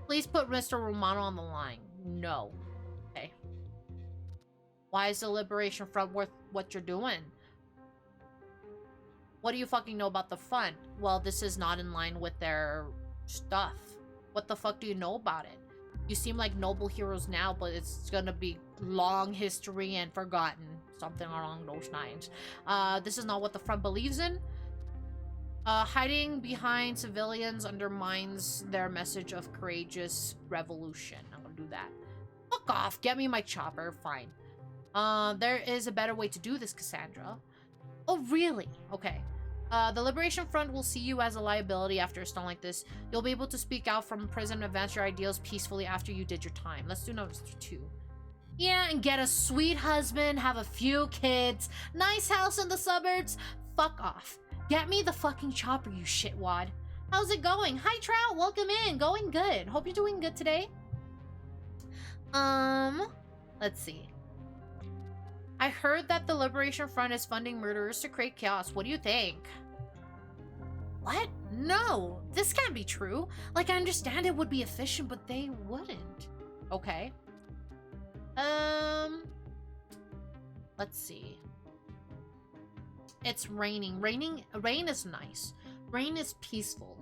Please put Mr. Romano on the line. No. Okay. Why is the Liberation Front worth what you're doing? What do you fucking know about the front? Well, this is not in line with their stuff. What the fuck do you know about it? You seem like noble heroes now, but it's gonna be long history and forgotten. Something along those lines. This is not what the front believes in. Hiding behind civilians undermines their message of courageous revolution. I'm gonna do that. Fuck off. Get me my chopper. Fine. There is a better way to do this, Cassandra. Oh, really? Okay. The Liberation Front will see you as a liability after a stunt like this. You'll be able to speak out from prison and advance your ideals peacefully after you did your time. Let's do number 2. Yeah, and get a sweet husband, have a few kids, nice house in the suburbs. Fuck off. Get me the fucking chopper, you shitwad. How's it going? Hi, Trout. Welcome in. Going good. Hope you're doing good today. Let's see. I heard that the Liberation Front is funding murderers to create chaos. What do you think? What? No, this can't be true. Like, I understand it would be efficient, but they wouldn't. Okay. Let's see. It's raining. Rain is nice. Rain is peaceful.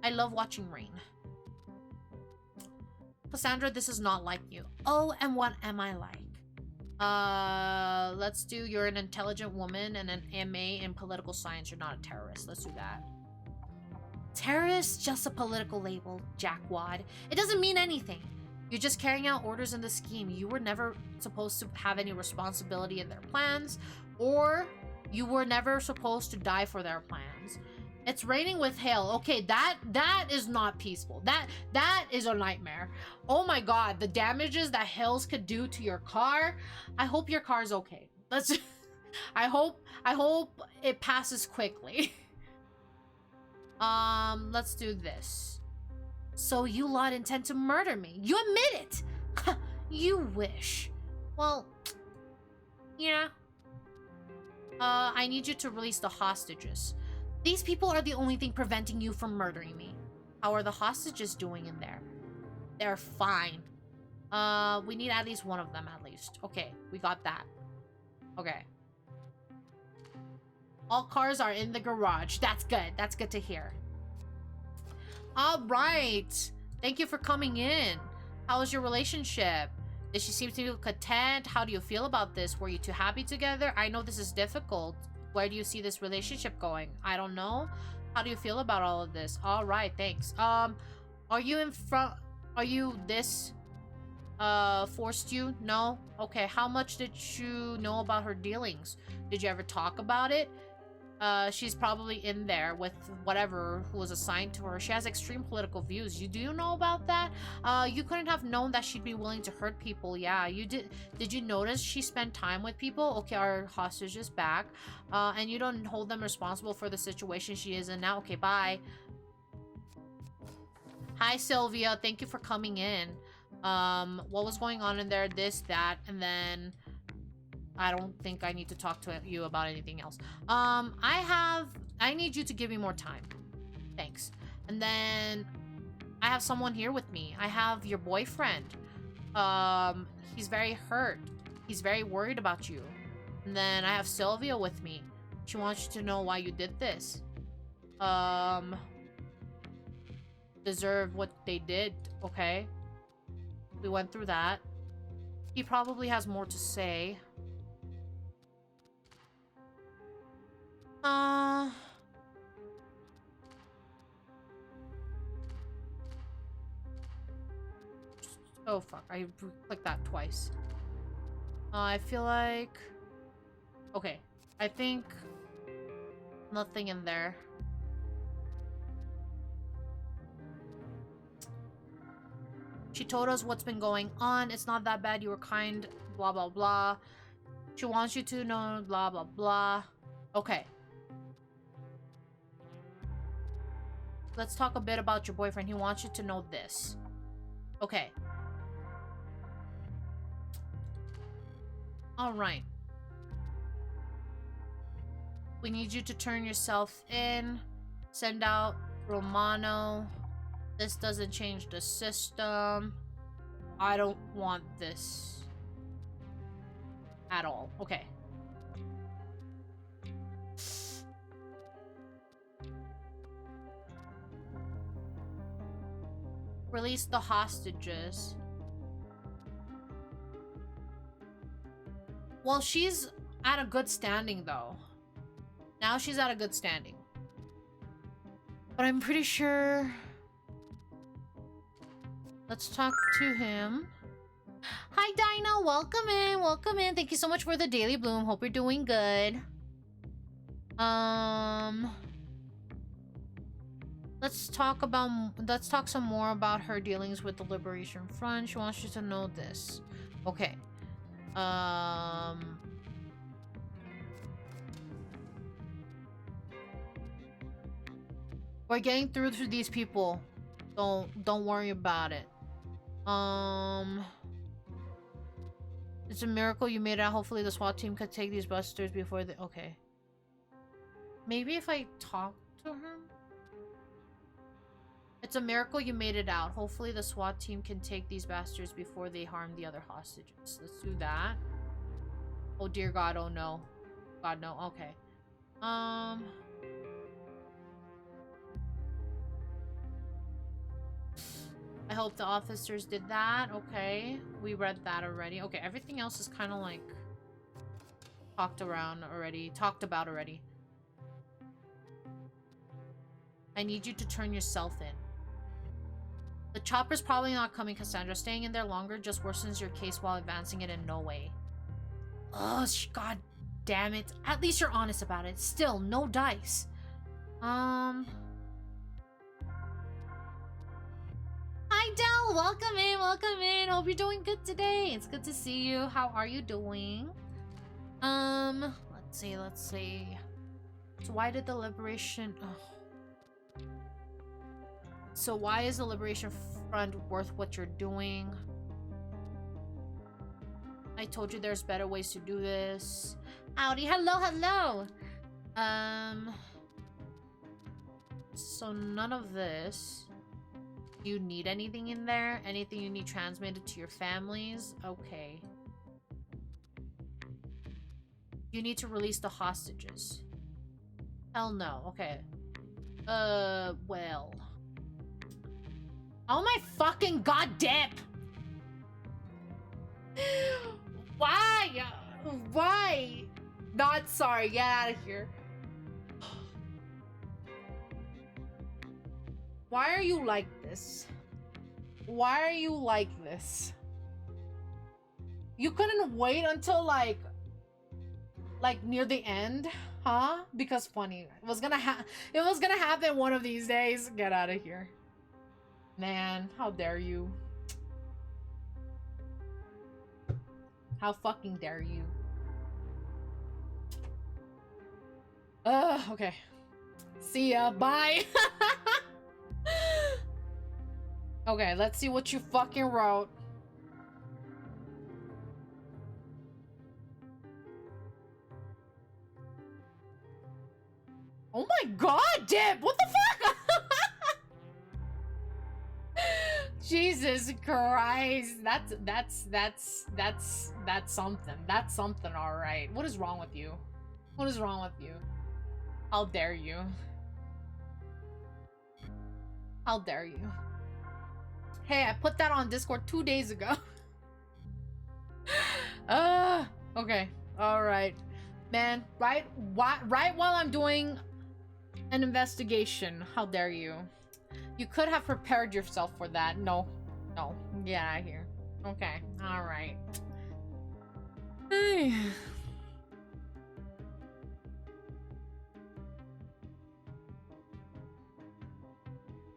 I love watching rain. Cassandra, this is not like you. Oh, and what am I like? Let's do you're an intelligent woman and an MA in political science. You're not a terrorist. Let's do that. Terrorist, just a political label, jackwad. It doesn't mean anything. You're just carrying out orders in the scheme. You were never supposed to have any responsibility in their plans, or you were never supposed to die for their plans. It's raining with hail. Okay, that is not peaceful. That is a nightmare. Oh my god, the damages that hails could do to your car. I hope your car's okay. Let's I hope it passes quickly. Let's do this. So you lot intend to murder me. You admit it. You wish. Well, yeah. I need you to release the hostages. These people are the only thing preventing you from murdering me. How are the hostages doing in there? They're fine. We need at least one of them at least. Okay, we got that. Okay. All cars are in the garage. That's good. That's good to hear. All right. Thank you for coming in. How was your relationship? Did she seem to be content? How do you feel about this? Were you two happy together? I know this is difficult. Where do you see this relationship going? I don't know. How do you feel about all of this? All right, thanks. Are you this forced you? No? Okay, how much did you know about her dealings? Did you ever talk about it? She's probably in there with whatever who was assigned to her. She has extreme political views. Do you know about that? You couldn't have known that she'd be willing to hurt people. Yeah, you did. Did you notice she spent time with people? Okay, our hostage is back. And you don't hold them responsible for the situation she is in now. Okay, bye. Hi, Sylvia. Thank you for coming in. What was going on in there? This, that, and then... I don't think I need to talk to you about anything else. I need you to give me more time. Thanks. And then I have someone here with me. I have your boyfriend. He's very hurt. He's very worried about you. And then I have Sylvia with me. She wants you to know why you did this. Deserve what they did, okay? We went through that. He probably has more to say. Oh fuck, I clicked that twice. I feel like... Okay, I think... Nothing in there. She told us what's been going on. It's not that bad. You were kind. Blah, blah, blah. She wants you to know. Blah, blah, blah. Okay. Let's talk a bit about your boyfriend. He wants you to know this. Okay. Alright. We need you to turn yourself in. Send out Romano. This doesn't change the system. I don't want this. At all. Okay. Release the hostages. Well, she's at a good standing, though. Now she's at a good standing. But I'm pretty sure... Let's talk to him. Hi, Dinah. Welcome in. Welcome in. Thank you so much for the Daily Bloom. Hope you're doing good. Let's talk some more about her dealings with the Liberation Front. She wants you to know this. Okay. We're getting through to these people. Don't worry about it. It's a miracle you made it out. Hopefully the SWAT team could take these busters before they... Okay. Maybe if I talk to him? It's a miracle you made it out. Hopefully the SWAT team can take these bastards before they harm the other hostages. Let's do that. Oh dear God, oh no. God, no. Okay. I hope the officers did that. Okay. We read that already. Okay, everything else is kind of like talked about already. I need you to turn yourself in. The chopper's probably not coming, Cassandra. Staying in there longer just worsens your case while advancing it in no way. Oh, god damn it. At least you're honest about it. Still, no dice. Hi, Del. Welcome in, welcome in. Hope you're doing good today. It's good to see you. How are you doing? Let's see. So why did the Liberation... Oh. So why is the Liberation Front worth what you're doing? I told you there's better ways to do this. Howdy, hello, hello! So none of this. Do you need anything in there? Anything you need transmitted to your families? Okay. You need to release the hostages. Hell no. Okay. Well. Oh my fucking goddamn! Why? Why? Not sorry. Get out of here. Why are you like this? Why are you like this? You couldn't wait until like near the end, huh? Because funny. It was gonna happen one of these days. Get out of here. Man, how dare you? How fucking dare you? Okay. See ya. Bye. Okay, let's see what you fucking wrote. Oh my god, Dip! What the fuck? Jesus Christ. That's something. That's something, alright. What is wrong with you? What is wrong with you? How dare you? How dare you? Hey, I put that on Discord 2 days ago. Okay. Alright. Man, right while I'm doing an investigation. How dare you? You could have prepared yourself for that. No. No. Get out of here. Okay. Alright. Hey.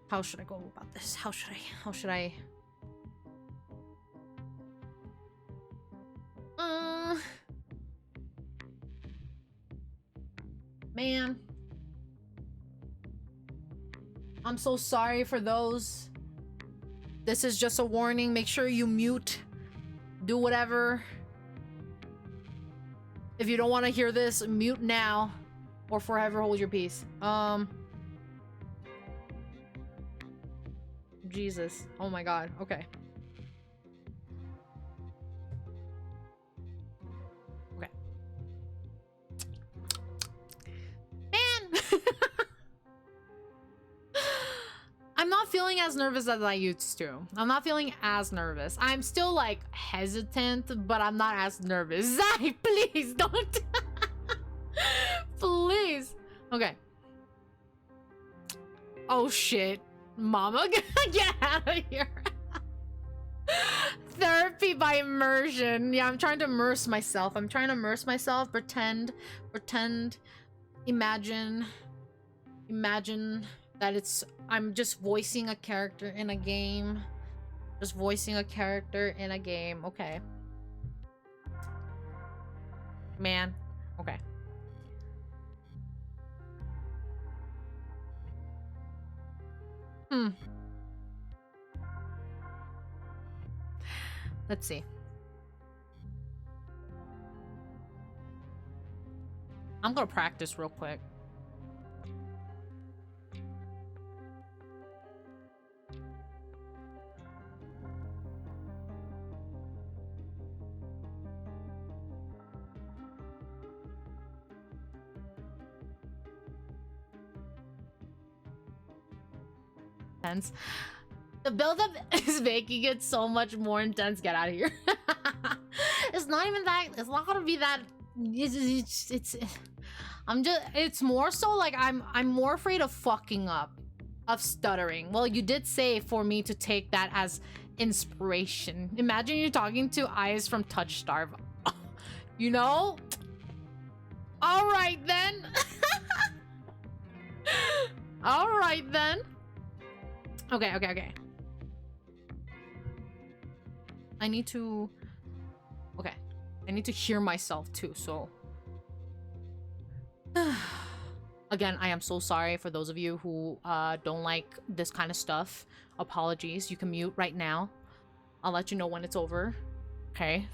How should I go about this? How should I? Man. I'm so sorry for those. This is just a warning. Make sure you mute. Do whatever. If you don't want to hear this, mute now. Or forever hold your peace. Jesus. Oh my god. Okay. Okay. Man! I'm not feeling as nervous as I used to. I'm not feeling as nervous. I'm still like hesitant, but I'm not as nervous. Zai, please don't. Please. Okay. Oh shit. Mama, get out of here. Therapy by immersion. Yeah, I'm trying to immerse myself. Pretend, imagine that I'm just voicing a character in a game. Okay. Man. Okay. Let's see. I'm gonna practice real quick. intense. The buildup is making it so much more intense. Get out of here. It's not even that. It's not gonna be that. It's more so like I'm more afraid of fucking up, of stuttering. Well, you did say for me to take that as inspiration. Imagine you're talking to eyes from Touch Starve. You know? All right then. All right then. Okay. I need to hear myself too, so again, I am so sorry for those of you who don't like this kind of stuff. Apologies. You can mute right now. I'll let you know when it's over. Okay.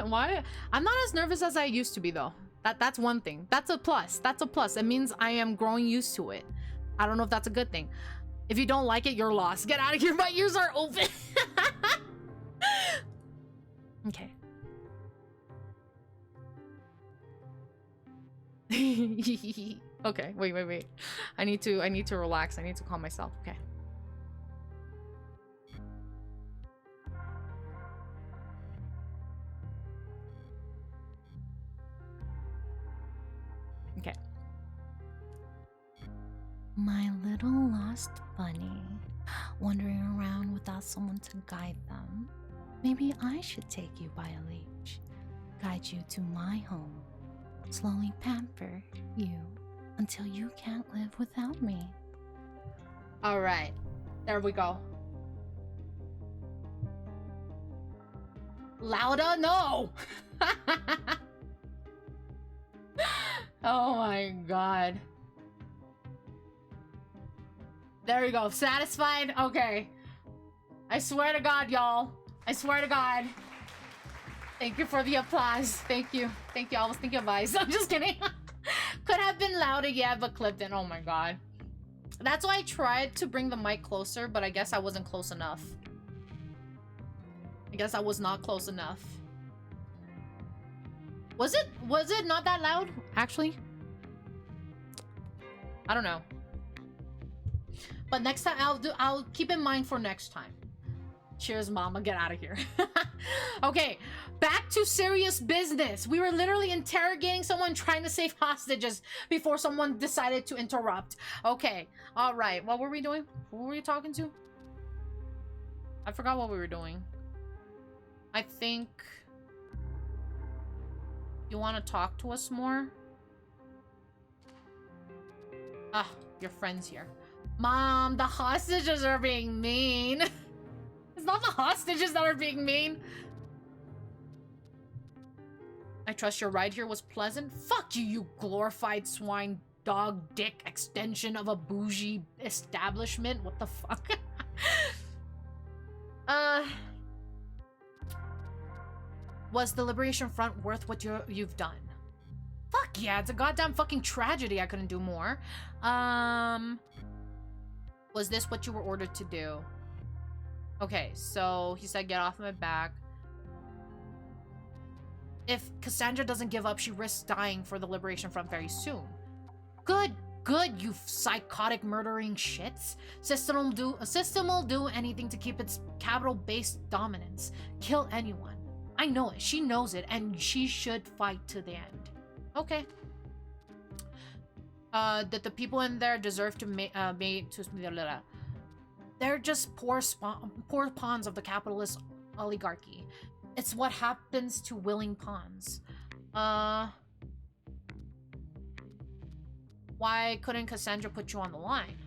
Why? I'm not as nervous as I used to be though. That's one thing. That's a plus. It means I am growing used to it. I don't know if that's a good thing. If you don't like it, you're lost. Get out of here. My ears are open. Okay. Okay, wait. I need to relax. I need to calm myself. Okay. Okay. My little lost bunny, wandering around without someone to guide them. Maybe I should take you by a leash, guide you to my home, slowly pamper you until you can't live without me. All right, there we go. Louder? No! Oh my god. There we go. Satisfied? Okay. I swear to God, y'all. I swear to God. Thank you for the applause. Thank you. I was thinking of ice. I'm just kidding. Could have been louder, yeah, but clipped in. Oh my god. That's why I tried to bring the mic closer, but I guess I wasn't close enough. I guess I was not close enough. Was it not that loud, actually? I don't know. But next time I'll keep in mind for next time. Cheers, mama. Get out of here. Okay, back to serious business. We were literally interrogating someone trying to save hostages before someone decided to interrupt. Okay, all right. What were we doing? Who were you talking to? I forgot what we were doing. I think you want to talk to us more? Ah, your friend's here. Mom, the hostages are being mean. It's not the hostages that are being mean. I trust your ride here was pleasant. Fuck you, you glorified swine dog dick extension of a bougie establishment. What the fuck? Was the Liberation Front worth what you've done? Fuck yeah, it's a goddamn fucking tragedy. I couldn't do more. Was this what you were ordered to do? Okay, so he said, get off my back. If Cassandra doesn't give up, she risks dying for the Liberation Front very soon. Good, you psychotic murdering shits. System will do anything to keep its capital-based dominance. Kill anyone. I know it, she knows it, and she should fight to the end. Okay. That the people in there deserve to they're just poor pawns of the capitalist oligarchy. It's what happens to willing pawns. Why couldn't Cassandra put you on the line?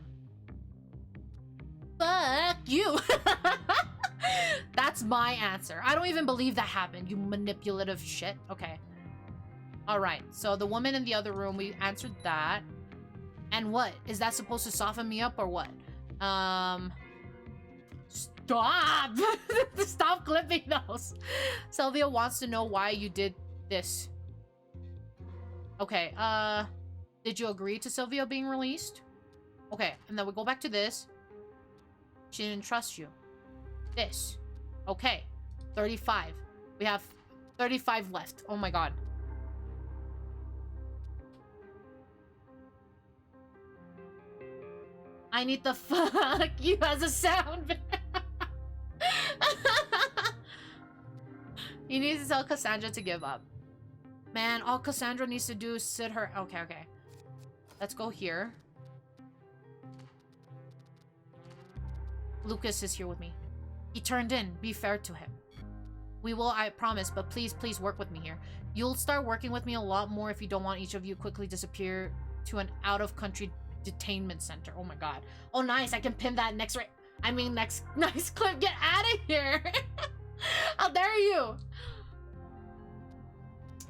Fuck you. That's my answer. I don't even believe that happened, you manipulative shit. Okay. Alright, so the woman in the other room, we answered that. And what? Is that supposed to soften me up or what? Stop! Stop clipping those. Sylvia wants to know why you did this. Okay, did you agree to Sylvia being released? Okay, and then we go back to this. She didn't trust you. This. Okay, 35. We have 35 left. Oh my god. I need the fuck you as a sound. You need to tell Cassandra to give up. Man, all Cassandra needs to do is sit her... Okay, okay. Let's go here. Lucas is here with me. He turned in. Be fair to him. We will, I promise, but please, please work with me here. You'll start working with me a lot more if you don't want each of you quickly disappear to an out-of-country detainment center. Oh my god. Oh, nice. I can pin that next nice clip. Get out of here. How dare you?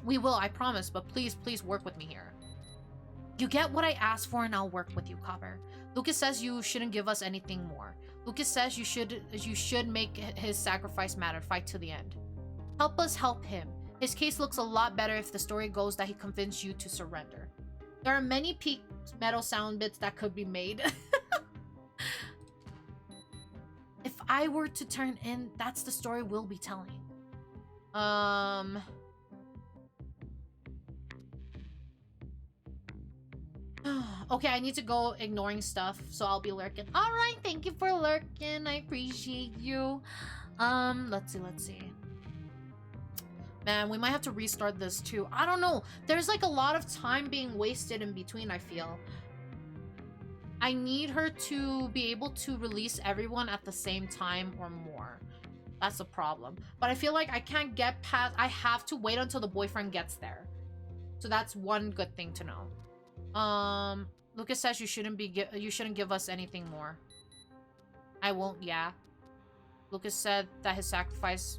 We will, I promise, but please, please work with me here. You get what I asked for and I'll work with you, Copper. Lucas says you shouldn't give us anything more. Lucas says you should make his sacrifice matter. Fight to the end. Help us help him. His case looks a lot better if the story goes that he convinced you to surrender. There are many peak metal sound bits that could be made. If I were to turn in, that's the story we'll be telling. Okay, I need to go ignoring stuff, so I'll be lurking. Alright, thank you for lurking. I appreciate you. Let's see. Man, we might have to restart this too. I don't know. There's like a lot of time being wasted in between, I feel. I need her to be able to release everyone at the same time or more. That's a problem. But I feel like I can't get past... I have to wait until the boyfriend gets there. So that's one good thing to know. Lucas says you shouldn't give us anything more. I won't, yeah. Lucas said that his sacrifice...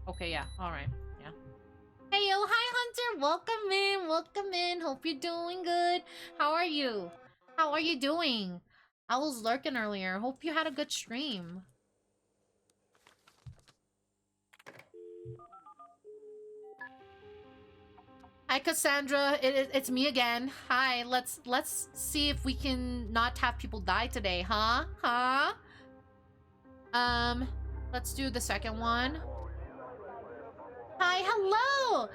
Okay, yeah. Alright. Yeah. Hey, yo. Hi, Hunter. Welcome in. Welcome in. Hope you're doing good. How are you? How are you doing? I was lurking earlier. Hope you had a good stream. Hi, Cassandra. It's me again. Hi. Let's see if we can not have people die today, huh? Huh? Let's do the second one. Hi, hello.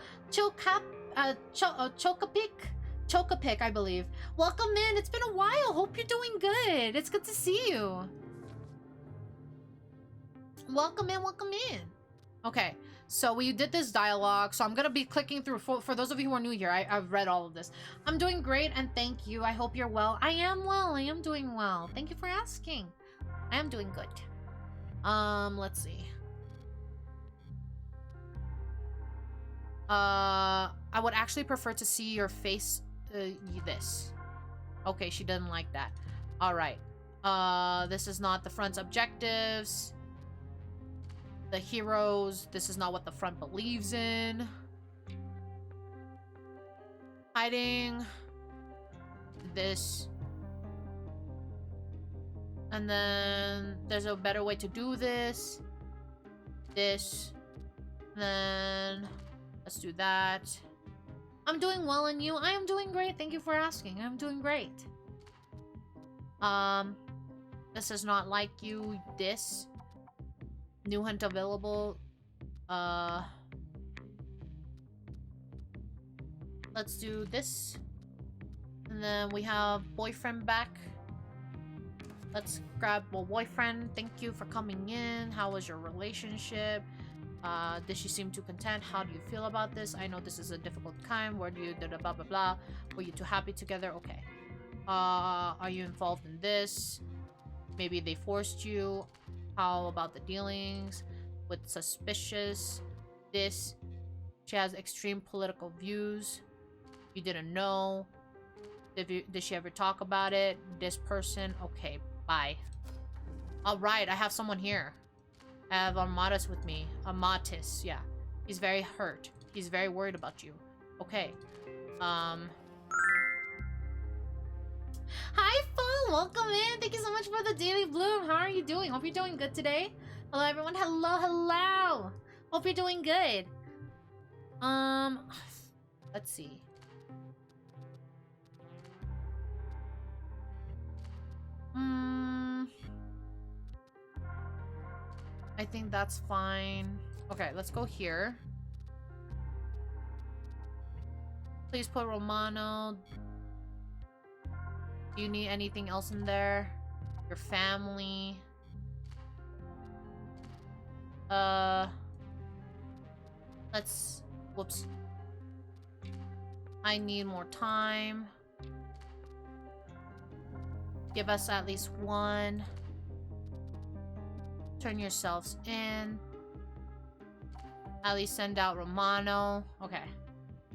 Chocapic, I believe. Welcome in. It's been a while. Hope you're doing good. It's good to see you. Welcome in, welcome in. Okay, so we did this dialogue, so I'm gonna be clicking through. For those of you who are new here, I've read all of this. I'm doing great, and thank you. I hope you're well. I am well. I am doing well. Thank you for asking. I am doing good. Let's see. I would actually prefer to see your face, this. Okay, she didn't like that. Alright. This is not the front's objectives. The heroes, this is not what the front believes in. Hiding. This. And then there's a better way to do this. This. Then let's do that. I'm doing well, and you? I am doing great. Thank you for asking. I'm doing great. This is not like you. This. New hunt available. Let's do this. And then we have boyfriend back. Let's grab a boyfriend. Thank you for coming in. How was your relationship? Did she seem too content? How do you feel about this? I know this is a difficult time. Where do you blah blah blah blah? Were you too happy together? Okay. Are you involved in this? Maybe they forced you. How about the dealings with suspicious? This. She has extreme political views. You didn't know. Did she ever talk about it? This person. Okay, bye. Alright, I have someone here. I have Amatis with me. Amatis, yeah. He's very hurt. He's very worried about you. Okay. Hi, Full! Welcome in! Thank you so much for the Daily Bloom. How are you doing? Hope you're doing good today. Hello, everyone. Hello, hello! Hope you're doing good. Let's see. I think that's fine. Okay, let's go here. Please put Romano. Do you need anything else in there? Your family. Let's... Whoops. I need more time. Give us at least one. Turn yourselves in. At least send out Romano. Okay.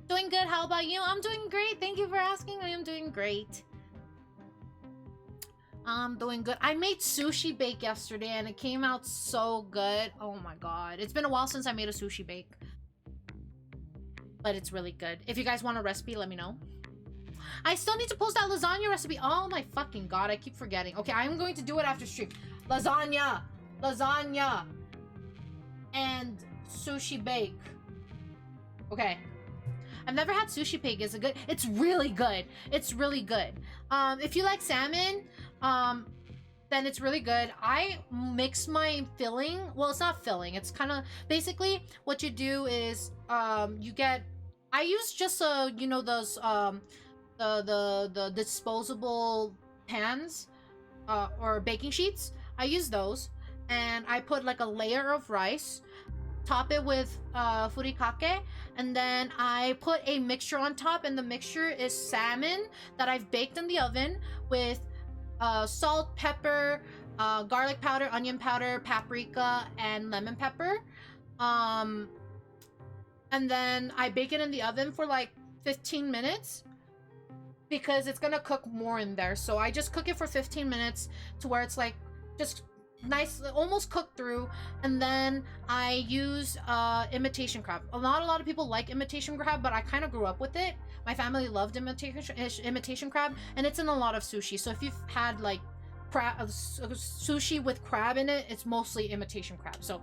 Doing good. How about you? I'm doing great. Thank you for asking. I am doing great. I'm doing good. I made sushi bake yesterday and it came out so good. Oh my god. It's been a while since I made a sushi bake. But it's really good. If you guys want a recipe, let me know. I still need to post that lasagna recipe. Oh my fucking god. I keep forgetting. Okay, I'm going to do it after stream. Lasagna. Lasagna. And sushi bake. Okay. I've never had sushi bake. Is it good? It's really good. It's really good. If you like salmon, then it's really good. I mix my filling. Well, it's not filling. It's kind of basically what you do is you get. I use just you know those the disposable pans or baking sheets. I use those, and I put like a layer of rice. Top it with furikake, and then I put a mixture on top, and the mixture is salmon that I've baked in the oven with salt, pepper, garlic powder, onion powder, paprika, and lemon pepper. And then I bake it in the oven for like 15 minutes because it's gonna cook more in there. So I just cook it for 15 minutes to where it's like just nice, almost cooked through, and then I use imitation crab. Not a lot of people like imitation crab, but I kind of grew up with it. My family loved imitation crab, and it's in a lot of sushi. So if you've had like sushi with crab in it, it's mostly imitation crab. So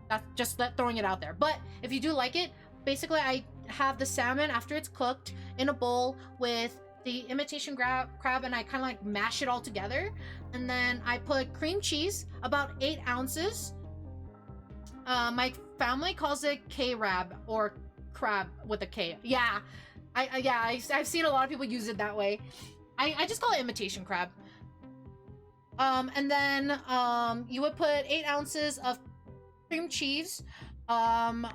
that's just throwing it out there. But if you do like it, basically I have the salmon after it's cooked in a bowl with the imitation crab, and I kind of like mash it all together, and then I put cream cheese, about 8 ounces. My family calls it K-rab, or crab with a K. Yeah, I've seen a lot of people use it that way. I just call it imitation crab. And then you would put 8 ounces of cream cheese, a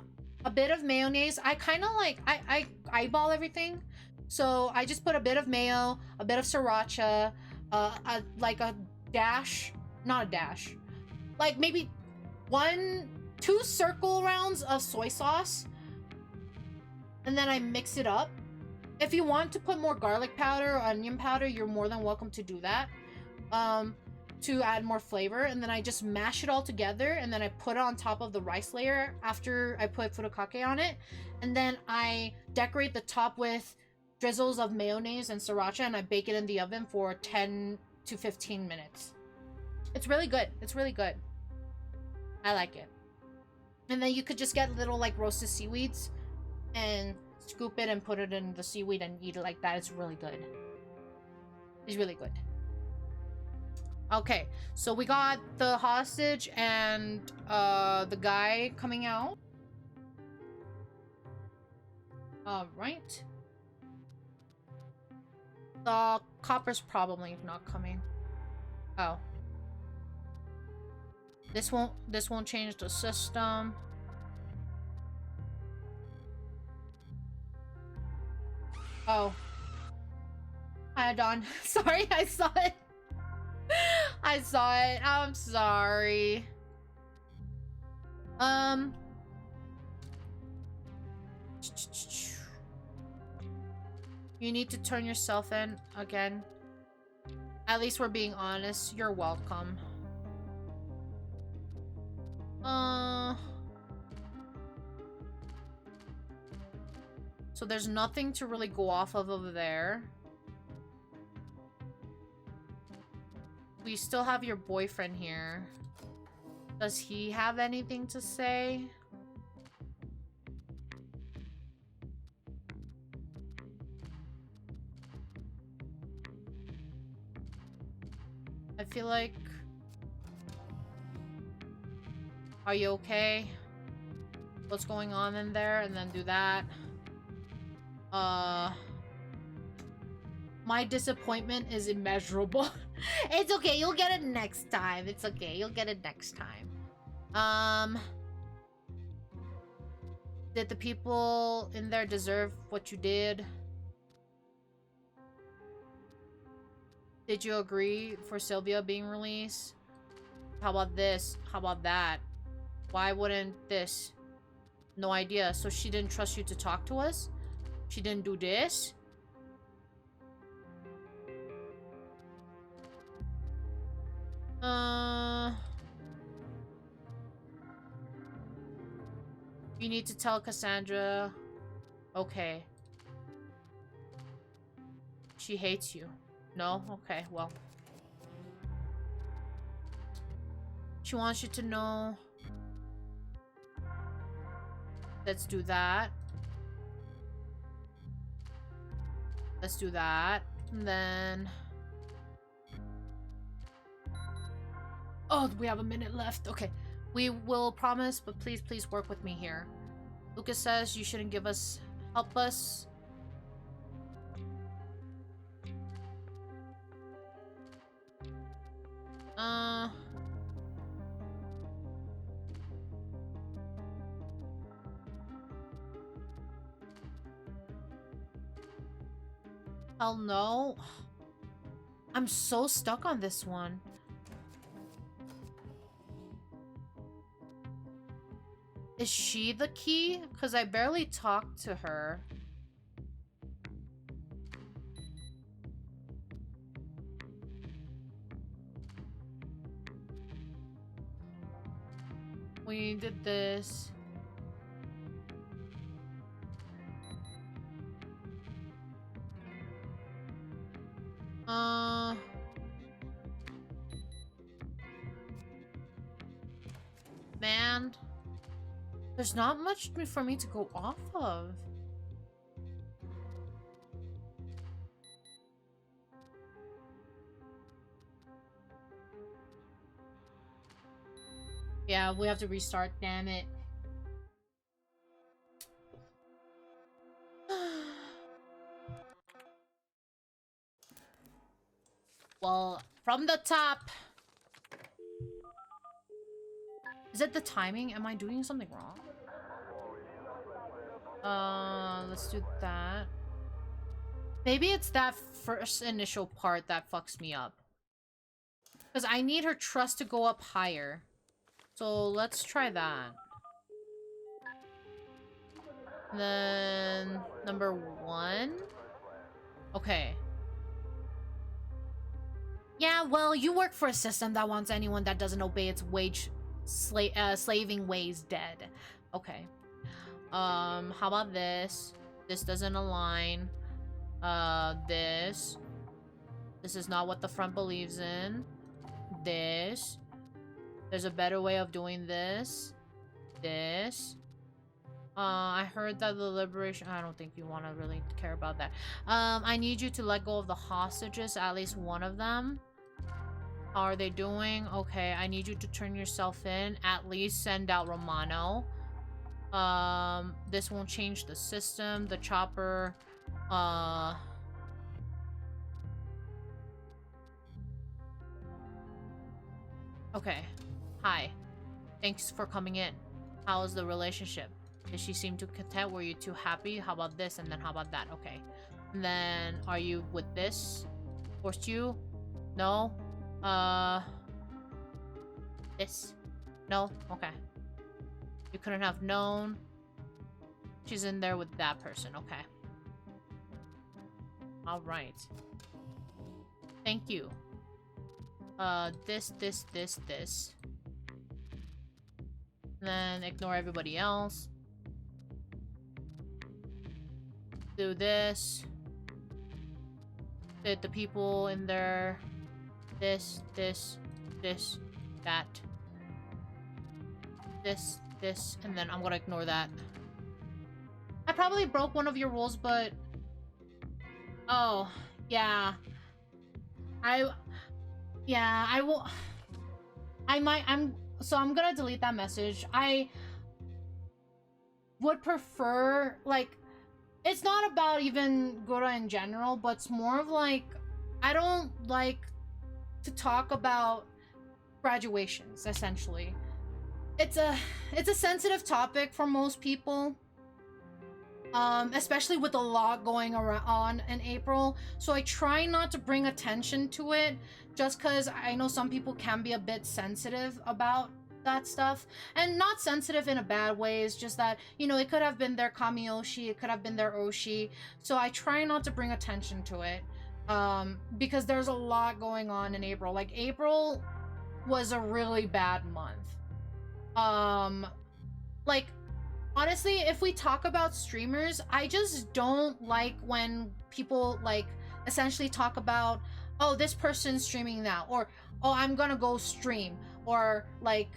bit of mayonnaise. I kind of like I eyeball everything. So I just put a bit of mayo, a bit of sriracha, like a dash, not a dash, like maybe 2 circle rounds of soy sauce, and then I mix it up. If you want to put more garlic powder or onion powder, you're more than welcome to do that, to add more flavor. And then I just mash it all together, and then I put it on top of the rice layer after I put furikake on it, and then I decorate the top with drizzles of mayonnaise and sriracha, and I bake it in the oven for 10 to 15 minutes. It's really good. It's really good. I like it. And then you could just get little like roasted seaweeds and scoop it and put it in the seaweed and eat it like that. It's really good. It's really good. Okay, so we got the hostage and the guy coming out. All right. The copper's probably not coming. Oh. This won't change the system. Oh. Hi, Dawn. Sorry, I saw it. I saw it. I'm sorry. You need to turn yourself in again. At least we're being honest. You're welcome. So there's nothing to really go off of over there. We still have your boyfriend here. Does he have anything to say? I feel like... Are you okay? What's going on in there? And then do that. My disappointment is immeasurable. It's okay. You'll get it next time. It's okay. You'll get it next time. Did the people in there deserve what you did? Did you agree for Sylvia being released? How about this? How about that? Why wouldn't this? No idea. So she didn't trust you to talk to us? She didn't do this? You need to tell Cassandra. Okay. She hates you. No? Okay, well. She wants you to know. Let's do that. Let's do that. And then... Oh, we have a minute left. Okay. We will promise, but please, please work with me here. Lucas says you shouldn't give us... Help us. Hell no. I'm so stuck on this one. Is she the key? Because I barely talked to her. We did this. Man. There's not much for me to go off of. Yeah, we have to restart, damn it. Well, from the top. Is it the timing? Am I doing something wrong? Let's do that. Maybe it's that first initial part that fucks me up. Because I need her trust to go up higher. So let's try that. Then number 1. Okay. Yeah, well, you work for a system that wants anyone that doesn't obey its slaving ways dead. Okay. How about this? This doesn't align. This. This is not what the front believes in. This. There's a better way of doing this. This. I heard that the liberation... I don't think you want to really care about that. I need you to let go of the hostages, at least one of them. How are they doing? Okay, I need you to turn yourself in. At least send out Romano. This won't change the system. The chopper... Okay. Hi. Thanks for coming in. How is the relationship? Did she seem too content? Were you too happy? How about this? And then how about that? Okay. And then, are you with this? Forced you? No? This? No? Okay. You couldn't have known. She's in there with that person. Okay. Alright. Thank you. This. Then ignore everybody else. Do this. Did the people in there. This, that. This, and then I'm gonna ignore that. I probably broke one of your rules, but... Oh, yeah. I will... So I'm gonna delete that message. I would prefer, like... It's not about even Gura in general, but it's more of like... I don't like to talk about graduations, essentially. It's a sensitive topic for most people. Especially with a lot going on in April. So I try not to bring attention to it just because I know some people can be a bit sensitive about that stuff. And not sensitive in a bad way, it's just that, you know, it could have been their Kamiyoshi, it could have been their Oshi. So I try not to bring attention to it because there's a lot going on in April. Like, April was a really bad month. Like, honestly, if we talk about streamers, I just don't like when people, like, essentially talk about, oh, this person's streaming now, or, oh, I'm gonna go stream, or, like,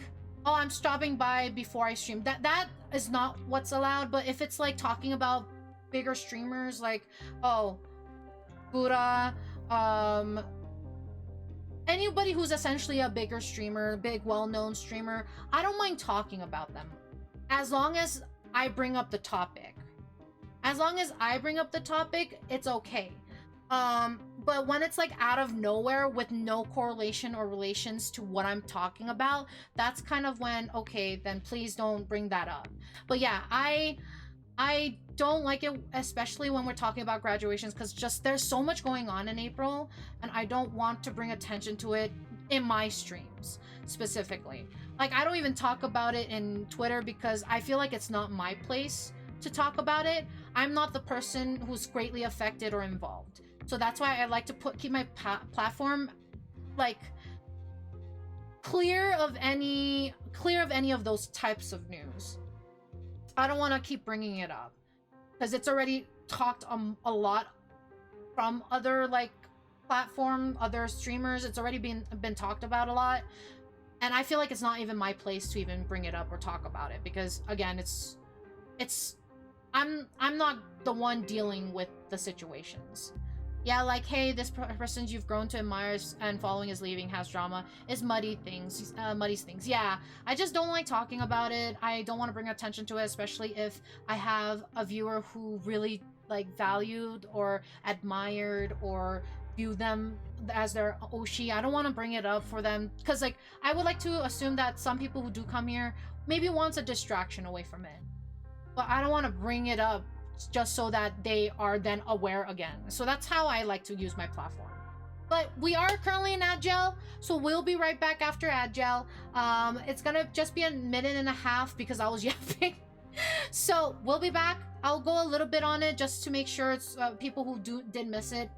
oh, I'm stopping by before I stream. That is not what's allowed. But if it's, like, talking about bigger streamers, like, oh, Buddha, anybody who's essentially a bigger streamer, big, well-known streamer, I don't mind talking about them. As long as I bring up the topic. As long as I bring up the topic, it's okay. But when it's, like, out of nowhere with no correlation or relations to what I'm talking about, that's kind of when, okay, then please don't bring that up. But yeah, I don't like it, especially when we're talking about graduations, because just there's so much going on in April, and I don't want to bring attention to it in my streams specifically. Like, I don't even talk about it in Twitter because I feel like it's not my place to talk about it. I'm not the person who's greatly affected or involved. So that's why I like to keep my platform, like, clear of any of those types of news. I don't want to keep bringing it up because it's already talked a lot from other, like, other streamers. It's already been talked about a lot. And I feel like it's not even my place to even bring it up or talk about it because, again, I'm not the one dealing with the situations. Yeah, like, hey, this person you've grown to admire and following is leaving, has drama, is muddies things. Yeah, I just don't like talking about it. I don't want to bring attention to it, especially if I have a viewer who really, like, valued or admired or view them as their Oshi. I don't want to bring it up for them because, like, I would like to assume that some people who do come here maybe wants a distraction away from it. But I don't want to bring it up just so that they are then aware again. So that's how I like to use my platform. But we are currently in Agile, so we'll be right back after Agile. It's gonna just be a minute and a half because I was yapping. So we'll be back. I'll go a little bit on it just to make sure it's people who did miss it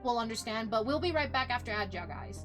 will understand. But we'll be right back after Agile, guys.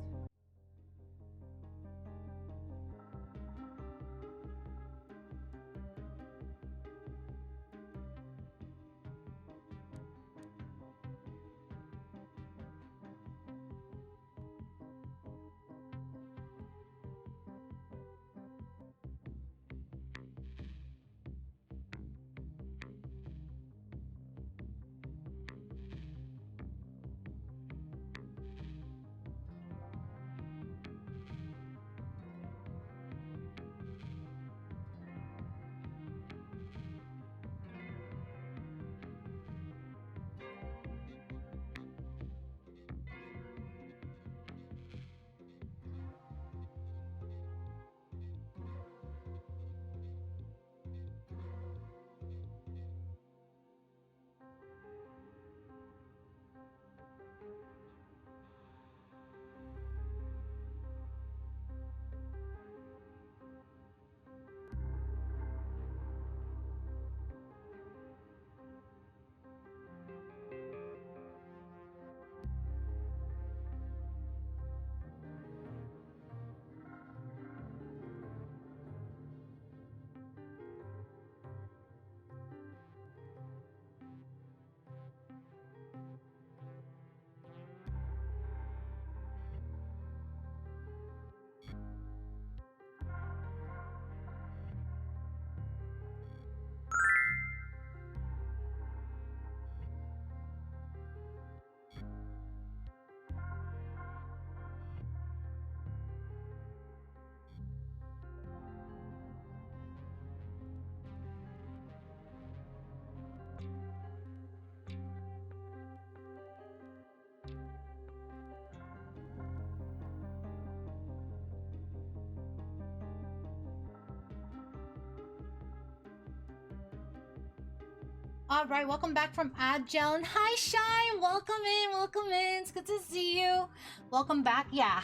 All right, welcome back from Agile. And hi, Shine. Welcome in. Welcome in. It's good to see you. Welcome back. Yeah.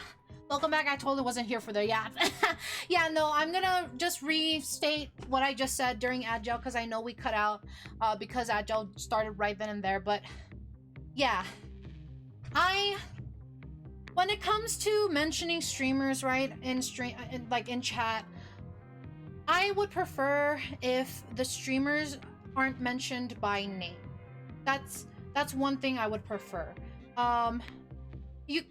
Welcome back. I totally wasn't here for the yeah. Yeah, no, I'm gonna just restate what I just said during Agile because I know we cut out because Agile started right then and there. But yeah, when it comes to mentioning streamers, right, in chat, I would prefer if the streamers aren't mentioned by name. That's one thing I would prefer. You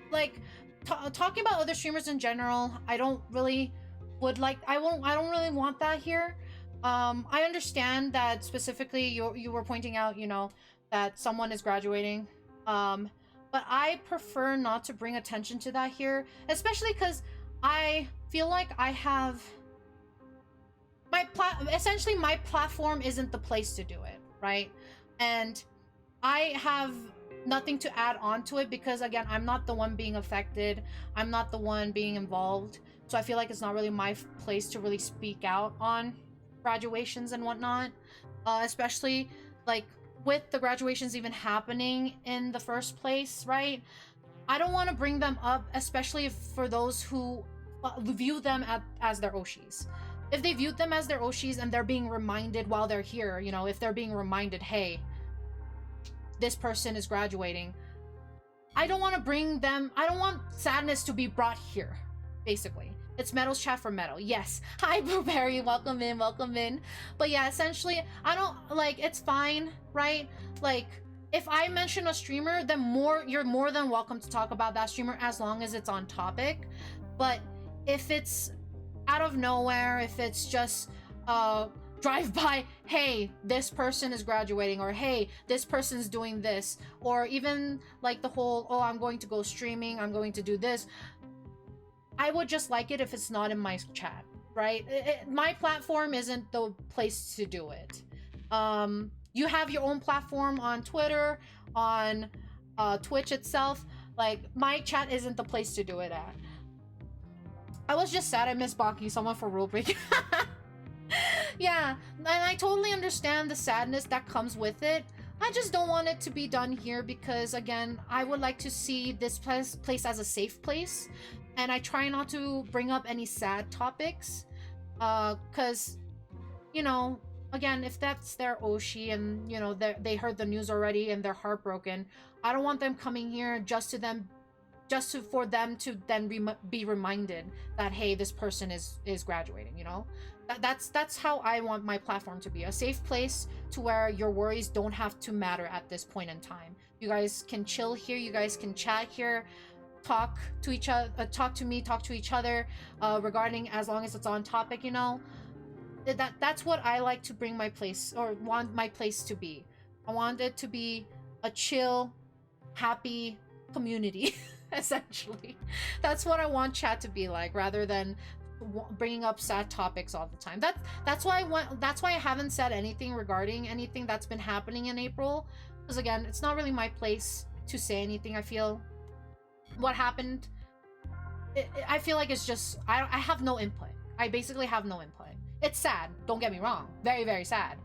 like talking about other streamers in general. I don't really I don't really want that here. I understand that specifically you were pointing out, you know, that someone is graduating. But I prefer not to bring attention to that here, especially because I feel like I have essentially my platform isn't the place to do it, right? And I have nothing to add on to it because again, I'm not the one being affected. I'm not the one being involved. So I feel like it's not really my place to really speak out on graduations and whatnot. Especially like with the graduations even happening in the first place, right? I don't want to bring them up, especially for those who view them as their Oshis. If they viewed them as their Oshis and they're being reminded while they're here, you know, if they're being reminded, hey, this person is graduating, I don't want to bring them, I don't want sadness to be brought here, basically. It's Meadow's chat for Meadow. Yes. Hi, Blueberry. Welcome in, welcome in. But yeah, essentially, I don't, like, it's fine, right? Like, if I mention a streamer, then you're more than welcome to talk about that streamer as long as it's on topic. But if it's out of nowhere, if it's just drive by, hey, this person is graduating, or hey, this person's doing this, or even like the whole, oh, I'm going to go streaming, I'm going to do this, I would just like it if it's not in my chat, right? My platform isn't the place to do it. You have your own platform on Twitter, on Twitch itself. Like, my chat isn't the place to do it at. I was just sad I missed Baki, someone for rule break. Yeah, and I totally understand the sadness that comes with it. I just don't want it to be done here because, again, I would like to see this place as a safe place. And I try not to bring up any sad topics. Because, you know, again, if that's their Oshi and, you know, they heard the news already and they're heartbroken, I don't want them coming here for them to then be reminded that, hey, this person is graduating, you know? That's how I want my platform to be, a safe place to where your worries don't have to matter at this point in time. You guys can chill here, you guys can chat here, talk to each other, talk to me, talk to each other regarding, as long as it's on topic, you know. That's what I like to bring my place, or want my place to be. I want it to be a chill, happy community. Essentially, that's what I want chat to be like, rather than bringing up sad topics all the time. That's why I haven't said anything regarding anything that's been happening in April, because again, it's not really my place to say anything. I feel what happened, I feel like it's just, I have no input. I basically have no input. It's sad, don't get me wrong, very, very sad,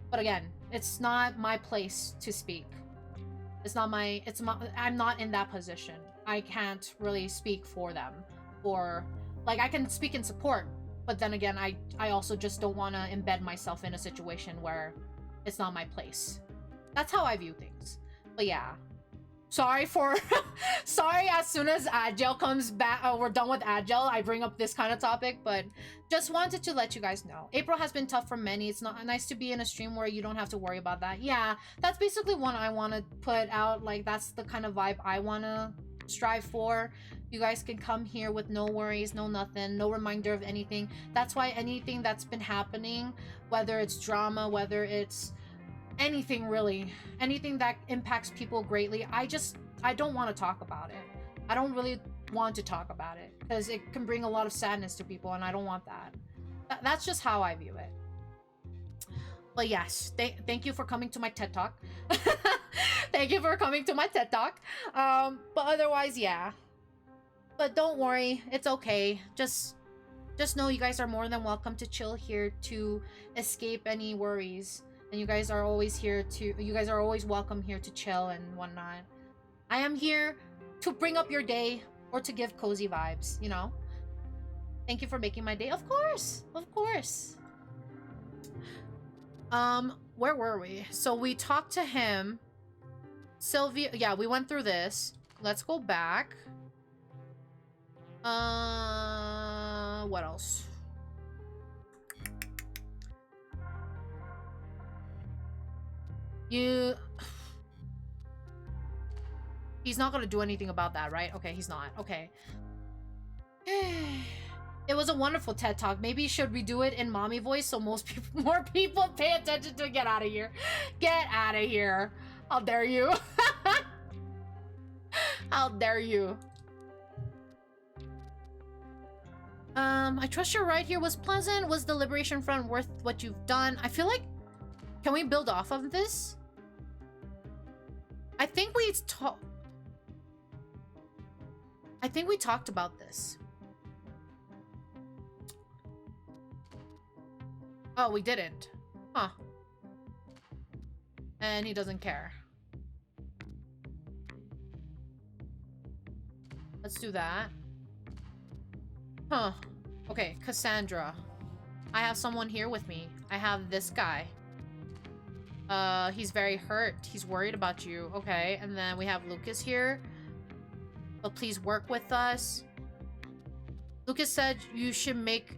but again, it's not my place to speak. I'm not in that position. I can't really speak for them, or like, I can speak in support, but then again, I also just don't want to embed myself in a situation where it's not my place. That's how I view things. But yeah, sorry as soon as Agile comes back, we're done with Agile, I bring up this kind of topic, but just wanted to let you guys know. April has been tough for many. It's not nice to be in a stream where you don't have to worry about that. Yeah, that's basically what I want to put out. Like, that's the kind of vibe I want to strive for. You guys can come here with no worries, no nothing, no reminder of anything. That's why anything that's been happening, whether it's drama, whether it's anything really, anything that impacts people greatly, I don't want to talk about it. I don't really want to talk about it because it can bring a lot of sadness to people, and I don't want that. That's just how I view it. But yes, thank you for coming to my TED Talk. Thank you for coming to my TED Talk. But otherwise, yeah. But don't worry, it's okay. Just know you guys are more than welcome to chill here to escape any worries. And you guys are always welcome here to chill and whatnot. I am here to bring up your day or to give cozy vibes, you know? Thank you for making my day. Of course. Of course. Where were we? So we talked to him. Sylvia, yeah, we went through this. Let's go back. What else? He's not gonna do anything about that, right? Okay, he's not. Okay. It was a wonderful TED Talk. Maybe you should redo it in mommy voice so more people pay attention to it. Get out of here. Get out of here. How dare you? How dare you? I trust your ride here was pleasant. Was the Liberation Front worth what you've done? I feel like... Can we build off of this? I think we talked about this. Oh, we didn't. Huh. And he doesn't care. Let's do that. Huh. Okay, Cassandra. I have someone here with me. I have this guy. He's very hurt. He's worried about you. Okay, and then we have Lucas here. But please work with us. Lucas said you should make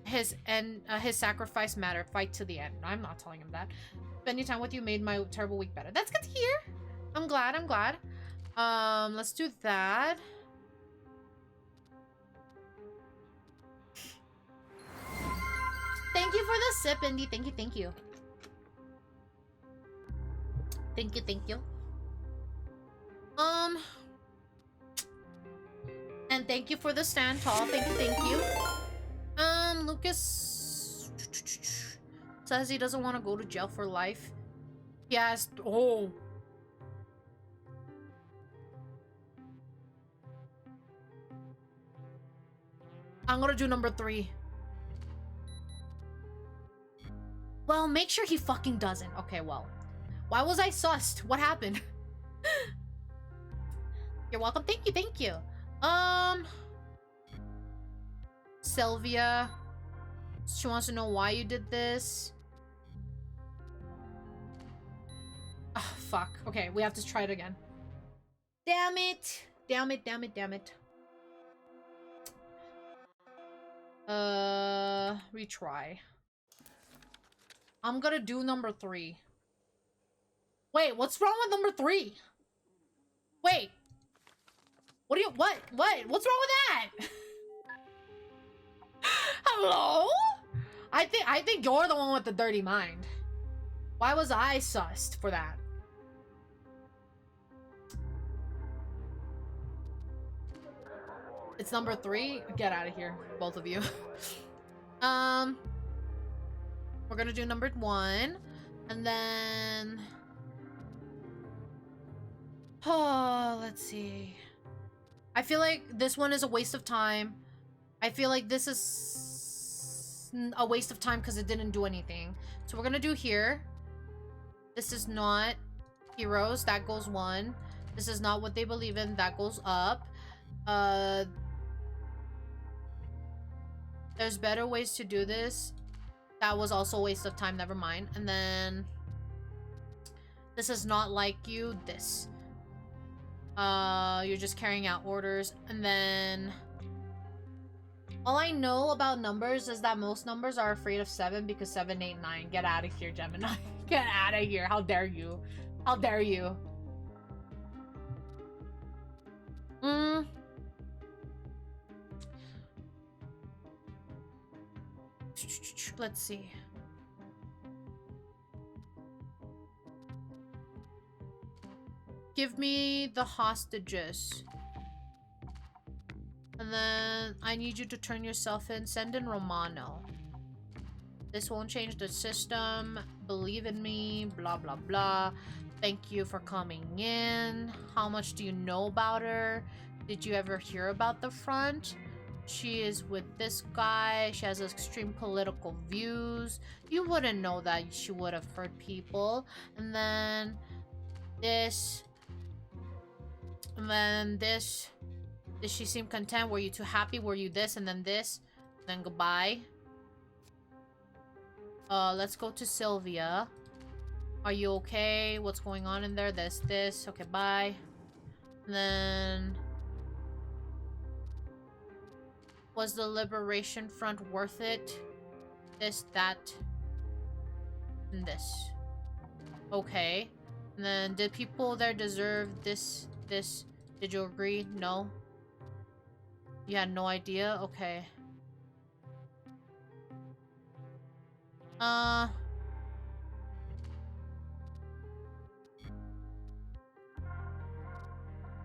his sacrifice matter. Fight to the end. I'm not telling him that. Spending time with you made my terrible week better. That's good to hear. I'm glad. Let's do that. Thank you for the sip, Indy. Thank you. Thank you. And thank you for the stand tall. Thank you. Lucas says he doesn't want to go to jail for life. He asked, oh. I'm gonna do number 3. Well, make sure he fucking doesn't. Okay, well. Why was I sussed? What happened? You're welcome. Thank you. Sylvia. She wants to know why you did this. Oh, fuck. Okay, we have to try it again. Damn it. Retry. I'm gonna do number 3. Wait, what's wrong with number 3? Wait. What? What's wrong with that? Hello? I think you're the one with the dirty mind. Why was I sussed for that? It's number 3? Get out of here, both of you. We're gonna do number 1. And then... Oh, let's see. I feel like this one is a waste of time. I feel like this is a waste of time because it didn't do anything. So we're gonna do here. This is not heroes. That goes 1. This is not what they believe in. That goes up. There's better ways to do this. That was also a waste of time. Never mind. And then this is not like you. This. You're just carrying out orders. And then all I know about numbers is that most numbers are afraid of 7 because 7, 8, 9. Get out of here, Gemini. Get out of here. How dare you? How dare you? Let's see. Give me the hostages. And then I need you to turn yourself in. Send in Romano. This won't change the system. Believe in me. Blah, blah, blah. Thank you for coming in. How much do you know about her? Did you ever hear about the front? She is with this guy. She has extreme political views. You wouldn't know that she would have hurt people. And then this. And then this. Did she seem content? Were you too happy? Were you this? And then this. And then goodbye. Let's go to Sylvia. Are you okay? What's going on in there? This. Okay, bye. And then... Was the Liberation Front worth it? This, that, and this. Okay. And then, did people there deserve this? Did you agree? No? You had no idea? Okay.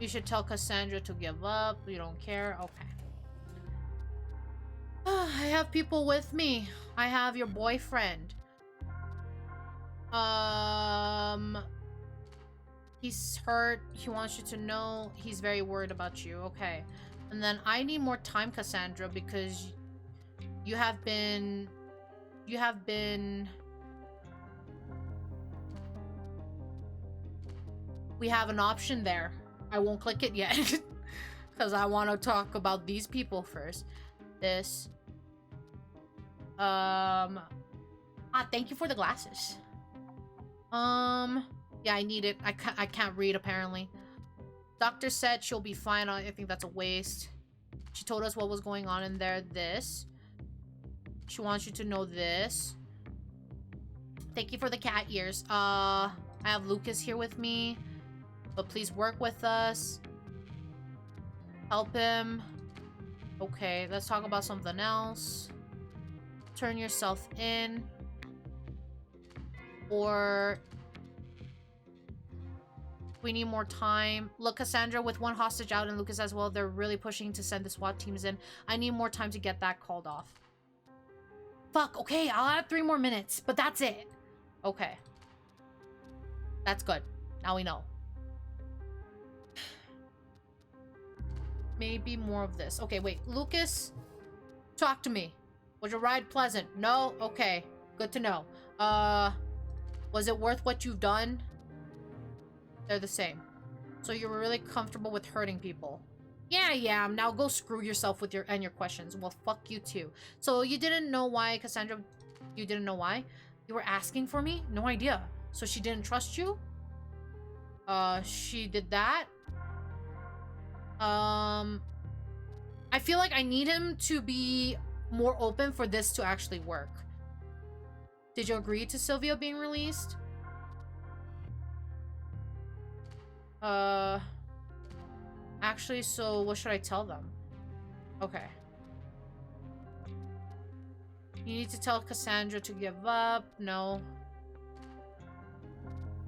You should tell Cassandra to give up. You don't care? Okay. I have people with me. I have your boyfriend. He's hurt. He wants you to know. He's very worried about you. Okay. And then I need more time, Cassandra, because you have been... We have an option there. I won't click it yet. Because I want to talk about these people first. This. Thank you for the glasses. Yeah, I need it. I can't read, apparently. Doctor said she'll be fine. I think that's a waste. She told us what was going on in there. This. She wants you to know this. Thank you for the cat ears. I have Lucas here with me. But please work with us. Help him. Okay, let's talk about something else. Turn yourself in. Or... We need more time. Look, Cassandra, with one hostage out and Lucas as well, they're really pushing to send the SWAT teams in. I need more time to get that called off. Fuck, okay, I'll add 3 more minutes, but that's it. Okay. That's good. Now we know. Maybe more of this. Okay, wait. Lucas, talk to me. Was your ride pleasant? No? Okay. Good to know. Was it worth what you've done? They're the same. So you were really comfortable with hurting people. Yeah. Now go screw yourself with your questions. Well, fuck you too. So you didn't know why, Cassandra? You didn't know why? You were asking for me? No idea. So she didn't trust you? She did that? I feel like I need him to be more open for this to actually work. Did you agree to Sylvia being released? Actually, so what should I tell them? Okay. You need to tell Cassandra to give up. No.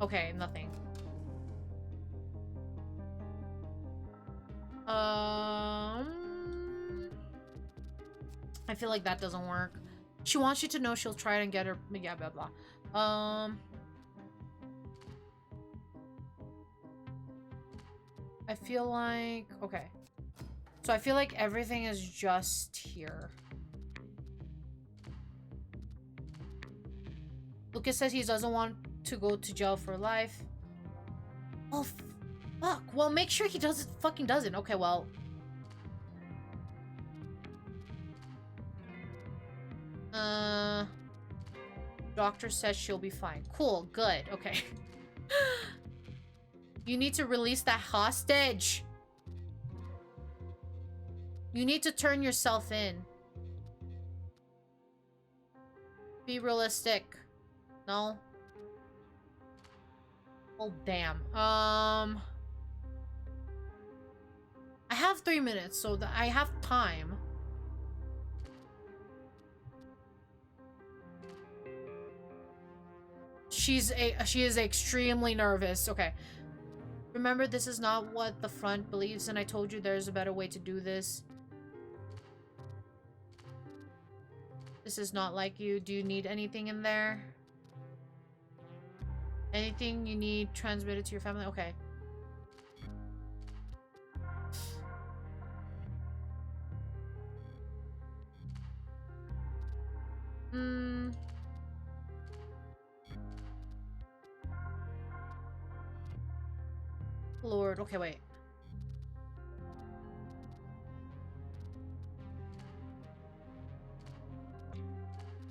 Okay, nothing. I feel like that doesn't work. She wants you to know she'll try and get her... Yeah, blah, blah. I feel like... Okay. So I feel like everything is just here. Lucas says he doesn't want to go to jail for life. Oh, fuck. Well, make sure he fucking doesn't. Okay, well... Doctor says she'll be fine. Cool, good, okay. You need to release that hostage. You need to turn yourself in. Be realistic. No? Oh, damn. I have 3 minutes, so I have time. She is extremely nervous. Okay. Remember, this is not what the front believes, and I told you there's a better way to do this. This is not like you. Do you need anything in there? Anything you need transmitted to your family? Okay. Lord. Okay, wait.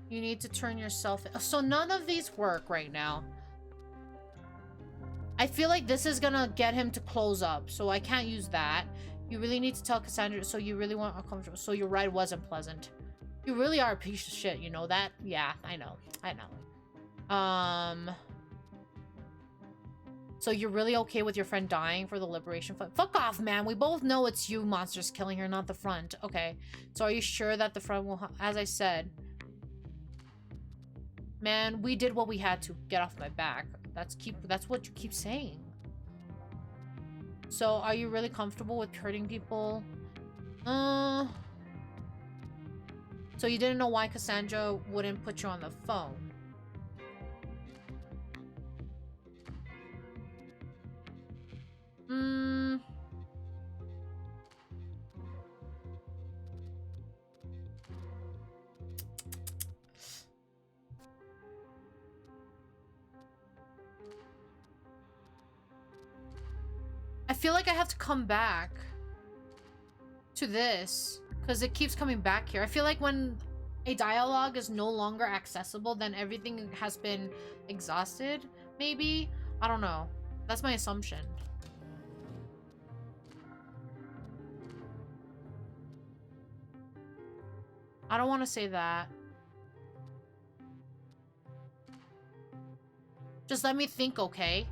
You need to turn yourself in. So none of these work right now. I feel like this is gonna get him to close up, so I can't use that. You really need to tell Cassandra, so you really want uncomfortable. So your ride wasn't pleasant. You really are a piece of shit, you know that? Yeah, I know. I know. So you're really okay with your friend dying for the Liberation Front? Fuck off, man. We both know it's you monsters killing her, not the front. Okay. So are you sure that the front will... As I said... Man, we did what we had to get off my back. That's what you keep saying. So are you really comfortable with hurting people? So you didn't know why Cassandra wouldn't put you on the phone? I feel like I have to come back to this because it keeps coming back here. I feel like when a dialogue is no longer accessible, then everything has been exhausted, maybe? I don't know. That's my assumption. I don't want to say that. Just let me think, okay?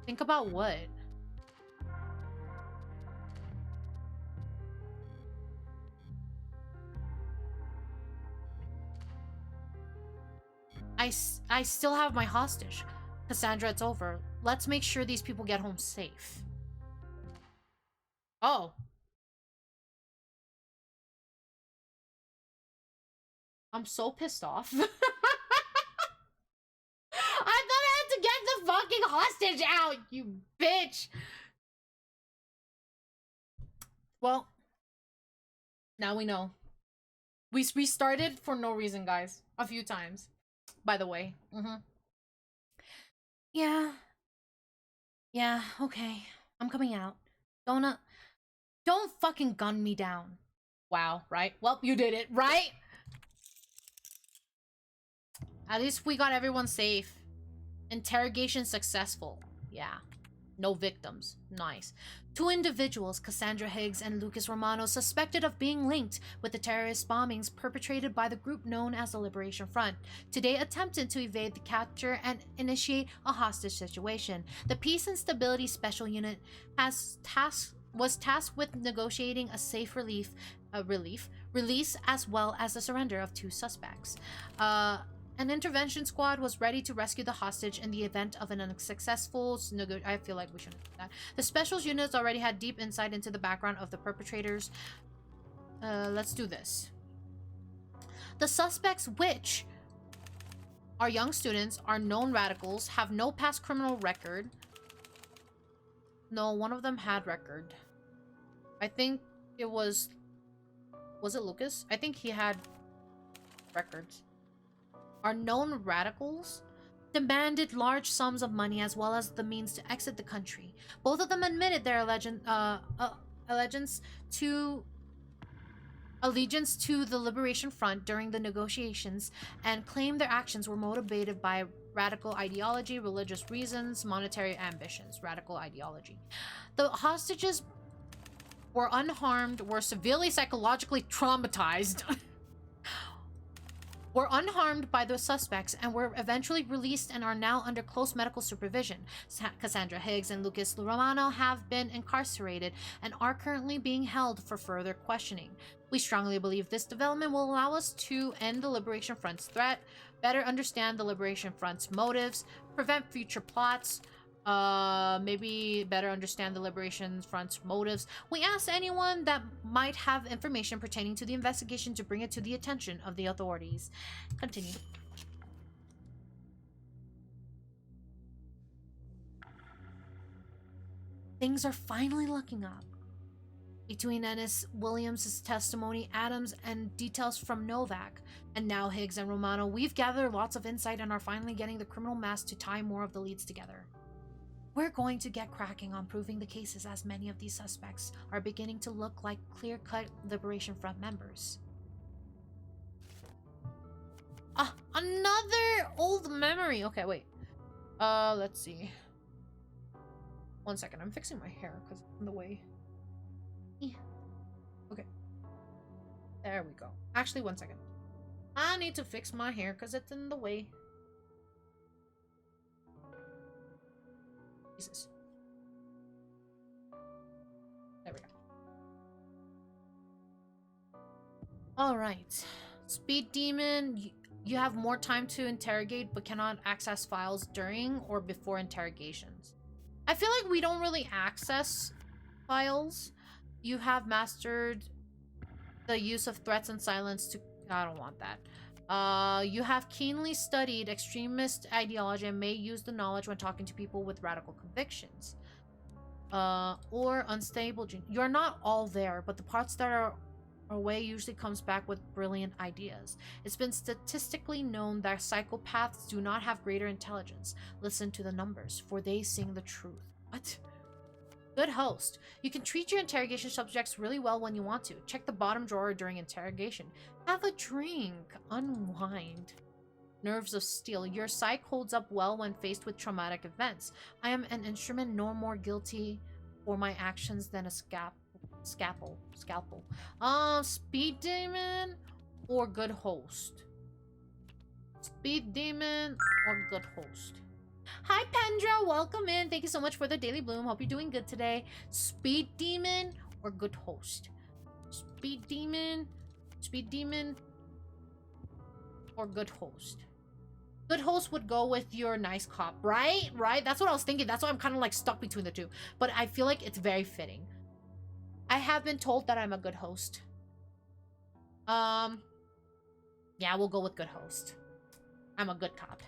Think about what? I still have my hostage. Cassandra, it's over. Let's make sure these people get home safe. Oh. I'm so pissed off. I thought I had to get the fucking hostage out, you bitch. Well, now we know. We restarted for no reason, guys. A few times. By the way. Yeah. Yeah, okay. I'm coming out. Don't fucking gun me down. Wow, right? Well, you did it, right? At least we got everyone safe. Interrogation successful. Yeah. No victims. Nice. 2 individuals, Cassandra Higgs and Lucas Romano, suspected of being linked with the terrorist bombings perpetrated by the group known as the Liberation Front, today attempted to evade the capture and initiate a hostage situation. The Peace and Stability Special Unit was tasked with negotiating a safe release as well as the surrender of 2 suspects. An intervention squad was ready to rescue the hostage in the event of an unsuccessful I feel like we shouldn't do that. The specials units already had deep insight into the background of the perpetrators. Let's do this. The suspects, which are young students, are known radicals, have no past criminal record. No, one of them had record. I think it was it Lucas? I think he had records. Are known radicals, demanded large sums of money as well as the means to exit the country. Both of them admitted their allegiance to the Liberation Front during the negotiations and claimed their actions were motivated by radical ideology, religious reasons, monetary ambitions. Radical ideology. The hostages were unharmed, were severely psychologically traumatized. Were unharmed by the suspects and were eventually released and are now under close medical supervision. Cassandra Higgs and Lucas Romano have been incarcerated and are currently being held for further questioning. We strongly believe this development will allow us to end the Liberation Front's threat, better understand the Liberation Front's motives, prevent future plots, maybe better understand the Liberation Front's motives. We ask anyone that might have information pertaining to the investigation to bring it to the attention of the authorities. Continue. Things are finally looking up. Between Ennis Williams' testimony, Adams, and details from Novak, and now Higgs and Romano, we've gathered lots of insight and are finally getting the criminal mass to tie more of the leads together. We're going to get cracking on proving the cases, as many of these suspects are beginning to look like clear-cut Liberation Front members. Ah, another old memory. Okay, wait. Let's see. 1 second. I'm fixing my hair because it's in the way. Okay. There we go. Actually, 1 second. I need to fix my hair because it's in the way. Jesus. There we go. Alright. Speed Demon, you have more time to interrogate but cannot access files during or before interrogations. I feel like we don't really access files. You have mastered the use of threats and silence to... I don't want that. You have keenly studied extremist ideology and may use the knowledge when talking to people with radical convictions. Or unstable... You're not all there, but the parts that are away usually comes back with brilliant ideas. It's been statistically known that psychopaths do not have greater intelligence. Listen to the numbers, for they sing the truth. What? Good host. You can treat your interrogation subjects really well when you want to. Check the bottom drawer during interrogation. Have a drink. Unwind. Nerves of steel. Your psyche holds up well when faced with traumatic events. I am an instrument no more guilty for my actions than a scalpel. Speed Demon or good host? Speed Demon or good host? Hi Pendra, welcome in. Thank you so much for the Daily Bloom. Hope you're doing good today. Speed Demon or good host? Speed Demon or good host? Good host would go with your nice cop, right? Right? That's what I was thinking. That's why I'm kind of like stuck between the two. But I feel like it's very fitting. I have been told that I'm a good host. Yeah, we'll go with good host. I'm a good cop.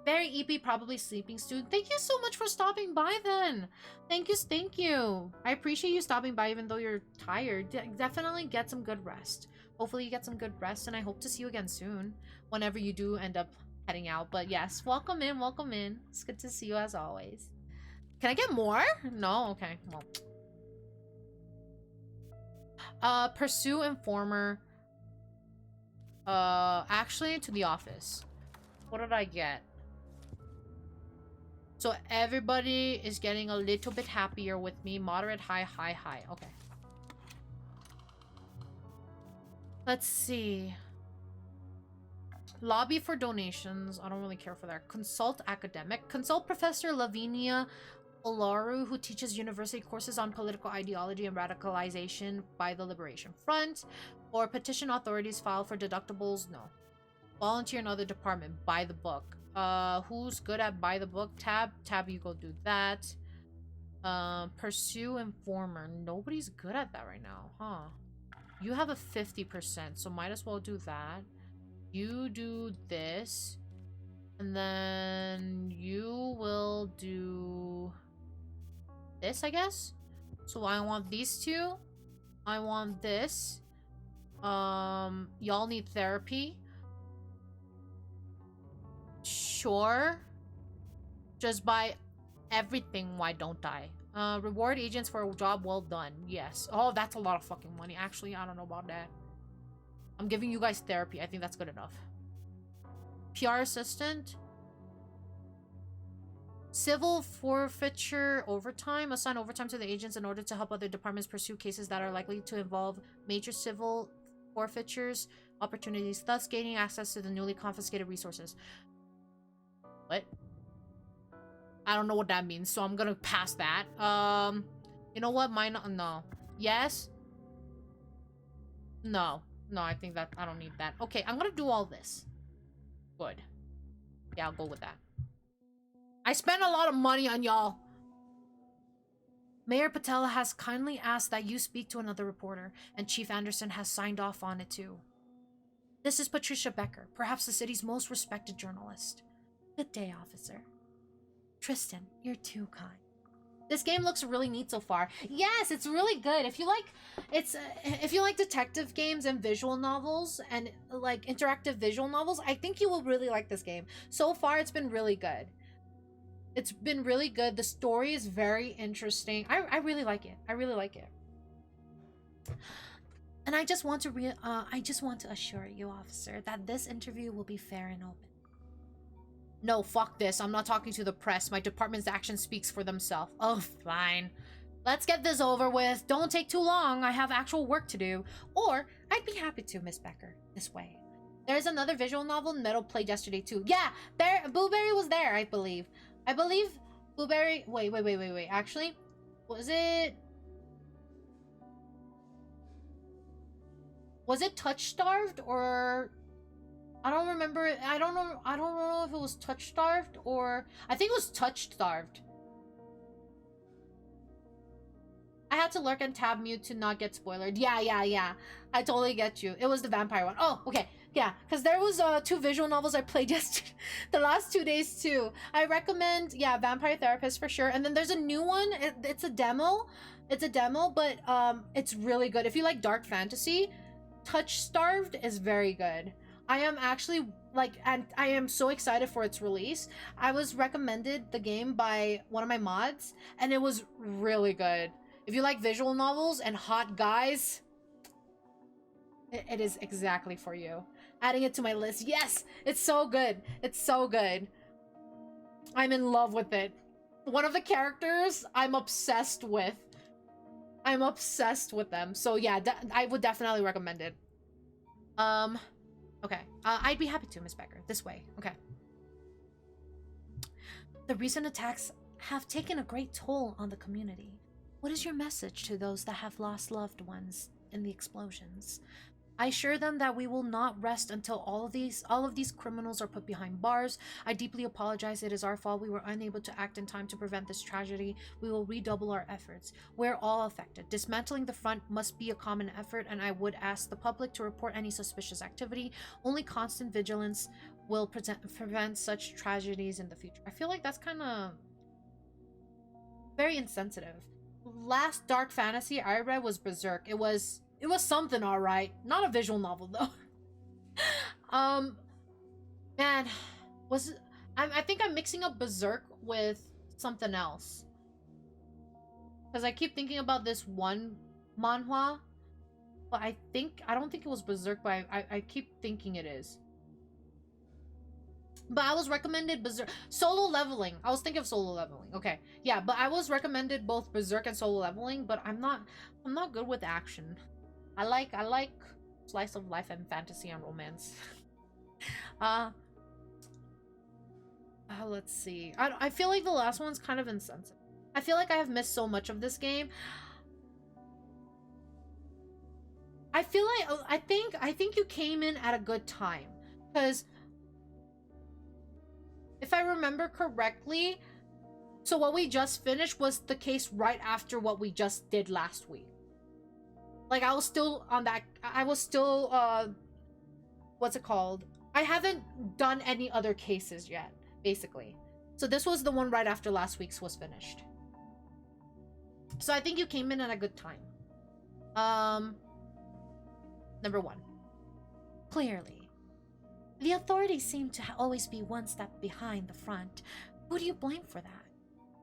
Very EP, probably sleeping student. Thank you so much for stopping by then. Thank you. I appreciate you stopping by even though you're tired. Definitely get some good rest. Hopefully you get some good rest, and I hope to see you again soon whenever you do end up heading out. But yes, welcome in, welcome in. It's good to see you as always. Can I get more? No? Okay. Well. Pursue informer. Actually, to the office. What did I get? So everybody is getting a little bit happier with me. Moderate, high, high, high. Okay. Let's see. Lobby for donations. I don't really care for that. Consult academic. Consult Professor Lavinia Olaru, who teaches university courses on political ideology and radicalization by the Liberation Front. Or petition authorities, file for deductibles. No. Volunteer in other department. Buy the book. Who's good at buy the book? Tab, you go do that. Pursue informer. Nobody's good at that right now, huh? You have a 50%, so might as well do that. You do this. And then you will do this, I guess. So I want these two. I want this. Y'all need therapy. Sure. Just buy everything. Why don't I? Reward agents for a job well done. Yes. Oh, that's a lot of fucking money. Actually, I don't know about that. I'm giving you guys therapy. I think that's good enough. PR assistant. Civil forfeiture overtime. Assign overtime to the agents in order to help other departments pursue cases that are likely to involve major civil forfeitures opportunities, thus gaining access to the newly confiscated resources. What? I don't know what that means, so I'm gonna pass that. You know what? No. Yes? No. No, I think that I don't need that. Okay, I'm gonna do all this. Good. Yeah, I'll go with that. I spent a lot of money on y'all. Mayor Patel has kindly asked that you speak to another reporter, and Chief Anderson has signed off on it too. This is Patricia Becker, perhaps the city's most respected journalist. Good day, officer. Tristan, you're too kind. This game looks really neat so far. Yes, it's really good. If you like detective games and visual novels and like interactive visual novels, I think you will really like this game. So far, it's been really good. It's been really good. The story is very interesting. I really like it. I really like it. And I just want to assure you, officer, that this interview will be fair and open. No, fuck this. I'm not talking to the press. My department's action speaks for themselves. Oh, fine. Let's get this over with. Don't take too long. I have actual work to do. Or, I'd be happy to, Miss Becker. This way. There's another visual novel Meadow played yesterday, too. Yeah, there. Blueberry was there, I believe. I believe Blueberry... Wait. Actually, was it... Was it Touch Starved or... I don't remember. I don't know if it was Touch Starved or... I think it was Touch Starved. I had to lurk and tab mute to not get spoiled. Yeah. I totally get you. It was the vampire one. Oh, okay. Yeah, because there was 2 visual novels I played yesterday. The last 2 days too. I recommend, yeah, Vampire Therapist for sure. And then there's a new one. It's a demo. It's a demo, but it's really good. If you like dark fantasy, Touch Starved is very good. I am actually like, and I am so excited for its release. I was recommended the game by one of my mods, and it was really good. If you like visual novels and hot guys, it is exactly for you. Adding it to my list. Yes, it's so good. It's so good. I'm in love with it. One of the characters I'm obsessed with. I'm obsessed with them. So yeah, I would definitely recommend it. Okay. I'd be happy to, Miss Becker. This way. Okay. The recent attacks have taken a great toll on the community. What is your message to those that have lost loved ones in the explosions? I assure them that we will not rest until all of these criminals are put behind bars. I deeply apologize. It is our fault. We were unable to act in time to prevent this tragedy. We will redouble our efforts. We're all affected. Dismantling the front must be a common effort, and I would ask the public to report any suspicious activity. Only constant vigilance will prevent such tragedies in the future. I feel like that's kind of very insensitive. Last dark fantasy I read was Berserk. It was something, all right. Not a visual novel though. Man, I think I'm mixing up Berserk with something else, because I keep thinking about this one manhwa, but I don't think it was Berserk, but I keep thinking it is. But I was recommended Berserk. Solo Leveling. I was thinking of Solo Leveling. Okay. Yeah, but I was recommended both Berserk and Solo Leveling, but I'm not good with action. I like slice of life and fantasy and romance. Let's see. I feel like the last one's kind of insensitive. I feel like I have missed so much of this game. I feel like I think you came in at a good time, because if I remember correctly, so what we just finished was the case right after what we just did last week. Like, I was still on that. I was still, what's it called? I haven't done any other cases yet, basically. So this was the one right after last week's was finished. So I think you came in at a good time. Number 1. Clearly. The authorities seem to always be one step behind the front. Who do you blame for that?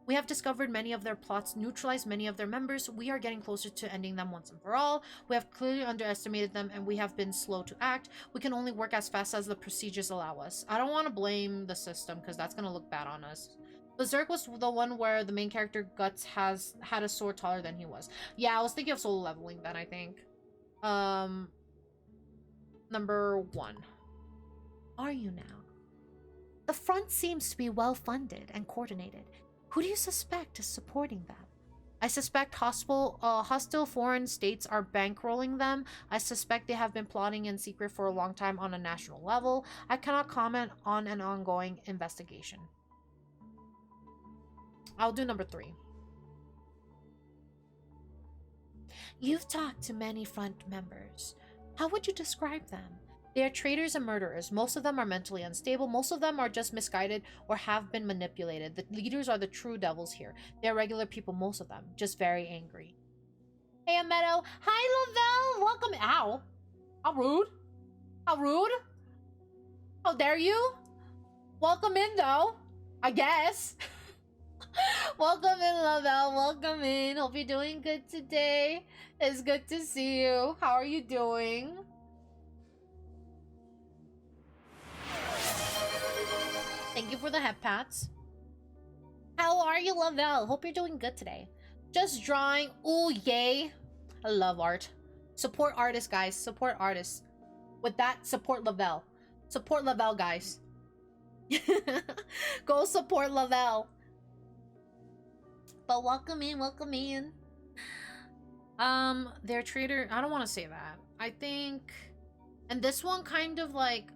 We have discovered many of their plots, neutralized many of their members. We are getting closer to ending them once and for all. We have clearly underestimated them, and we have been slow to act. We can only work as fast as the procedures allow us. I don't want to blame the system, because that's going to look bad on us. Berserk was the one where the main character, Guts, had a sword taller than he was. Yeah, I was thinking of Solo Leveling then, I think. Number 1. Are you now? The front seems to be well funded and coordinated. Who do you suspect is supporting them? I suspect hostile foreign states are bankrolling them. I suspect they have been plotting in secret for a long time on a national level. I cannot comment on an ongoing investigation. I'll do number 3. You've talked to many front members. How would you describe them? They are traitors and murderers. Most of them are mentally unstable. Most of them are just misguided or have been manipulated. The leaders are the true devils here. They are regular people, most of them, just very angry. Hey, Meadow. Hi, Lavelle. Welcome. Ow. How rude. How rude. How dare you? Welcome in, though. I guess. Welcome in, Lavelle. Welcome in. Hope you're doing good today. It's good to see you. How are you doing? Thank you for the head pats. How are you, Lavelle? Hope you're doing good today. Just drawing. Ooh, yay. I love art. Support artists, guys. Support artists. With that, support Lavelle. Support Lavelle, guys. Go support Lavelle. But welcome in, welcome in. Their trader, I don't want to say that. I think, and this one kind of like,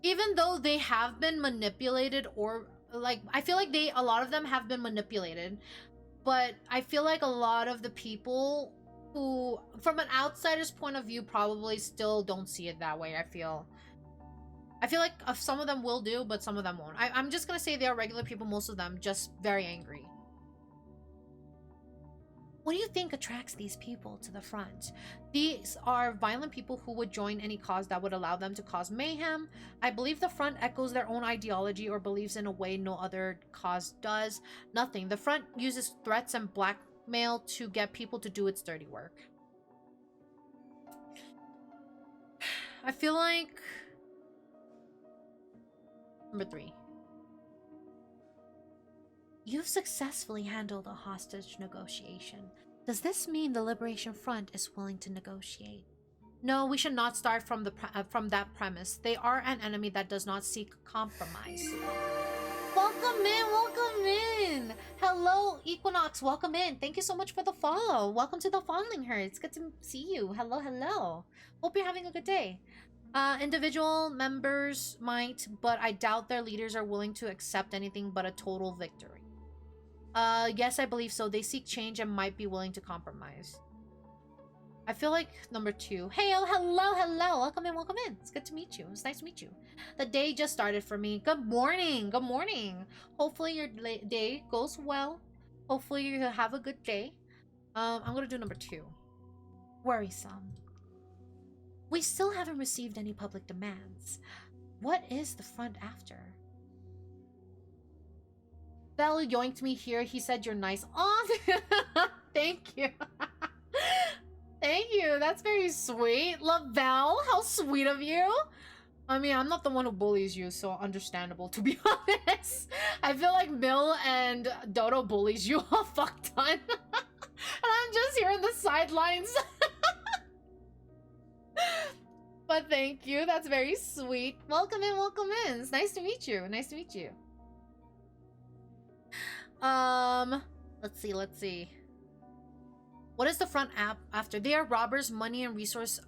even though they have been manipulated, or like, I feel like a lot of them have been manipulated, but I feel like a lot of the people who, from an outsider's point of view, probably still don't see it that way. I feel like some of them will do, but some of them won't. I'm just gonna say they are regular people, most of them, just very angry. What do you think attracts these people to the front? These are violent people who would join any cause that would allow them to cause mayhem. I believe the front echoes their own ideology or believes in a way no other cause does. Nothing. The front uses threats and blackmail to get people to do its dirty work. I feel like... Number 3. You've successfully handled a hostage negotiation. Does this mean the Liberation Front is willing to negotiate? No, we should not start from that premise. They are an enemy that does not seek compromise. Welcome in, welcome in. Hello, Equinox, welcome in. Thank you so much for the follow. Welcome to the Fondling Her. It's good to see you. Hello, hello. Hope you're having a good day. Individual members might, but I doubt their leaders are willing to accept anything but a total victory. Yes, I believe so. They seek change and might be willing to compromise. I feel like number 2. Hey, oh, hello, hello. Welcome in, welcome in. It's good to meet you. It's nice to meet you. The day just started for me. Good morning, good morning. Hopefully your day goes well. Hopefully you have a good day. I'm gonna do number 2. Worrisome. We still haven't received any public demands. What is the front after? Bell yoinked me here. He said you're nice. Oh, thank you. Thank you. That's very sweet. Lavelle, how sweet of you. I mean, I'm not the one who bullies you, so understandable, to be honest. I feel like Mill and Dodo bullies you a fuck ton. And I'm just here on the sidelines. But thank you. That's very sweet. Welcome in, welcome in. It's nice to meet you. Nice to meet you. Let's see. What is the front app after? They are robbers. Money and resource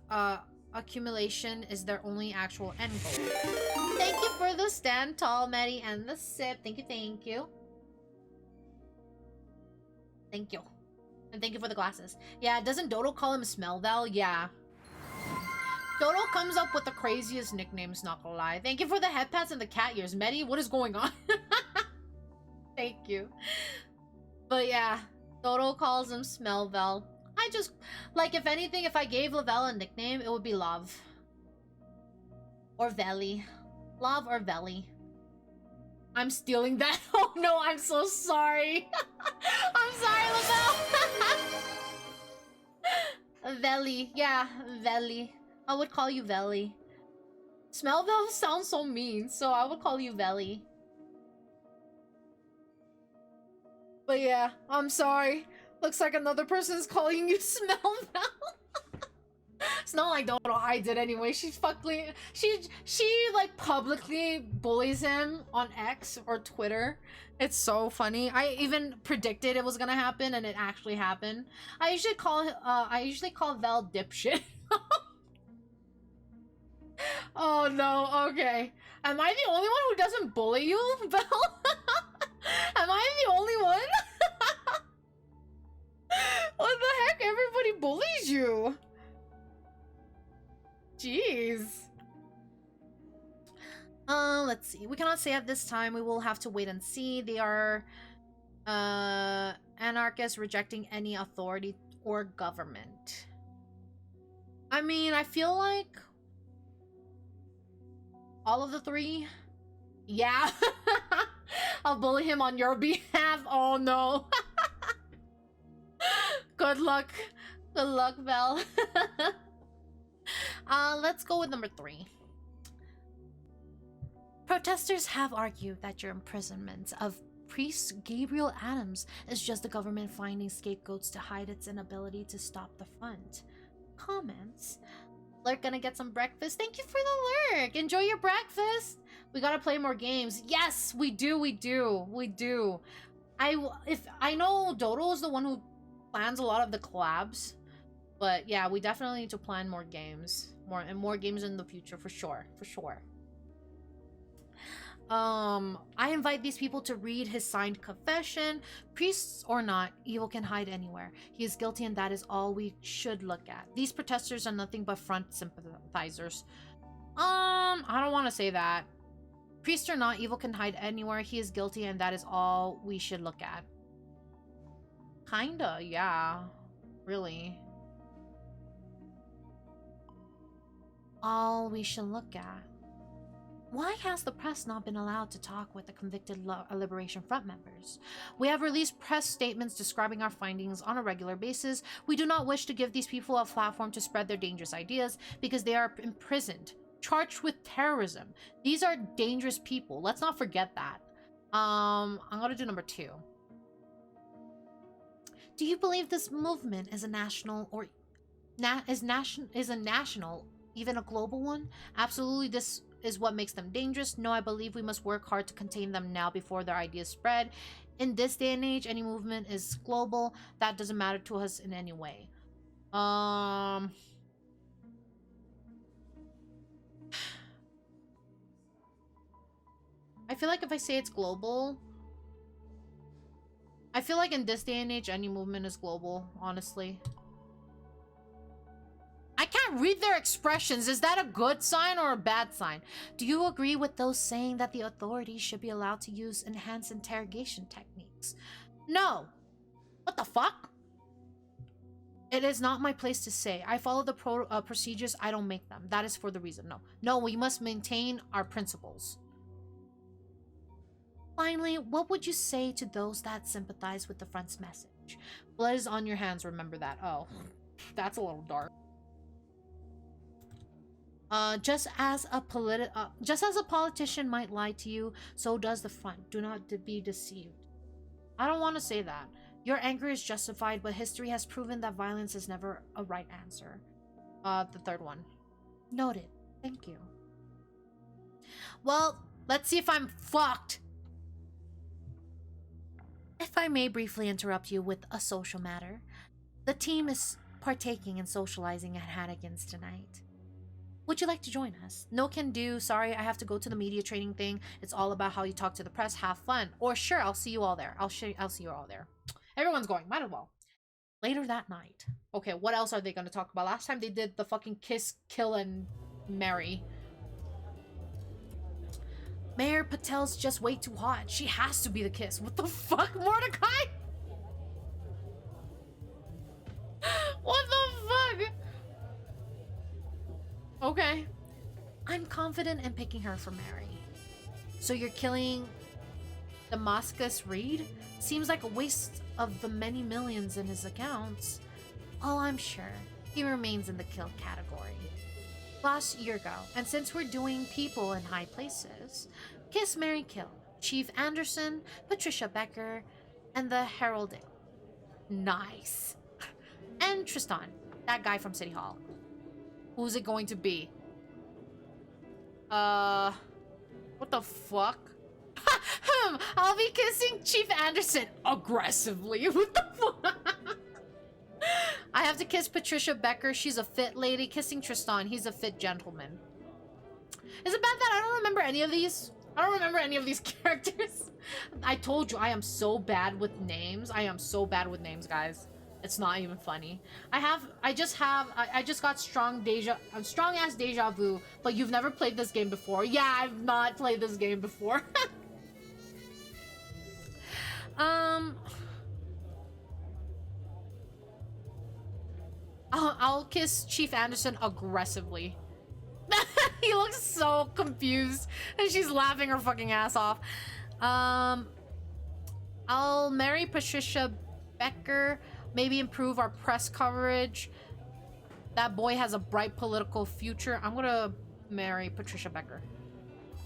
accumulation is their only actual end goal. Thank you for the stand tall, Maddie, and the sip. Thank you, thank you. Thank you. And thank you for the glasses. Yeah, doesn't Dodo call him Smellville? Yeah. Dodo comes up with the craziest nicknames, not gonna lie. Thank you for the head pats and the cat ears. Maddie, what is going on? Thank you. But yeah, Dodo calls him Smellville. I just, like, if anything, if I gave Lavelle a nickname, it would be Love. Or Veli. Love or Veli. I'm stealing that. Oh no, I'm so sorry. I'm sorry, Lavelle. Veli. Yeah, Veli. I would call you Veli. Smellville sounds so mean, so I would call you Veli. But yeah, I'm sorry. Looks like another person is calling you Smellville. It's not like Dodo hides it anyway. She's fucking... She like publicly bullies him on X or Twitter. It's so funny. I even predicted it was gonna happen and it actually happened. I usually call Vel dipshit. Oh no, okay. Am I the only one who doesn't bully you, Vel? Am I the only one? What the heck? Everybody bullies you. Jeez. Let's see. We cannot say at this time. We will have to wait and see. They are anarchists rejecting any authority or government. I mean, I feel like all of the 3. Yeah. I'll bully him on your behalf. Oh no. Good luck. Good luck, Vel. Let's go with number 3. Protesters have argued that your imprisonment of priest Gabriel Adams is just the government finding scapegoats to hide its inability to stop the fund. Comments? Lurk gonna get some breakfast. Thank you for the lurk. Enjoy your breakfast. We gotta play more games. Yes, we do. If I know Dodo is the one who plans a lot of the collabs, but yeah, we definitely need to plan more games, more games in the future for sure. I invite these people to read his signed confession. Priests or not, evil can hide anywhere. He is guilty, and that is all we should look at. These protesters are nothing but front sympathizers. I don't want to say that. Priest or not, evil can hide anywhere. He is guilty, and that is all we should look at. Kinda, yeah. Really. All we should look at. Why has the press not been allowed to talk with the convicted Liberation Front members? We have released press statements describing our findings on a regular basis. We do not wish to give these people a platform to spread their dangerous ideas because they are imprisoned, charged with terrorism. These are dangerous people. Let's not forget that. I'm gonna do number 2. Do you believe this movement is a national or is a national, even a global one? Absolutely, this is what makes them dangerous. No, I believe we must work hard to contain them now before their ideas spread. In this day and age, any movement is global. That doesn't matter to us in any way. I feel like if I say it's global, I feel like in this day and age, any movement is global, honestly. I can't read their expressions. Is that a good sign or a bad sign? Do you agree with those saying that the authorities should be allowed to use enhanced interrogation techniques? No. What the fuck? It is not my place to say. I follow the procedures. I don't make them. That is for the reason. No, we must maintain our principles. Finally, what would you say to those that sympathize with the front's message? Blood is on your hands, remember that. Oh, that's a little dark. Just as a politician might lie to you, so does the front. Do not be deceived. I don't want to say that. Your anger is justified, but history has proven that violence is never a right answer. The third one. Noted. Thank you. Well, let's see if I'm fucked. If I may briefly interrupt you with a social matter. The team is partaking in socializing at Hannigan's tonight. Would you like to join us? No can do. Sorry, I have to go to the media training thing. It's all about how you talk to the press. Have fun. Or sure, I'll see you all there. I'll see you all there. Everyone's going. Might as well. Later that night. Okay, what else are they going to talk about? Last time they did the fucking kiss, kill, and marry. Mayor Patel's just way too hot. She has to be the kiss. What the fuck, Mordecai? What the fuck? Okay. I'm confident in picking her for Mary. So you're killing Damascus Reed? Seems like a waste of the many millions in his accounts. Oh, I'm sure. He remains in the kill category. Last Yurgo, and since we're doing people in high places, kiss, marry, kill. Chief Anderson, Patricia Becker, and the Heralding. Nice. And Tristan, that guy from City Hall. Who's it going to be? What the fuck? I'll be kissing Chief Anderson aggressively. What the fuck? I have to kiss Patricia Becker. She's a fit lady. Kissing Tristan. He's a fit gentleman. Is it bad that I don't remember any of these? I don't remember any of these characters. I told you I am so bad with names. I am so bad with names, guys. It's not even funny. I just got strong ass deja vu, but you've never played this game before. Yeah, I've not played this game before. I'll kiss Chief Anderson aggressively. He looks so confused, and she's laughing her fucking ass off. I'll marry Patricia Becker. Maybe improve our press coverage. That boy has a bright political future. I'm gonna marry Patricia Becker.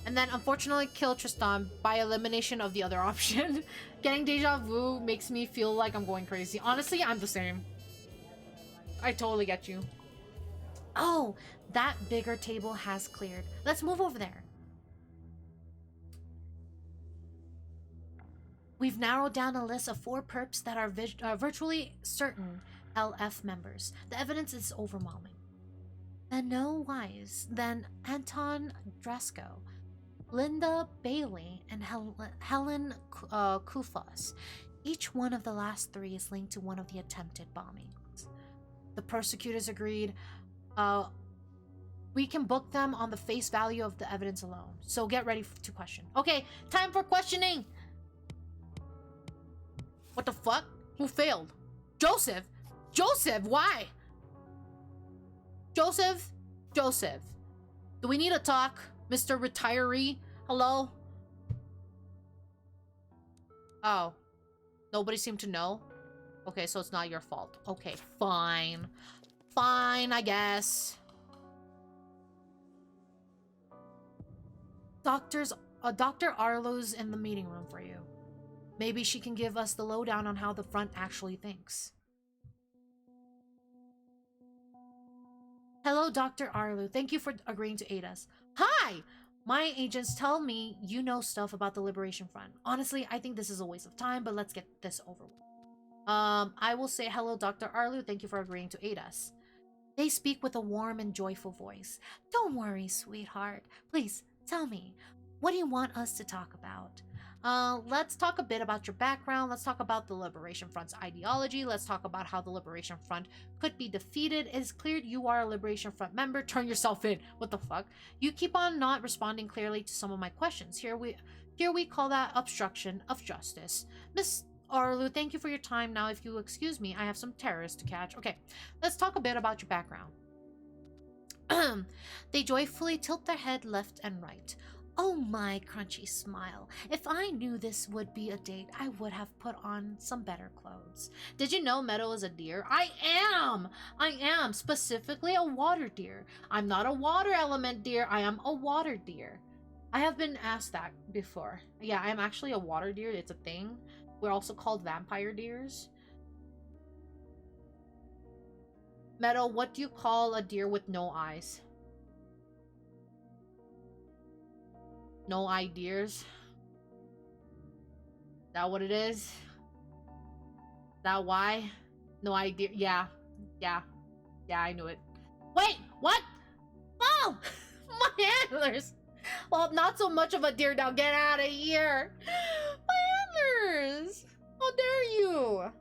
And then, unfortunately, kill Tristan by elimination of the other option. Getting deja vu makes me feel like I'm going crazy. Honestly, I'm the same. I totally get you. Oh, that bigger table has cleared. Let's move over there. We've narrowed down a list of 4 perps that are virtually certain LF members. The evidence is overwhelming. And no wise than Anton Drasko, Linda Bailey, and Helen Kufas. Each one of the last 3 is linked to one of the attempted bombings. The prosecutors agreed we can book them on the face value of the evidence alone. So get ready to question. Okay, time for questioning! What the fuck? Who failed? Joseph? Joseph, why? Joseph? Joseph. Do we need to talk, Mr. Retiree? Hello? Oh. Nobody seemed to know? Okay, so it's not your fault. Okay, fine. Fine, I guess. Dr. Arlo's in the meeting room for you. Maybe she can give us the lowdown on how the front actually thinks. Hello, Dr. Arlo. Thank you for agreeing to aid us. Hi! My agents tell me you know stuff about the Liberation Front. Honestly, I think this is a waste of time, but let's get this over with. I will say hello, Dr. Arlo. Thank you for agreeing to aid us. They speak with a warm and joyful voice. Don't worry, sweetheart. Please, tell me, what do you want us to talk about? Let's talk a bit about your background. Let's talk about the Liberation Front's ideology. Let's talk about how the Liberation Front could be defeated. It is clear you are a Liberation Front member. Turn yourself in. What the fuck? You keep on not responding clearly to some of my questions. Here we call that obstruction of justice. Miss Arlo, thank you for your time. Now, if you excuse me, I have some terrorists to catch. Okay, let's talk a bit about your background. They joyfully tilt their head left and right. Oh my crunchy smile. If I knew this would be a date, I would have put on some better clothes. Did you know Meadow is a deer? I am specifically a water deer. I'm not a water element deer. I am a water deer. I have been asked that before. Yeah, I'm actually a water deer. It's a thing. We're also called vampire deers. Meadow, what do you call a deer with no eyes? No ideas. Is that what it is? Is that why? No idea. Yeah, I knew it. Wait, what? Oh, my antlers. Well, not so much of a deer now. Get out of here. My antlers. How dare you?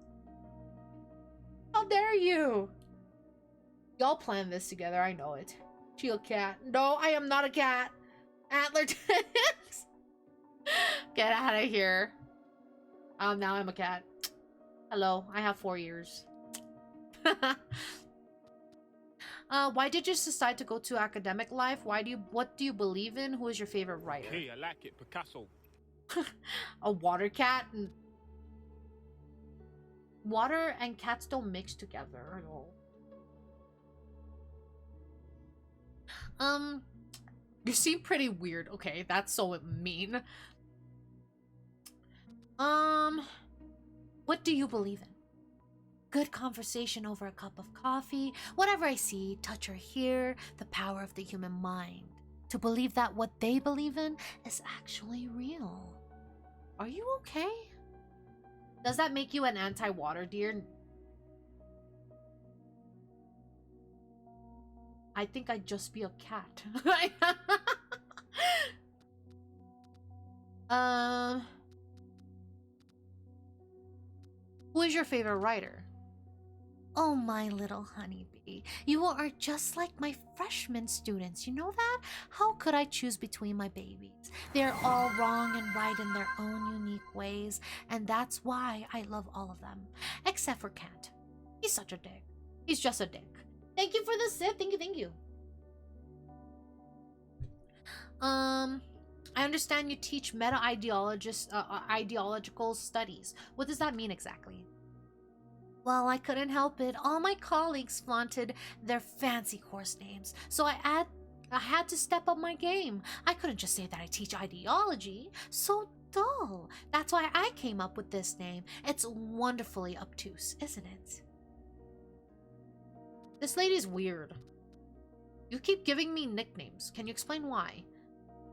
How dare you? Y'all planned this together. I know it. She a cat. No, I am not a cat. Antler tags. Get out of here. Now I'm a cat. Hello, I have 4 ears. Why did you decide to go to academic life? What do you believe in? Who is your favorite writer? Hey, I like it, Picasso. A water cat? Water and cats don't mix together at all. You seem pretty weird. Okay, that's so mean. What do you believe in? Good conversation over a cup of coffee. Whatever I see, touch, or hear, the power of the human mind. To believe that what they believe in is actually real. Are you okay? Does that make you an anti-water deer? I think I'd just be a cat. Who is your favorite writer? Oh, my little honeybee. You are just like my freshman students. You know that? How could I choose between my babies? They're all wrong and right in their own unique ways, and that's why I love all of them. Except for Kent. He's such a dick. He's just a dick. Thank you for the sip. Thank you. I understand you teach ideological studies. What does that mean exactly? Well, I couldn't help it. All my colleagues flaunted their fancy course names, so I had to step up my game. I couldn't just say that I teach ideology. So dull. That's why I came up with this name. It's wonderfully obtuse, isn't it? This lady's weird. You keep giving me nicknames. Can you explain why?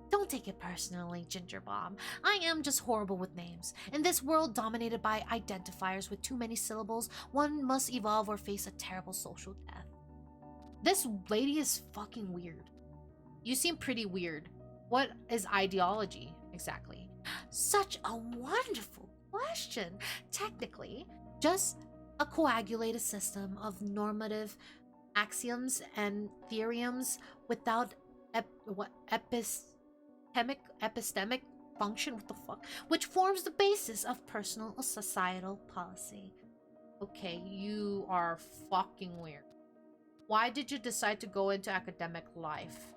Don't take it personally, Ginger Bomb. I am just horrible with names. In this world dominated by identifiers with too many syllables, one must evolve or face a terrible social death. This lady is fucking weird. You seem pretty weird. What is ideology, exactly? Such a wonderful question. Technically, just a coagulated system of normative axioms and theorems without epistemic function, what the fuck, which forms the basis of personal or societal policy. Okay, you are fucking weird. Why did you decide to go into academic life?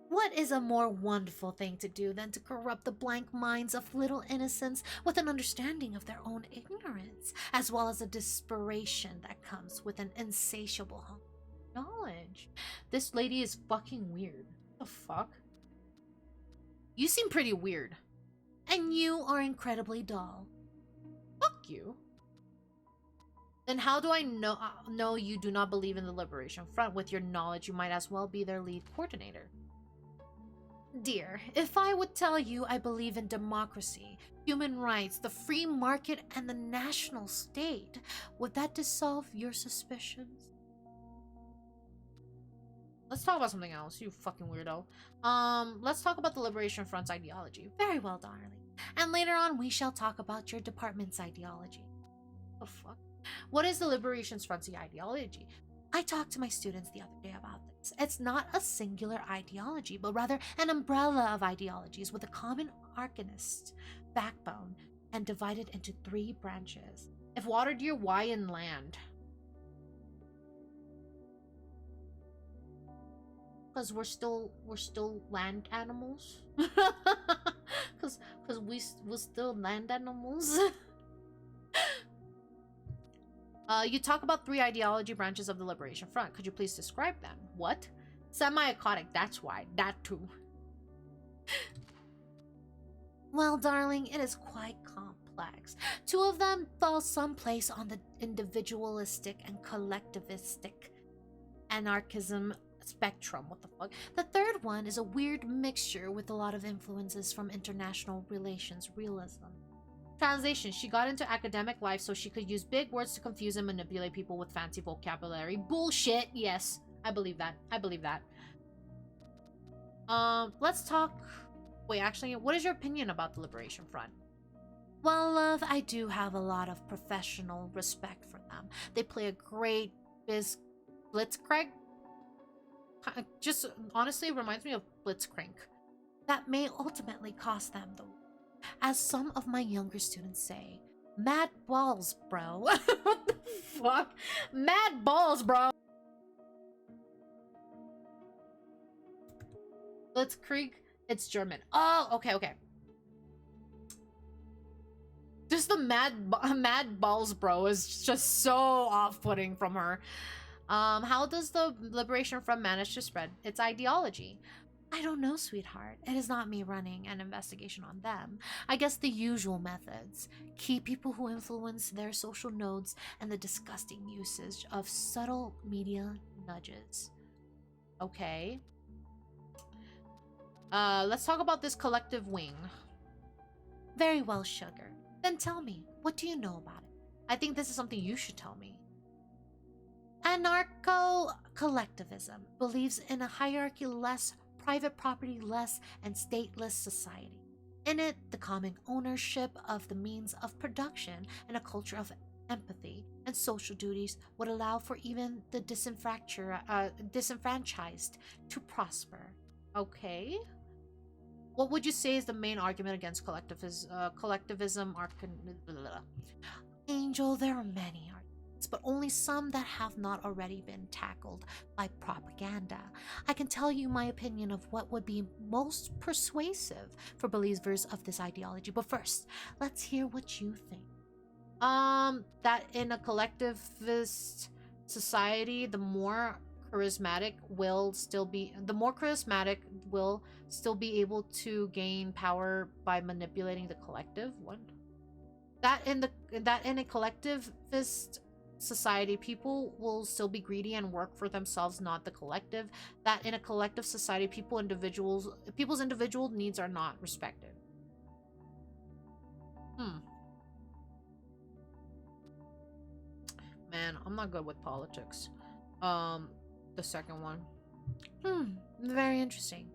What is a more wonderful thing to do than to corrupt the blank minds of little innocents with an understanding of their own ignorance, as well as a desperation that comes with an insatiable hunger for knowledge? This lady is fucking weird. What the fuck? You seem pretty weird. And you are incredibly dull. Fuck you. Then how do I know you do not believe in the Liberation Front? With your knowledge, you might as well be their lead coordinator. Dear, if I would tell you I believe in democracy, human rights, the free market, and the national state, would that dissolve your suspicions? Let's talk about something else, you fucking weirdo. Let's talk about the Liberation Front's ideology. Very well, darling. And later on, we shall talk about your department's ideology. Oh, fuck. What is the Liberation Front's ideology? I talked to my students the other day about this. It's not a singular ideology, but rather an umbrella of ideologies with a common arcanist backbone and divided into 3 branches. If water, dear, why in land? Because we're still land animals. Because we're still land animals. You talk about 3 ideology branches of the Liberation Front. Could you please describe them? What? Semi-aquatic, that's why. That too. Well, darling, it is quite complex. 2 of them fall someplace on the individualistic and collectivistic anarchism spectrum. What the fuck? The 3rd one is a weird mixture with a lot of influences from international relations realism. Translation: she got into academic life so she could use big words to confuse and manipulate people with fancy vocabulary. Bullshit. Yes, I believe that. I believe that. Let's talk. Wait, actually, what is your opinion about the Liberation Front? Well, love, I do have a lot of professional respect for them. They play a great blitzkrieg. Just honestly reminds me of Blitzcrank. That may ultimately cost them the, as some of my younger students say, mad balls, bro. What the fuck? Mad balls, bro. Blitzkrieg, it's German. Oh, okay. Just the mad balls, bro, is just so off-putting from her. How does the Liberation Front manage to spread its ideology? I don't know, sweetheart. It is not me running an investigation on them. I guess the usual methods. Key people who influence their social nodes and the disgusting usage of subtle media nudges. Okay. Let's talk about this collective wing. Very well, sugar. Then tell me, what do you know about it? I think this is something you should tell me. Anarcho-collectivism believes in a hierarchy-less, private property-less, and stateless society. In it, the common ownership of the means of production and a culture of empathy and social duties would allow for even the disenfranchised to prosper. Okay. What would you say is the main argument against collectivism? Angel, there are many arguments. but only some that have not already been tackled by propaganda. I can tell you my opinion of what would be most persuasive for believers of this ideology, but first, let's hear what you think. That in a collectivist society, the more charismatic will still be able to gain power by manipulating the collective. What? That in a collectivist society, people will still be greedy and work for themselves, not the collective. That in a collective society, people's individual needs are not respected. Man, I'm not good with politics. The second one. Very interesting.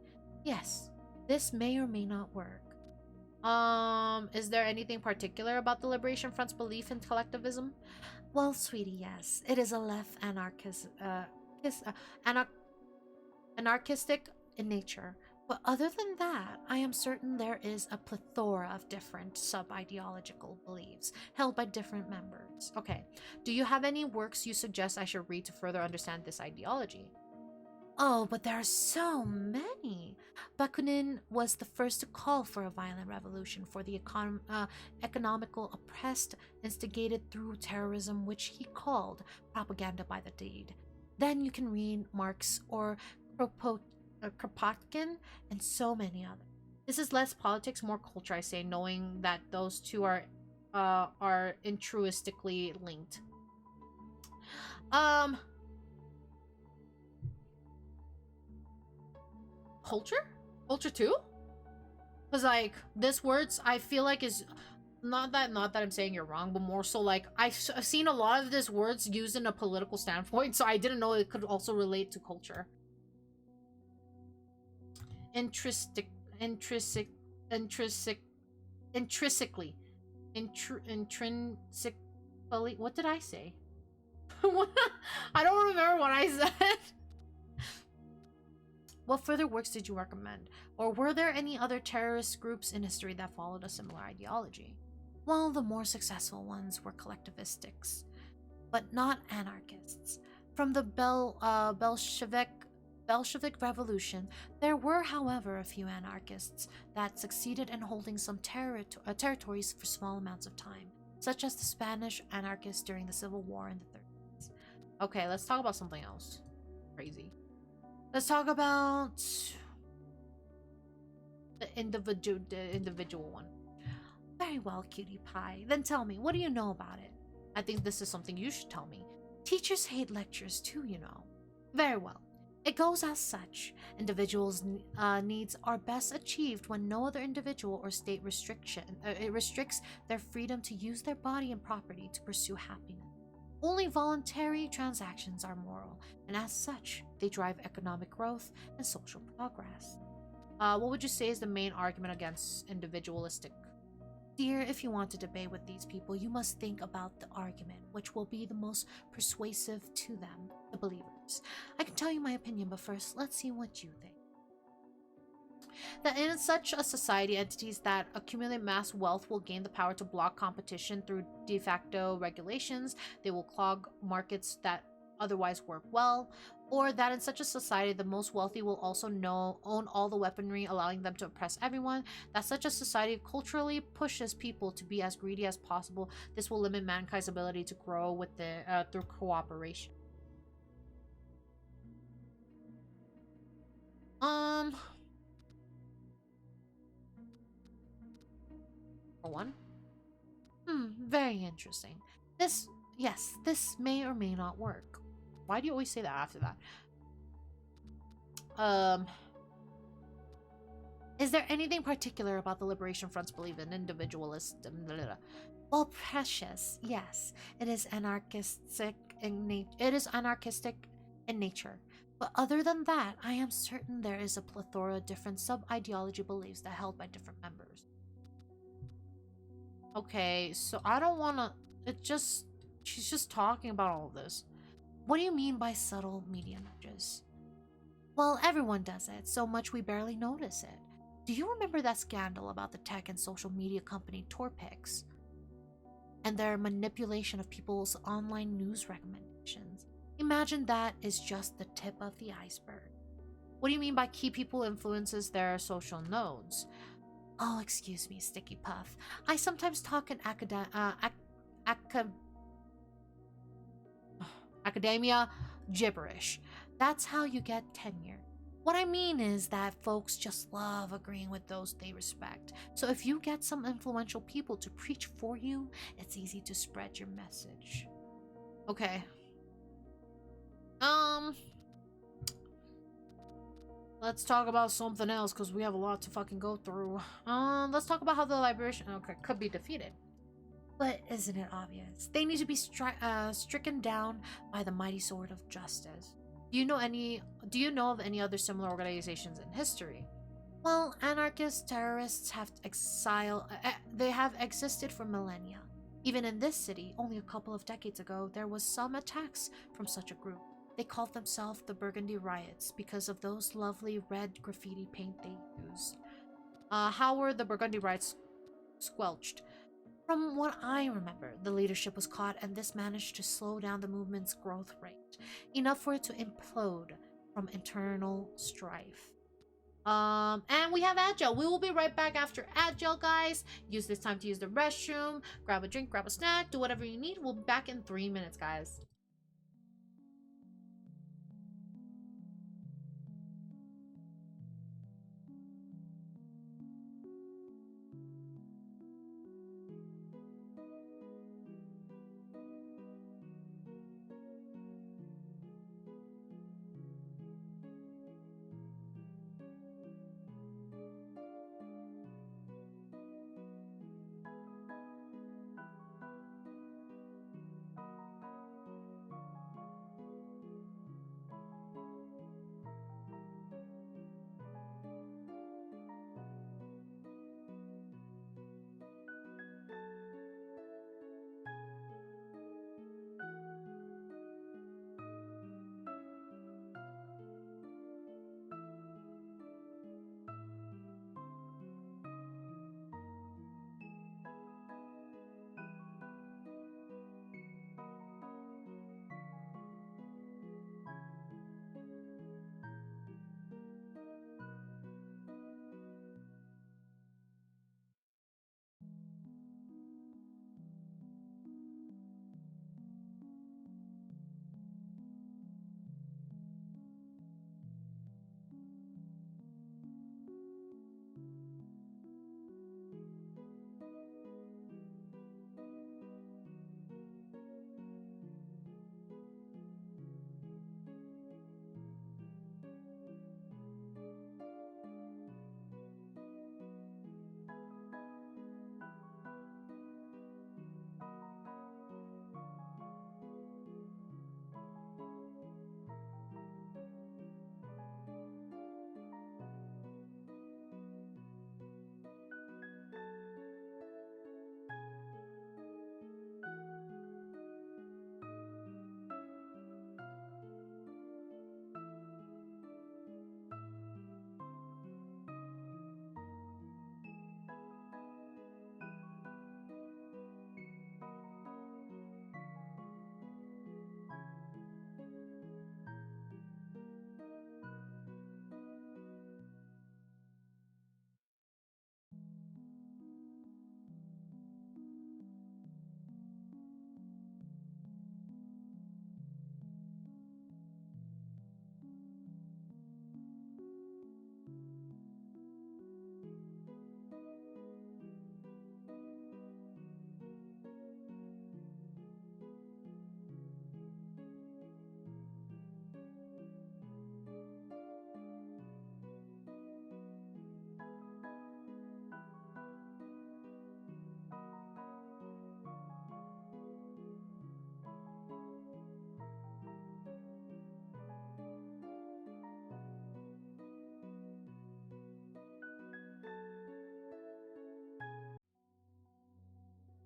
Yes, this may or may not work. Is there anything particular about the Liberation Front's belief in collectivism? Well, sweetie, yes. It is a left anarchistic in nature. But other than that, I am certain there is a plethora of different sub-ideological beliefs held by different members. Okay, do you have any works you suggest I should read to further understand this ideology? Oh, but there are so many. Bakunin was the first to call for a violent revolution for the economical oppressed, instigated through terrorism, which he called propaganda by the deed. Then you can read Marx or Kropotkin and so many others. This is less politics, more culture, I say, knowing that those two are intrinsically linked. Culture too? Because like this words I feel like is not that I'm saying you're wrong, but more so like I've seen a lot of these words used in a political standpoint, so I didn't know it could also relate to culture. Intrinsically. What did I say? I don't remember what I said. What further works did you recommend? Or were there any other terrorist groups in history that followed a similar ideology? Well, the more successful ones were collectivistics, but not anarchists. From the Bolshevik Revolution, there were, however, a few anarchists that succeeded in holding some territories for small amounts of time, such as the Spanish anarchists during the Civil War in the 30s. Okay, let's talk about something else. Crazy. Let's talk about the individual one. Very well, cutie pie. Then tell me, what do you know about it? I think this is something you should tell me. Teachers hate lectures too, you know. Very well. It goes as such. Individuals' needs are best achieved when no other individual or state restricts their freedom to use their body and property to pursue happiness. Only voluntary transactions are moral, and as such, they drive economic growth and social progress. What would you say is the main argument against individualistic? Dear, if you want to debate with these people, you must think about the argument, which will be the most persuasive to them, the believers. I can tell you my opinion, but first, let's see what you think. That in such a society, entities that accumulate mass wealth will gain the power to block competition through de facto regulations. They will clog markets that otherwise work well. Or that in such a society, the most wealthy will also own all the weaponry, allowing them to oppress everyone. That such a society culturally pushes people to be as greedy as possible. This will limit mankind's ability to grow with through cooperation. For one? Very interesting. This may or may not work. Why do you always say that after that? Is there anything particular about the Liberation Front's belief in individualism? Well, precious, yes. It is anarchistic in nature. But other than that, I am certain there is a plethora of different sub-ideology beliefs that are held by different members. Okay, so I don't wanna... She's just talking about all of this. What do you mean by subtle media nudges? Well, everyone does it, so much we barely notice it. Do you remember that scandal about the tech and social media company Torpix? and their manipulation of people's online news recommendations. Imagine that is just the tip of the iceberg. What do you mean by key people influences their social nodes? Oh, excuse me, Sticky Puff. I sometimes talk in academia gibberish. That's how you get tenure. What I mean is that folks just love agreeing with those they respect. So if you get some influential people to preach for you, it's easy to spread your message. Okay. Let's talk about something else because we have a lot to fucking go through. Let's talk about how the liberation could be defeated. But isn't it obvious? They need to be stricken down by the mighty sword of justice. Do you know of any other similar organizations in history? Well, anarchist terrorists have they have existed for millennia. Even in this city, only a couple of decades ago, there was some attacks from such a group. They called themselves the Burgundy Riots because of those lovely red graffiti paint they used. How were the Burgundy Riots squelched? From what I remember, the leadership was caught and this managed to slow down the movement's growth rate, enough for it to implode from internal strife. And we have Agile. We will be right back after Agile, guys. Use this time to use the restroom, grab a drink, grab a snack, do whatever you need. We'll be back in 3 minutes, guys.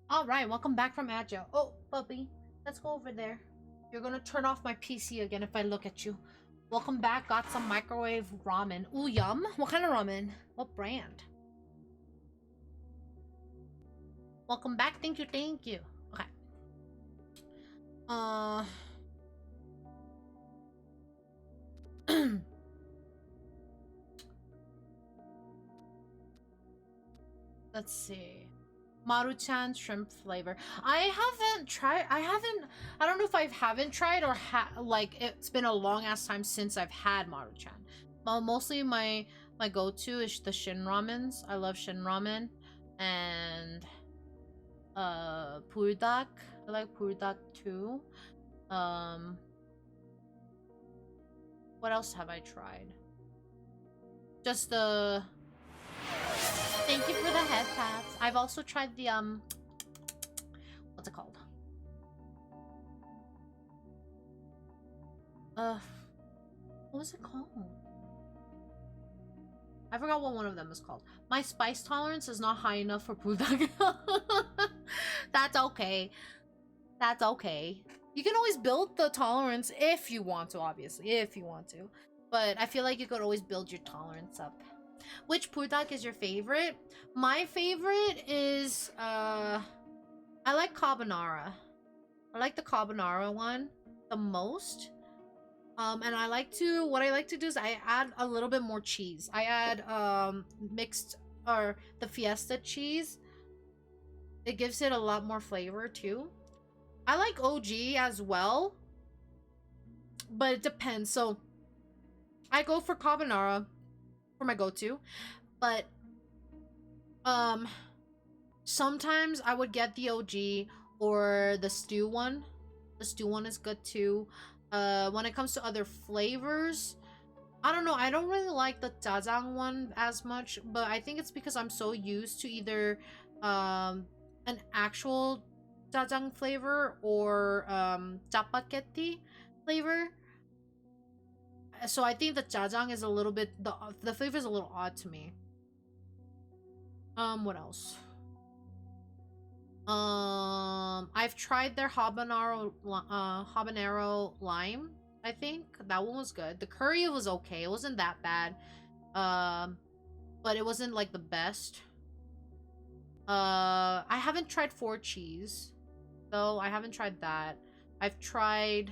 Alright, welcome back from Agile. Oh, puppy, let's go over there. You're gonna turn off my PC again if I look at you. Welcome back, got some microwave ramen. Ooh, yum. What kind of ramen? What brand? Welcome back, thank you, thank you. Uh... Let's see. Maruchan shrimp flavor. I don't know if I haven't tried or like it's been a long ass time since I've had Maruchan. Well, mostly my go-to is the Shin ramens. I love Shin ramen. And Puldak. I like Puldak too. What else have I tried? Just the Thank you for the head pats. I've also tried the what's it called? What was it called? I forgot what one of them is called. My spice tolerance is not high enough for Pudak. That's okay. That's okay. You can always build the tolerance if you want to, obviously. If you want to. But I feel like you could always build your tolerance up. Which Pudak is your favorite? My favorite is, I like carbonara. I like the carbonara one the most. And what I like to do is I add a little bit more cheese. I add, the Fiesta cheese. It gives it a lot more flavor, too. I like OG as well. But it depends. So, I go for carbonara for my go-to. But, sometimes I would get the OG or the stew one. The stew one is good, too. When it comes to other flavors, I don't know. I don't really like the jajang one as much, but I think it's because I'm so used to either an actual jajang flavor or chapaketi flavor. So I think the jajang is a little bit the flavor is a little odd to me. What else? I've tried their habanero lime. I think that one was good. The curry was okay. It wasn't that bad. But it wasn't like the best. I haven't tried 4 cheese, though. I haven't tried that. I've tried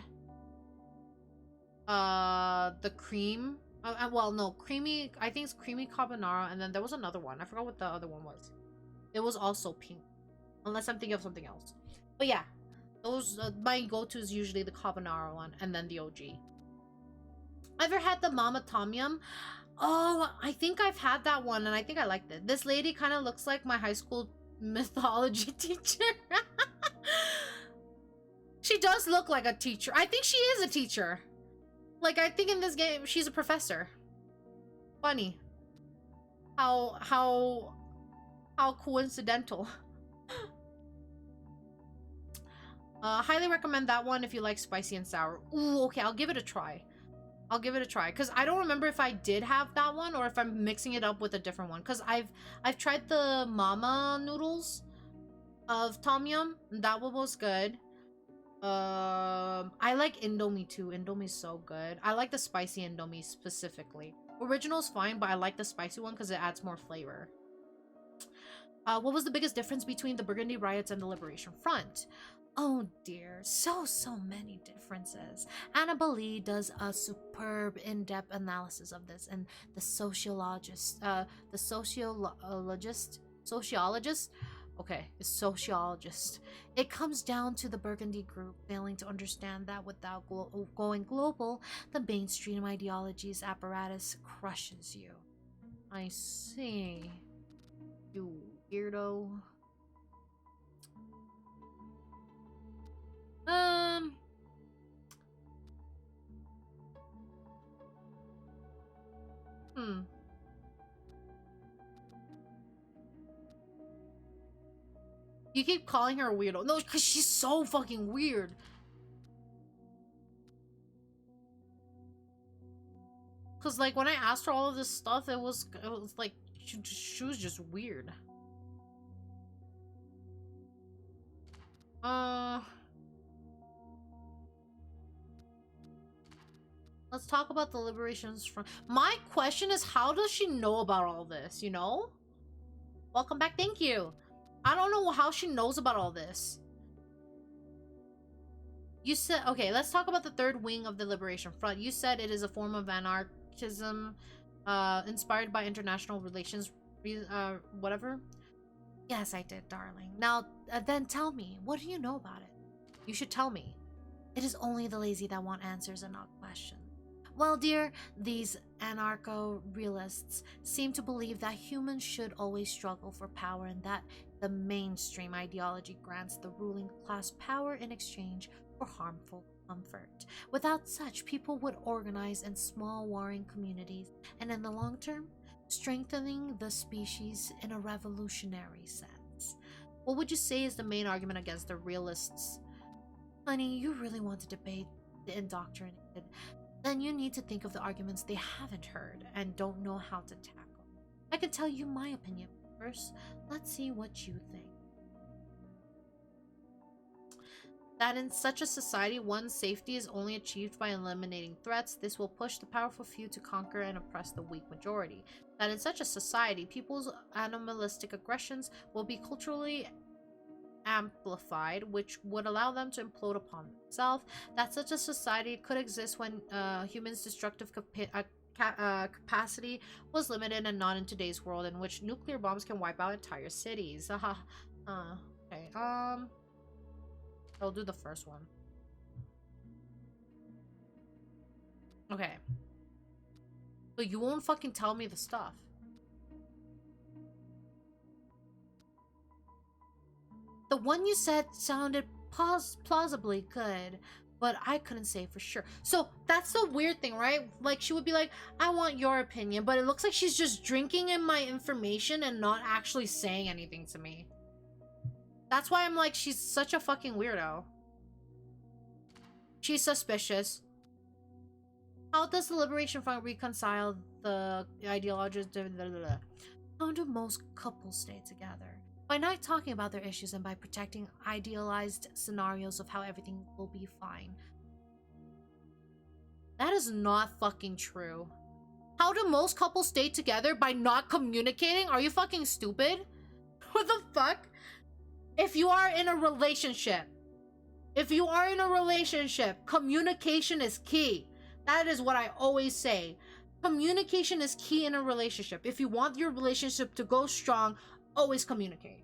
the cream. Well, no, creamy. I think it's creamy carbonara, and then there was another one. I forgot what the other one was. It was also pink. Unless I'm thinking of something else. But yeah, those my go-to is usually the carbonara one and then the OG. Ever had the Mama Tom Yum? Oh, I think I've had that one and I think I liked it. This lady kind of looks like my high school mythology teacher. She does look like a teacher. I think she is a teacher. Like, I think in this game she's a professor. Funny. How coincidental. Highly recommend that one if you like spicy and sour. Ooh, okay, I'll give it a try. I'll give it a try because I don't remember if I did have that one or if I'm mixing it up with a different one. Because I've tried the mama noodles of Tom Yum. That one was good. I like Indomie too. Indomie's so good. I like the spicy Indomie specifically. Original's fine, but I like the spicy one because it adds more flavor. What was the biggest difference between the Burgundy Riots and the Liberation Front? Oh dear, so many differences. Annabelle Lee does a superb in-depth analysis of this, and the sociologist, it comes down to the Burgundy group failing to understand that without going global, the mainstream ideology's apparatus crushes you. I see. You weirdo. You keep calling her a weirdo. No, because she's so fucking weird. Because, like, when I asked her all of this stuff, it was like, she was just weird. Let's talk about the Liberations Front. My question is, how does she know about all this, you know? Welcome back, thank you. I don't know how she knows about all this. You said, okay, let's talk about the third wing of the Liberation Front. You said it is a form of anarchism inspired by international relations, whatever. Yes, I did, darling. Now, then tell me, what do you know about it? You should tell me. It is only the lazy that want answers and not questions. Well, dear, these anarcho-realists seem to believe that humans should always struggle for power and that the mainstream ideology grants the ruling class power in exchange for harmful comfort. Without such, people would organize in small warring communities and in the long term, strengthening the species in a revolutionary sense. What would you say is the main argument against the realists? Honey, you really want to debate the indoctrinated, then you need to think of the arguments they haven't heard and don't know how to tackle. I can tell you my opinion first. Let's see what you think. That in such a society, one's safety is only achieved by eliminating threats. This will push the powerful few to conquer and oppress the weak majority. That in such a society, people's animalistic aggressions will be culturally amplified, which would allow them to implode upon themselves. That such a society could exist when humans' destructive capacity was limited and not in today's world in which nuclear bombs can wipe out entire cities. Okay, I'll do the first one. Okay. But you won't fucking tell me the stuff. The one you said sounded plausibly good, but I couldn't say for sure. So that's the weird thing, right? Like, she would be like, I want your opinion, but it looks like she's just drinking in my information and not actually saying anything to me. That's why I'm like, she's such a fucking weirdo. She's suspicious. How does the Liberation Front reconcile the ideologies? How do most couples stay together? By not talking about their issues and by protecting idealized scenarios of how everything will be fine. That is not fucking true. How do most couples stay together? By not communicating? Are you fucking stupid? What the fuck? If you are in a relationship, communication is key. That is what I always say. Communication is key in a relationship. If you want your relationship to go strong, always communicate.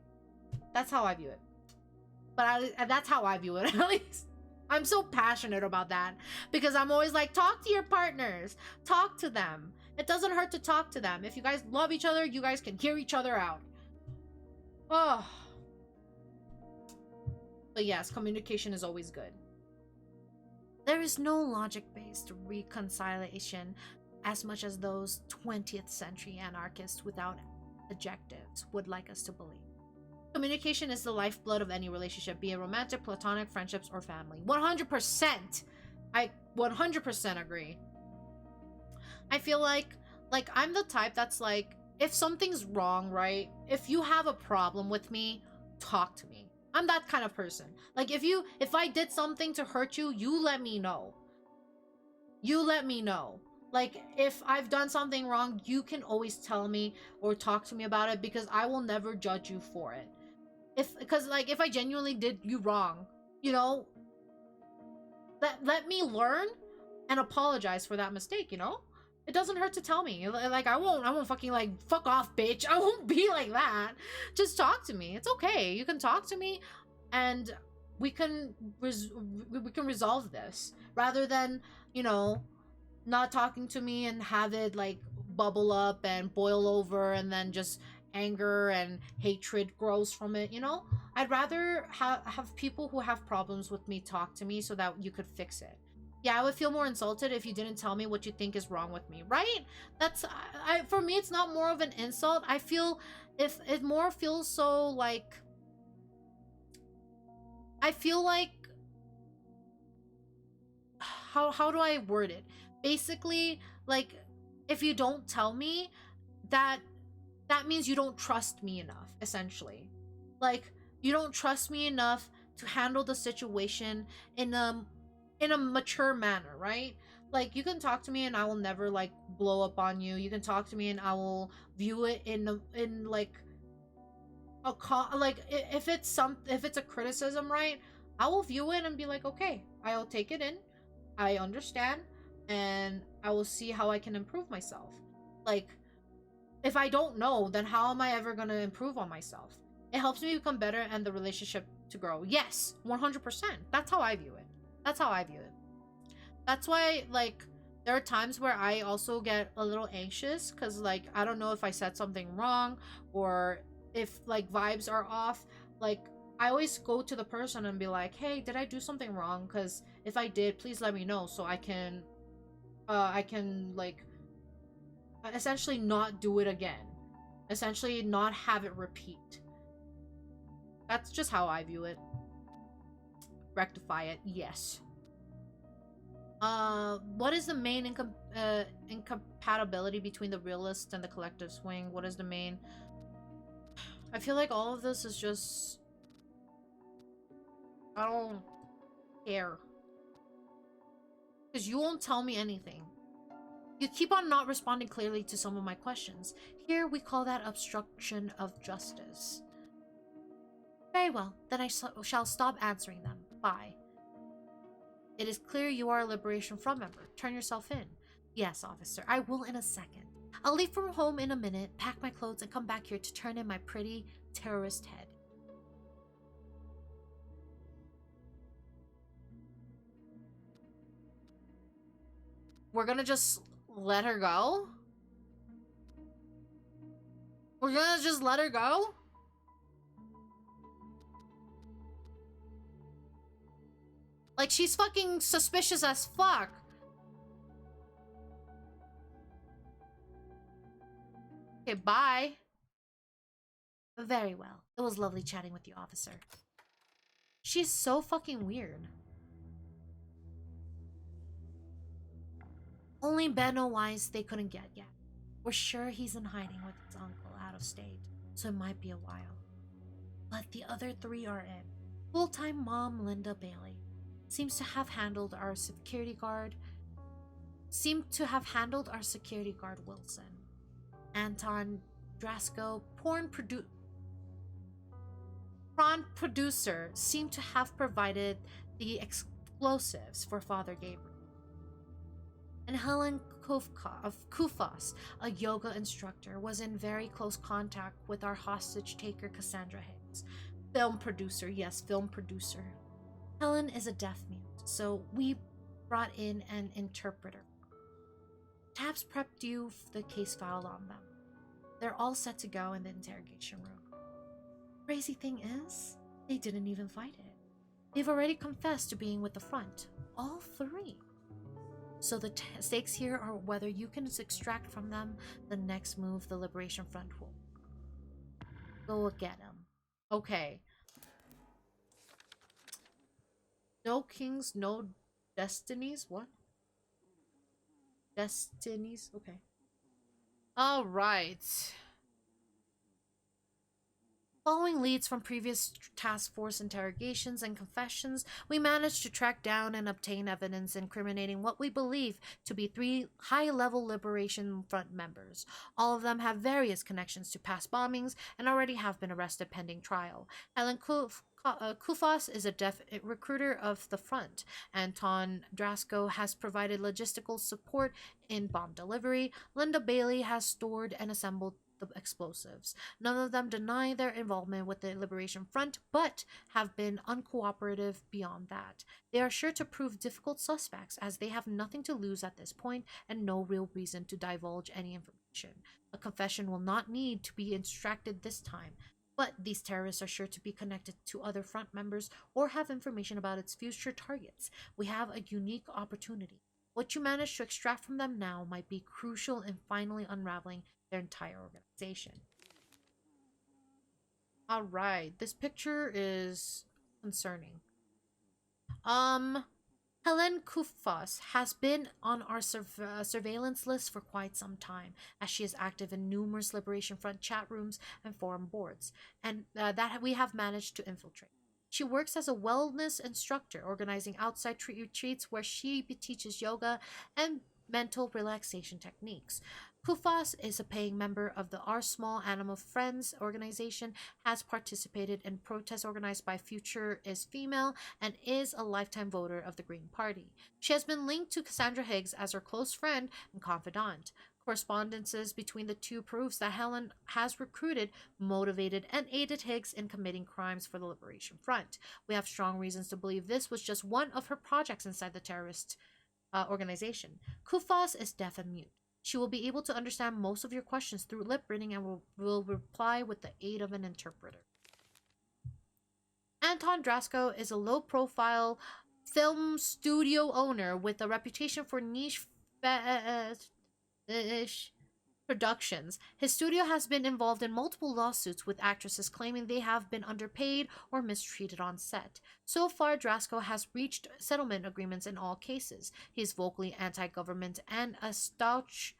That's how I view it. But that's how I view it, at least. I'm so passionate about that because I'm always like, talk to your partners. Talk to them. It doesn't hurt to talk to them. If you guys love each other, you guys can hear each other out. Oh. But yes, communication is always good. There is no logic-based reconciliation as much as those 20th century anarchists without adjectives would like us to believe. Communication is the lifeblood of any relationship, be it romantic, platonic, friendships, or family. 100%! I 100% agree. I feel like I'm the type that's like, if something's wrong, right? If you have a problem with me, talk to me. I'm that kind of person. Like, if I did something to hurt you, you let me know. You let me know. Like, if I've done something wrong, you can always tell me or talk to me about it because I will never judge you for it. Because if I genuinely did you wrong, you know, let me learn and apologize for that mistake, you know? It doesn't hurt to tell me. Like, I won't fucking, like, fuck off, bitch. I won't be like that. Just talk to me. It's okay. You can talk to me and we can resolve this rather than, you know, not talking to me and have it, like, bubble up and boil over and then just anger and hatred grows from it, you know? I'd rather have people who have problems with me talk to me so that you could fix it. Yeah, I would feel more insulted if you didn't tell me what you think is wrong with me, right? That's, for me, it's not more of an insult. I feel, if it more feels so, like, I feel like, how do I word it? Basically, like, if you don't tell me, that means you don't trust me enough, essentially. Like, you don't trust me enough to handle the situation in a mature manner, right? Like, you can talk to me and I will never, like, blow up on you. You can talk to me and I will view it in like if it's a criticism, right? I will view it and be like, okay, I'll take it in. I understand, and I will see how I can improve myself. Like, if I don't know, then how am I ever gonna improve on myself? It helps me become better and the relationship to grow. Yes, 100%. That's how I view it. That's how I view it. That's why, like, there are times where I also get a little anxious because, like, I don't know if I said something wrong or if, like, vibes are off. Like, I always go to the person and be like, hey, did I do something wrong? Because if I did, please let me know so I can, like, essentially not do it again. Essentially not have it repeat. That's just how I view it. Rectify it, yes. What is the main incompatibility between the realist and the collective swing? What is the main... I feel like all of this is just... I don't care. Because you won't tell me anything. You keep on not responding clearly to some of my questions. Here we call that obstruction of justice. Very well, then I shall stop answering them. Bye. It is clear you are a Liberation Front member. Turn yourself in. Yes, officer, I will in a second. I'll leave from home in a minute, pack my clothes, and come back here to turn in my pretty terrorist head. We're gonna just let her go? We're gonna just let her go? Like, she's fucking suspicious as fuck. Okay, bye. Very well. It was lovely chatting with you, officer. She's so fucking weird. Only Ben knows why they couldn't get yet. We're sure he's in hiding with his uncle out of state, so it might be a while. But the other three are in. Full-time mom Linda Bailey seems to have handled our security guard Wilson. Anton Drasko, prawn producer, seemed to have provided the explosives for Father Gabriel. And Helen Kufas, a yoga instructor, was in very close contact with our hostage taker Cassandra Higgs. Film producer, yes, film producer. Helen is a deaf mute, so we brought in an interpreter. Tabs prepped you the case file on them. They're all set to go in the interrogation room. Crazy thing is, they didn't even fight it. They've already confessed to being with the front. All three. So the stakes here are whether you can extract from them the next move the Liberation Front will. Go get him. Okay. No kings, no destinies? What? Destinies? Okay. Alright. Following leads from previous task force interrogations and confessions, we managed to track down and obtain evidence incriminating what we believe to be 3 high-level Liberation Front members. All of them have various connections to past bombings and already have been arrested pending trial. Helen Kufas is a deaf recruiter of the front. Anton Drasko has provided logistical support in bomb delivery. Linda Bailey has stored and assembled the explosives. None of them deny their involvement with the Liberation Front, but have been uncooperative beyond that. They are sure to prove difficult suspects, as they have nothing to lose at this point and no real reason to divulge any information. A confession will not need to be extracted this time, but these terrorists are sure to be connected to other front members or have information about its future targets. We have a unique opportunity. What you manage to extract from them now might be crucial in finally unraveling their entire organization. Alright, this picture is concerning. Helen Kufas has been on our surveillance list for quite some time, as she is active in numerous Liberation Front chat rooms and forum boards, and that we have managed to infiltrate. She works as a wellness instructor, organizing outside retreats where she teaches yoga and mental relaxation techniques. Kufas is a paying member of the Our Small Animal Friends organization, has participated in protests organized by Future is Female, and is a lifetime voter of the Green Party. She has been linked to Cassandra Higgs as her close friend and confidant. Correspondences between the two proves that Helen has recruited, motivated, and aided Higgs in committing crimes for the Liberation Front. We have strong reasons to believe this was just one of her projects inside the terrorist organization. Kufas is deaf and mute. She will be able to understand most of your questions through lip reading and will reply with the aid of an interpreter. Anton Drasko is a low-profile film studio owner with a reputation for niche productions. His studio has been involved in multiple lawsuits with actresses claiming they have been underpaid or mistreated on set. So far, Drasko has reached settlement agreements in all cases. He is vocally anti-government and a staunch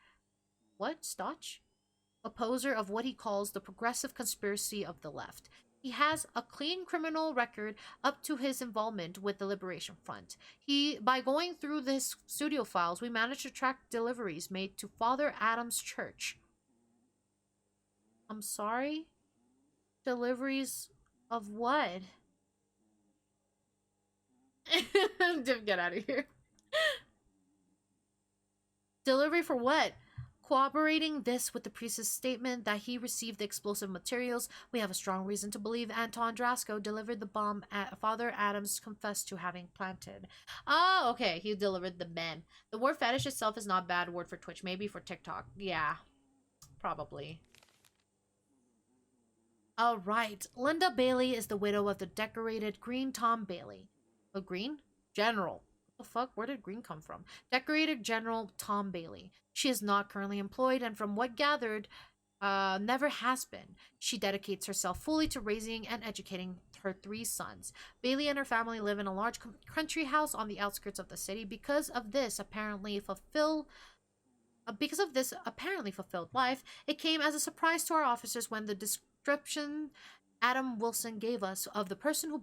opposer of what he calls the progressive conspiracy of the left. He has a clean criminal record up to his involvement with the Liberation Front. By going through this studio files, we managed to track deliveries made to Father Adam's church. I'm sorry? Deliveries of what? Get out of here. Delivery for what? Corroborating this with the priest's statement that he received the explosive materials, we have a strong reason to believe Anton Drasko delivered the bomb Father Adams confessed to having planted. Oh, okay, he delivered the men. The word fetish itself is not a bad word for Twitch, maybe for TikTok. Yeah, probably. Alright, Linda Bailey is the widow of the decorated Green Tom Bailey. A Green? General. What the fuck? Where did Green come from? Decorated General Tom Bailey. She is not currently employed, and from what gathered, never has been. She dedicates herself fully to raising and educating her 3 sons. Bailey and her family live in a large country house on the outskirts of the city. Because of this apparently fulfilled life, it came as a surprise to our officers when the description Adam Wilson gave us of the person who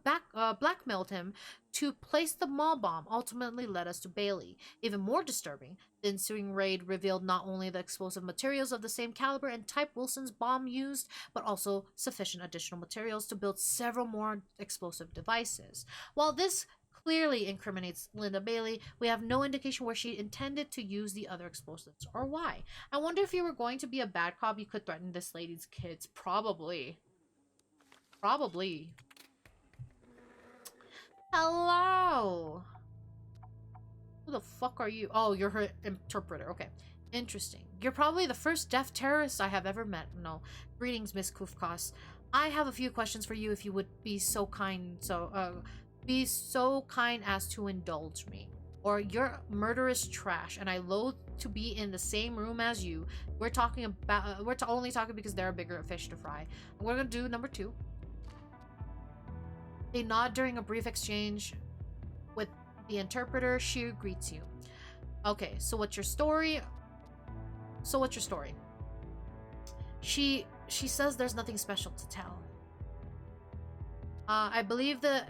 blackmailed him to place the mall bomb ultimately led us to Bailey. Even more disturbing, the ensuing raid revealed not only the explosive materials of the same caliber and type Wilson's bomb used, but also sufficient additional materials to build several more explosive devices. While this clearly incriminates Linda Bailey, we have no indication where she intended to use the other explosives or why. I wonder if you were going to be a bad cop, you could threaten this lady's kids. Probably. Probably. Hello. Who the fuck are you? Oh, you're her interpreter. Okay. Interesting. You're probably the first deaf terrorist I have ever met. No. Greetings, Miss Kufkas. I have a few questions for you if you would be so kind as to indulge me. Or you're murderous trash and I loathe to be in the same room as you. We're only talking because there are bigger fish to fry. We're gonna do number 2. They nod during a brief exchange with the interpreter. She greets you. Okay, so what's your story? She says there's nothing special to tell. I believe the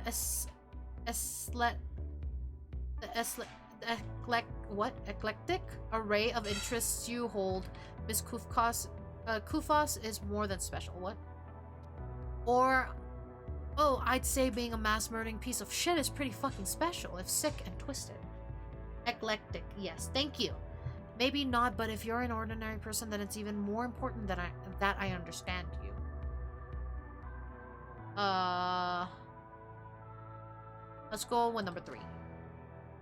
eclectic array of interests you hold, Miss Kufas is more than special. What? Or, oh, I'd say being a mass-murdering piece of shit is pretty fucking special, if sick and twisted. Eclectic, yes, thank you. Maybe not, but if you're an ordinary person, then it's even more important that I understand you. Let's go with number 3.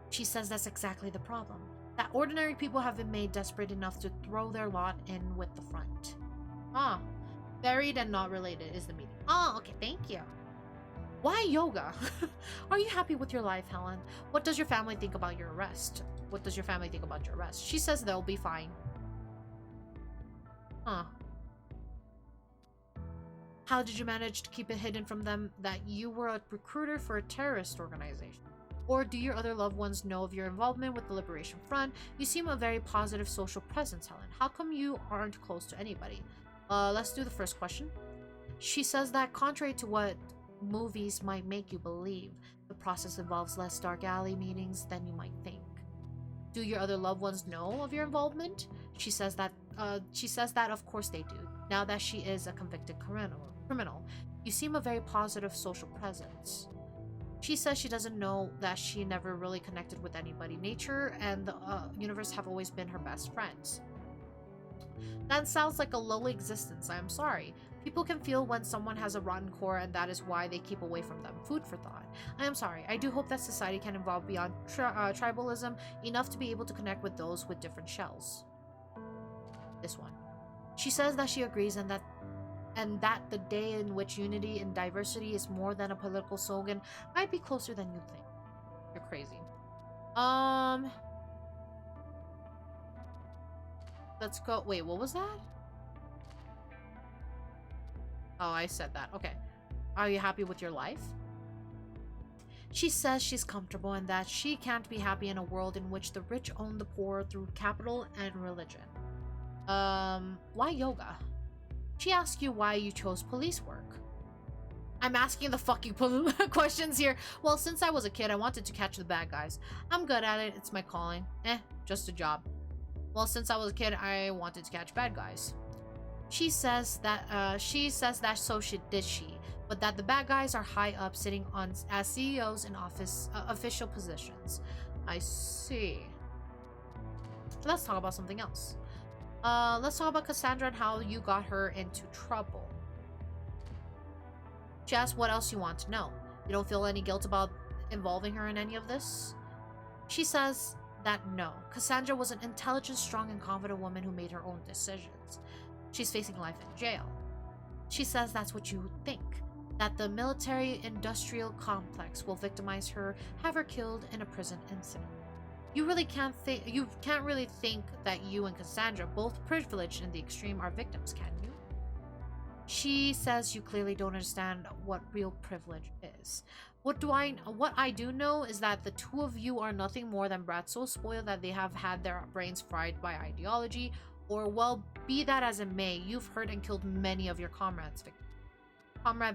She says that's exactly the problem. That ordinary people have been made desperate enough to throw their lot in with the front. Ah, varied and not related is the meaning. Oh, okay, thank you. Why yoga? Are you happy with your life, Helen? What does your family think about your arrest? She says they'll be fine. Huh. How did you manage to keep it hidden from them that you were a recruiter for a terrorist organization? Or do your other loved ones know of your involvement with the Liberation Front? You seem a very positive social presence, Helen. How come you aren't close to anybody? Let's do the first question. She says that contrary to what movies might make you believe, the process involves less dark alley meetings than you might think. Do your other loved ones know of your involvement? She says that she says that of course they do. Now that she is a convicted criminal, you seem a very positive social presence. She says she doesn't know that she never really connected with anybody. Nature and the universe have always been her best friends. That sounds like a lowly existence. I am sorry. People can feel when someone has a rotten core, and that is why they keep away from them. Food for thought. I am sorry. I do hope that society can evolve beyond tribalism enough to be able to connect with those with different shells. This one. She says that she agrees and that the day in which unity and diversity is more than a political slogan might be closer than you think. You're crazy. Let's go. Wait, what was that? Oh, I said that. Okay. Are you happy with your life? She says she's comfortable and that she can't be happy in a world in which the rich own the poor through capital and religion. Why yoga? She asks you why you chose police work. I'm asking the fucking questions here. Well, since I was a kid, I wanted to catch the bad guys. I'm good at it. It's my calling. Just a job. Well, since I was a kid, I wanted to catch bad guys. She says that so did she, but that the bad guys are high up, sitting on as CEOs in official positions. I see. Let's talk about something else. Let's talk about Cassandra and how you got her into trouble. She asks what else you want to know. You don't feel any guilt about involving her in any of this? She says that no. Cassandra was an intelligent, strong, and confident woman who made her own decisions. She's facing life in jail. She says that's what you think. That the military-industrial complex will victimize her, have her killed in a prison incident. You can't really think that you and Cassandra, both privileged in the extreme, are victims, can you? She says you clearly don't understand what real privilege is. What I do know is that the two of you are nothing more than brats so spoiled that they have had their brains fried by ideology, or well, be that as it may, you've hurt and killed many of your comrade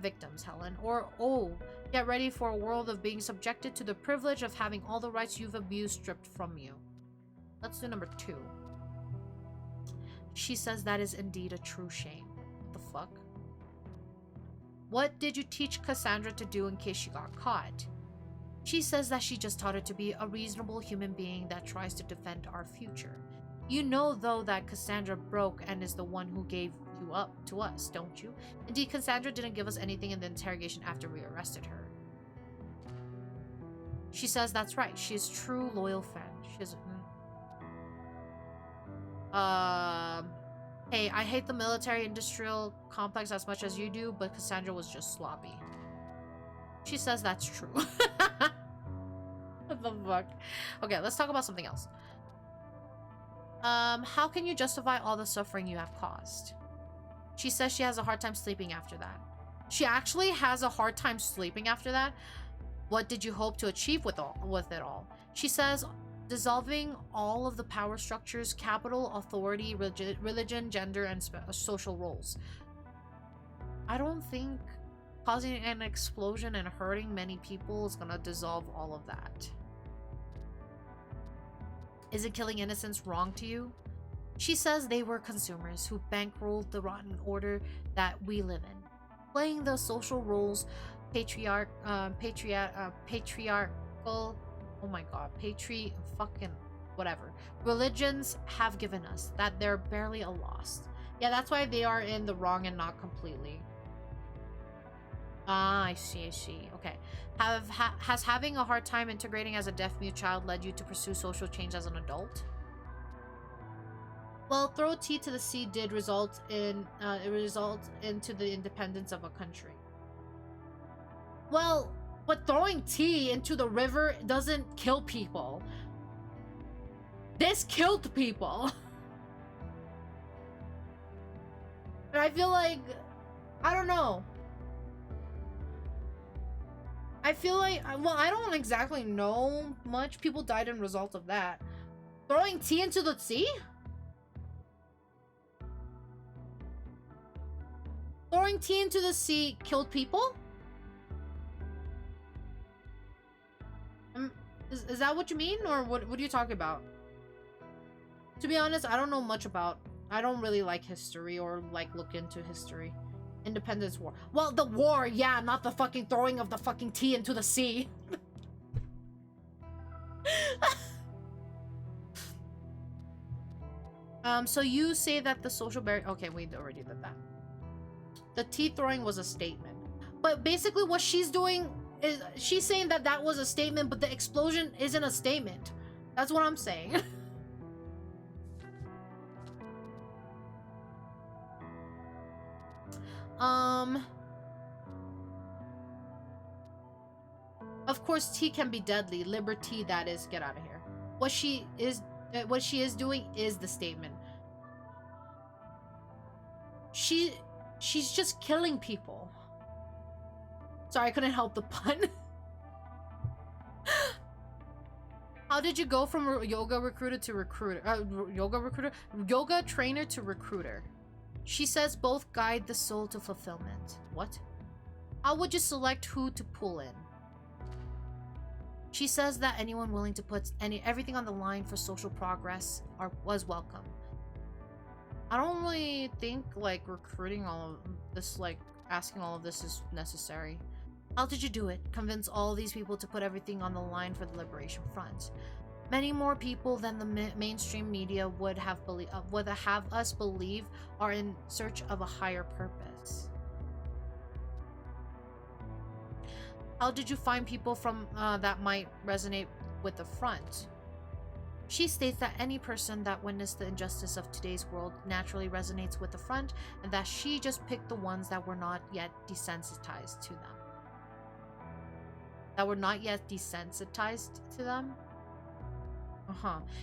victims, Helen. Or, oh, get ready for a world of being subjected to the privilege of having all the rights you've abused stripped from you. Let's do number 2. She says that is indeed a true shame. What the fuck? What did you teach Cassandra to do in case she got caught? She says that she just taught her to be a reasonable human being that tries to defend our future. You know, though, that Cassandra broke and is the one who gave you up to us, don't you? Indeed, Cassandra didn't give us anything in the interrogation after we arrested her. She says that's right. She is true, loyal friend. She is... Hey, I hate the military-industrial complex as much as you do, but Cassandra was just sloppy. She says that's true. What the fuck? Okay, let's talk about something else. How can you justify all the suffering you have caused? She says she has a hard time sleeping after that. She actually has a hard time sleeping after that? What did you hope to achieve with it all? She says dissolving all of the power structures, capital, authority, religion, gender, and social roles. I don't think causing an explosion and hurting many people is gonna dissolve all of that. Isn't killing innocents wrong to you? She says they were consumers who bankrolled the rotten order that we live in. Playing the social roles, patriarchal, oh my god, fucking whatever, religions have given us, that they're barely a loss. Yeah, that's why they are in the wrong and not completely. Ah, I see. Okay. Has having a hard time integrating as a deaf-mute child led you to pursue social change as an adult? Well, throw T to the C did result into the independence of a country. Well, but throwing tea into the river doesn't kill people. This killed people. And I feel like, I don't know. I feel like, well, I don't exactly know much. People died in result of that. Throwing tea into the sea? Throwing tea into the sea killed people? Is that what you mean? Or what are you talking about? To be honest, I don't know much about I don't really like history or like look into history. Independence War. Well, the war, yeah, not the fucking throwing of the fucking tea into the sea. So you say that the social barrier... Okay, we already did that. The tea throwing was a statement. But basically what she's doing is... She's saying that that was a statement, but the explosion isn't a statement. That's what I'm saying. Of course, tea can be deadly. Liberty, that is. Get out of here. What she is doing is the statement. She's just killing people. Sorry, I couldn't help the pun. How did you go from yoga recruiter to recruiter? Yoga trainer to recruiter. She says both guide the soul to fulfillment. What? How would you select who to pull in? She says that anyone willing to put everything on the line for social progress was welcome. I don't really think like recruiting all of this, like asking all of this is necessary. How did you do it? Convince all these people to put everything on the line for the Liberation Front. Many more people than the mainstream media would have us believe are in search of a higher purpose. How did you find people from that might resonate with the front? She states that any person that witnessed the injustice of today's world naturally resonates with the front, and that she just picked the ones that were not yet desensitized to them.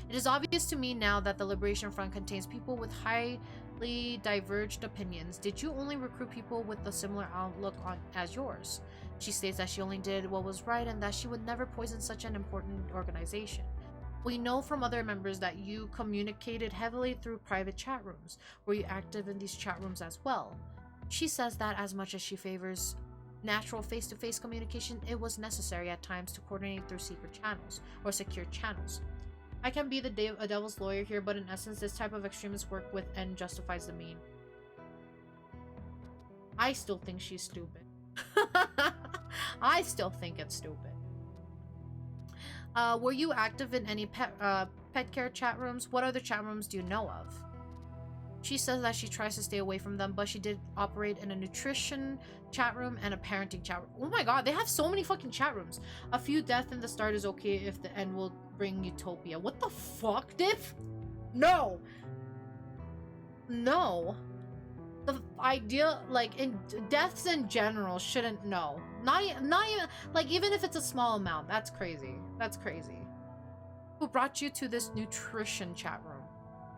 It is obvious to me now that the Liberation Front contains people with highly diverged opinions. Did you only recruit people with a similar outlook as yours? She states that she only did what was right and that she would never poison such an important organization. We know from other members that you communicated heavily through private chat rooms. Were you active in these chat rooms as well? She says that as much as she favors natural face-to-face communication, it was necessary at times to coordinate through secret channels or secure channels. I can be a devil's lawyer here, but in essence, this type of extremist work with end justifies the mean. I still think she's stupid. I still think it's stupid. Were you active in any pet care chat rooms? What other chat rooms do you know of? She says that she tries to stay away from them, but she did operate in a nutrition chat room and a parenting chat room. Oh my god, they have so many fucking chat rooms. A few death in the start is okay if the end will bring utopia. What the fuck, Diff? No. No. The idea, like, in deaths in general shouldn't, no. Not even, like, even if it's a small amount. That's crazy. That's crazy. Who brought you to this nutrition chat room?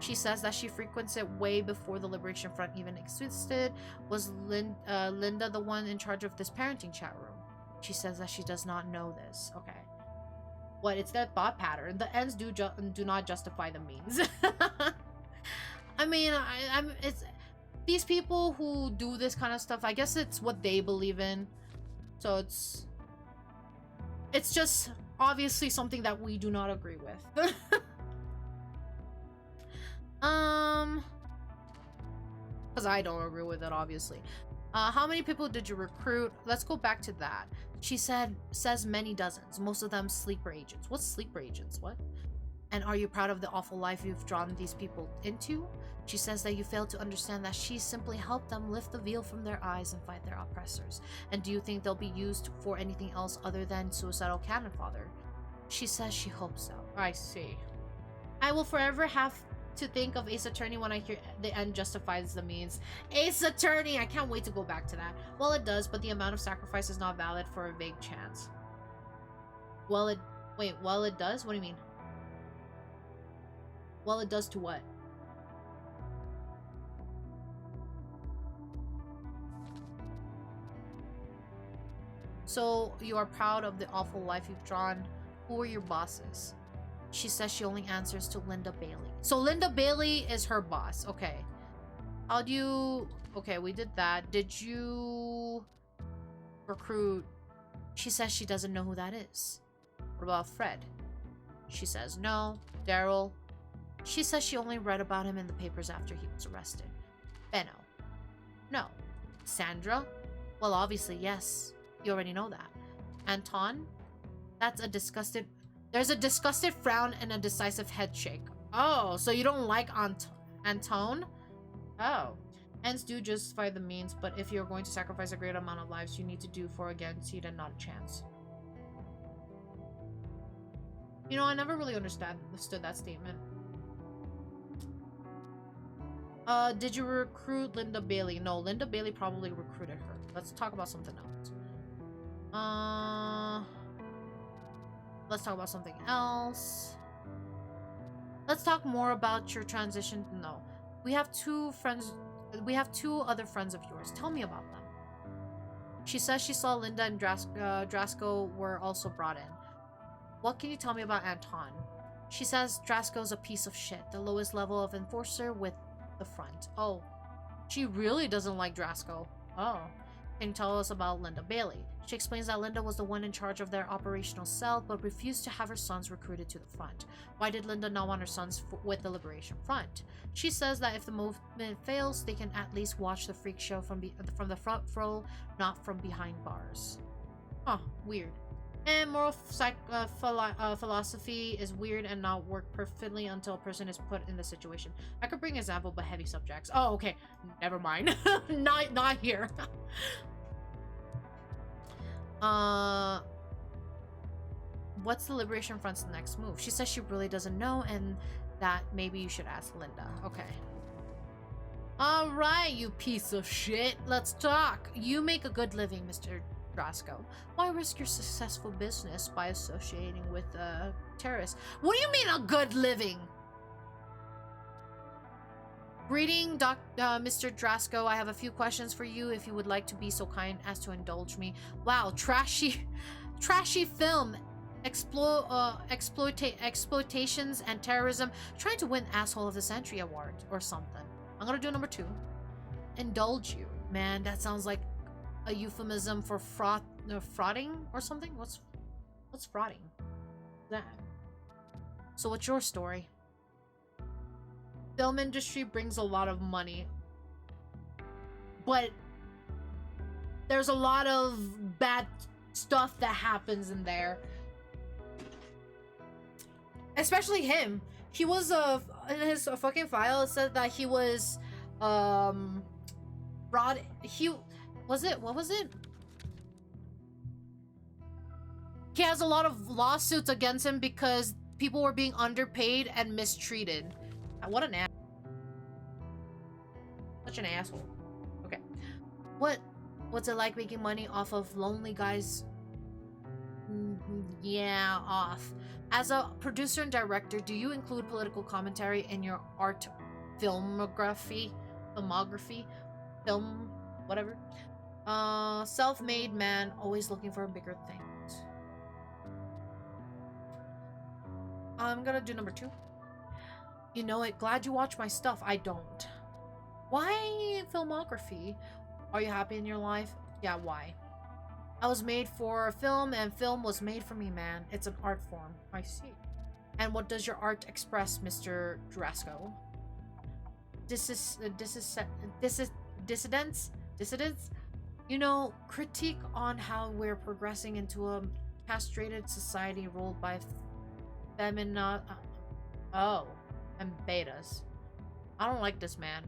She says that she frequents it way before the Liberation Front even existed. Was Linda the one in charge of this parenting chat room? She says that she does not know this. Okay. What? It's their thought pattern. The ends do not justify the means. I mean, it's these people who do this kind of stuff. I guess it's what they believe in. So it's just obviously something that we do not agree with. Because I don't agree with it, obviously. How many people did you recruit? Let's go back to that. She says many dozens, most of them sleeper agents. What's sleeper agents? What? And are you proud of the awful life you've drawn these people into? She says that you fail to understand that she simply helped them lift the veil from their eyes and fight their oppressors. And do you think they'll be used for anything else other than suicidal cannon fodder? She says she hopes so. I see. I will forever have to think of Ace Attorney when I hear the end justifies the means. Ace Attorney! I can't wait to go back to that. Well, it does, but the amount of sacrifice is not valid for a vague chance. Well, it does? What do you mean? Well, it does to what? So, you are proud of the awful life you've drawn. Who are your bosses? She says she only answers to Linda Bailey. So Linda Bailey is her boss. Okay. How do you... Okay, we did that. Did you recruit... She says she doesn't know who that is. What about Fred? She says no. Daryl? She says she only read about him in the papers after he was arrested. Benno. No. Sandra? Well, obviously, yes. You already know that. Anton? That's a disgusted... There's a disgusted frown and a decisive head shake. Oh, so you don't like Anton? Oh. Ends do justify the means, but if you're going to sacrifice a great amount of lives, you need to do for a guaranteed and not a chance. You know, I never really understood that statement. Did you recruit Linda Bailey? No, Linda Bailey probably recruited her. Let's talk about something else. Let's talk about something else. Let's talk more about your transition. No. We have two other friends of yours. Tell me about them. She says she saw Linda and Drasko were also brought in. What can you tell me about Anton? She says Drasko's a piece of shit, the lowest level of enforcer with the front. Oh, she really doesn't like Drasko. Oh. Can you tell us about Linda Bailey? She explains that Linda was the one in charge of their operational cell, but refused to have her sons recruited to the front. Why did Linda not want her sons with the Liberation Front? She says that if the movement fails, they can at least watch the freak show from the front row, not from behind bars. Huh, weird. And moral philosophy is weird and not work perfectly until a person is put in the situation. I could bring example, but heavy subjects. Oh, okay. Never mind. not here. What's the Liberation Front's next move? She says she really doesn't know and that maybe you should ask Linda. Okay. Alright, you piece of shit. Let's talk. You make a good living, Mr. Drasko. Why risk your successful business by associating with terrorists? What do you mean a good living? Greeting, Mr. Drasko. I have a few questions for you if you would like to be so kind as to indulge me. Wow, trashy film. Exploitations and terrorism. Trying to win Asshole of the Century award or something. I'm gonna do number 2. Indulge you. Man, that sounds like a euphemism for frauding or something? What's frauding? That. So what's your story? Film industry brings a lot of money, but there's a lot of bad stuff that happens in there. Especially him. He was in his fucking file it said that he was fraud. What was it? He has a lot of lawsuits against him because people were being underpaid and mistreated. What an ass. Such an asshole. Okay. What's it like making money off of lonely guys? Yeah, off. As a producer and director, do you include political commentary in your art filmography? Film, whatever. Self-made man, always looking for bigger things. I'm gonna do number 2. You know it. Glad you watch my stuff. I don't. Why filmography? Are you happy in your life? Yeah, why? I was made for film and film was made for me, man. It's an art form. I see. And what does your art express, Mr. Drasko? Dissidents? You know, critique on how we're progressing into a castrated society ruled by and betas. I don't like this man.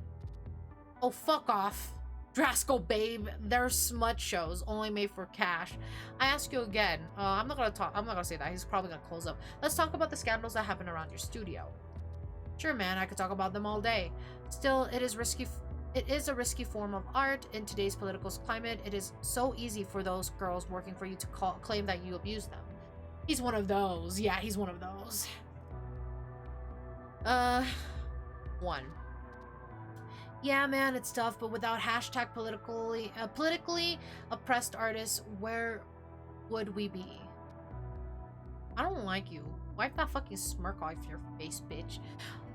Oh, fuck off. Drasko, babe. They're smut shows only made for cash. I ask you again. I'm not gonna say that. He's probably gonna close up. Let's talk about the scandals that happen around your studio. Sure, man. I could talk about them all day. Still, it is risky. It is a risky form of art in today's political climate. It is so easy for those girls working for you to claim that you abuse them. He's one of those. Yeah, he's one of those. 1. Yeah, man, it's tough, but without hashtag politically oppressed artists, where would we be? I don't like you. Wipe that fucking smirk off your face, bitch.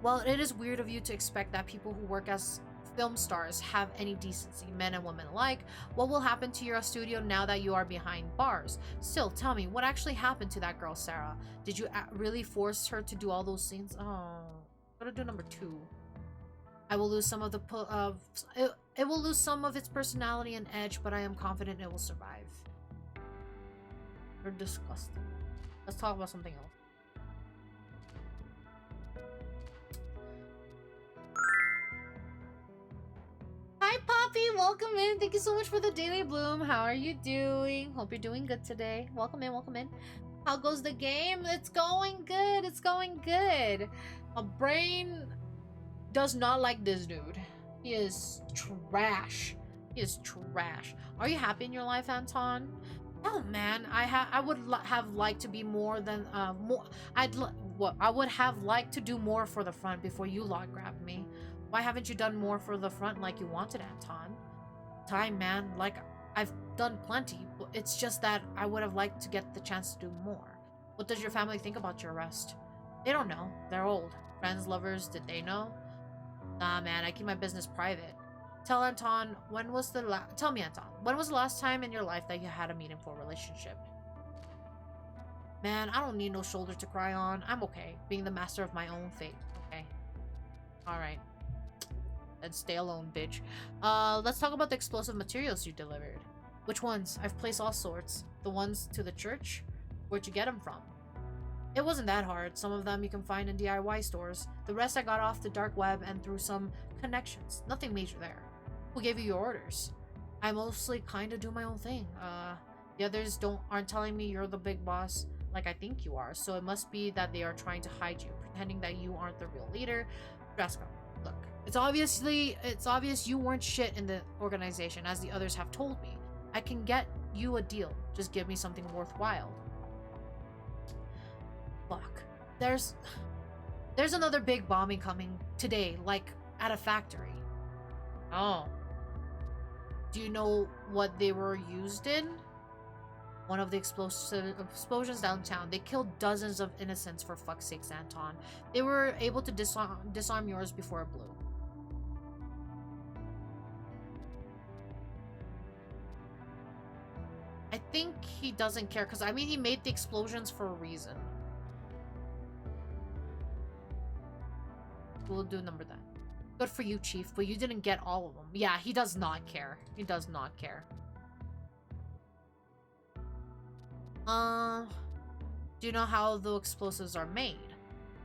Well, it is weird of you to expect that people who work as film stars have any decency, men and women alike. What will happen to your studio now that you are behind bars? Still, tell me, what actually happened to that girl, Sarah? Did you really force her to do all those scenes? Oh, Gotta do number 2. I will lose some of the it will lose some of its personality and edge, but I am confident it will survive. You're disgusting. Let's talk about something else. Hi, Poppy. Welcome in. Thank you so much for the Daily Bloom. How are you doing? Hope you're doing good today. Welcome in. Welcome in. How goes the game? It's going good. It's going good. My brain does not like this dude. He is trash. He is trash. Are you happy in your life, Anton? Oh man, I would have liked to be more than more. I would have liked to do more for the front before you lot grabbed me. Why haven't you done more for the front like you wanted, Anton? Time, man. Like, I've done plenty, but it's just that I would have liked to get the chance to do more. What does your family think about your arrest? They don't know. They're old. Friends, lovers, did they know? Nah, man, I keep my business private. Tell me, Anton, when was the last time in your life that you had a meaningful relationship? Man, I don't need no shoulder to cry on. I'm okay, being the master of my own fate. Okay. Alright. Then stay alone, bitch. Let's talk about the explosive materials you delivered. Which ones? I've placed all sorts. The ones to the church? Where'd you get them from? It wasn't that hard. Some of them you can find in DIY stores. The rest I got off the dark web and through some connections. Nothing major there. Who gave you your orders? I mostly kinda do my own thing. The others aren't telling me you're the big boss like I think you are, so it must be that they are trying to hide you, pretending that you aren't the real leader. Dresco, look. It's obvious you weren't shit in the organization, as the others have told me. I can get you a deal. Just give me something worthwhile. Fuck. There's another big bombing coming today, like at a factory. Oh. Do you know what they were used in? One of the explosions downtown. They killed dozens of innocents, for fuck's sake, Anton. They were able to disarm yours before it blew. I think he doesn't care, because I mean he made the explosions for a reason. We'll do number that. Good for you, Chief, but you didn't get all of them. Yeah, he does not care. He does not care. Do you know how the explosives are made?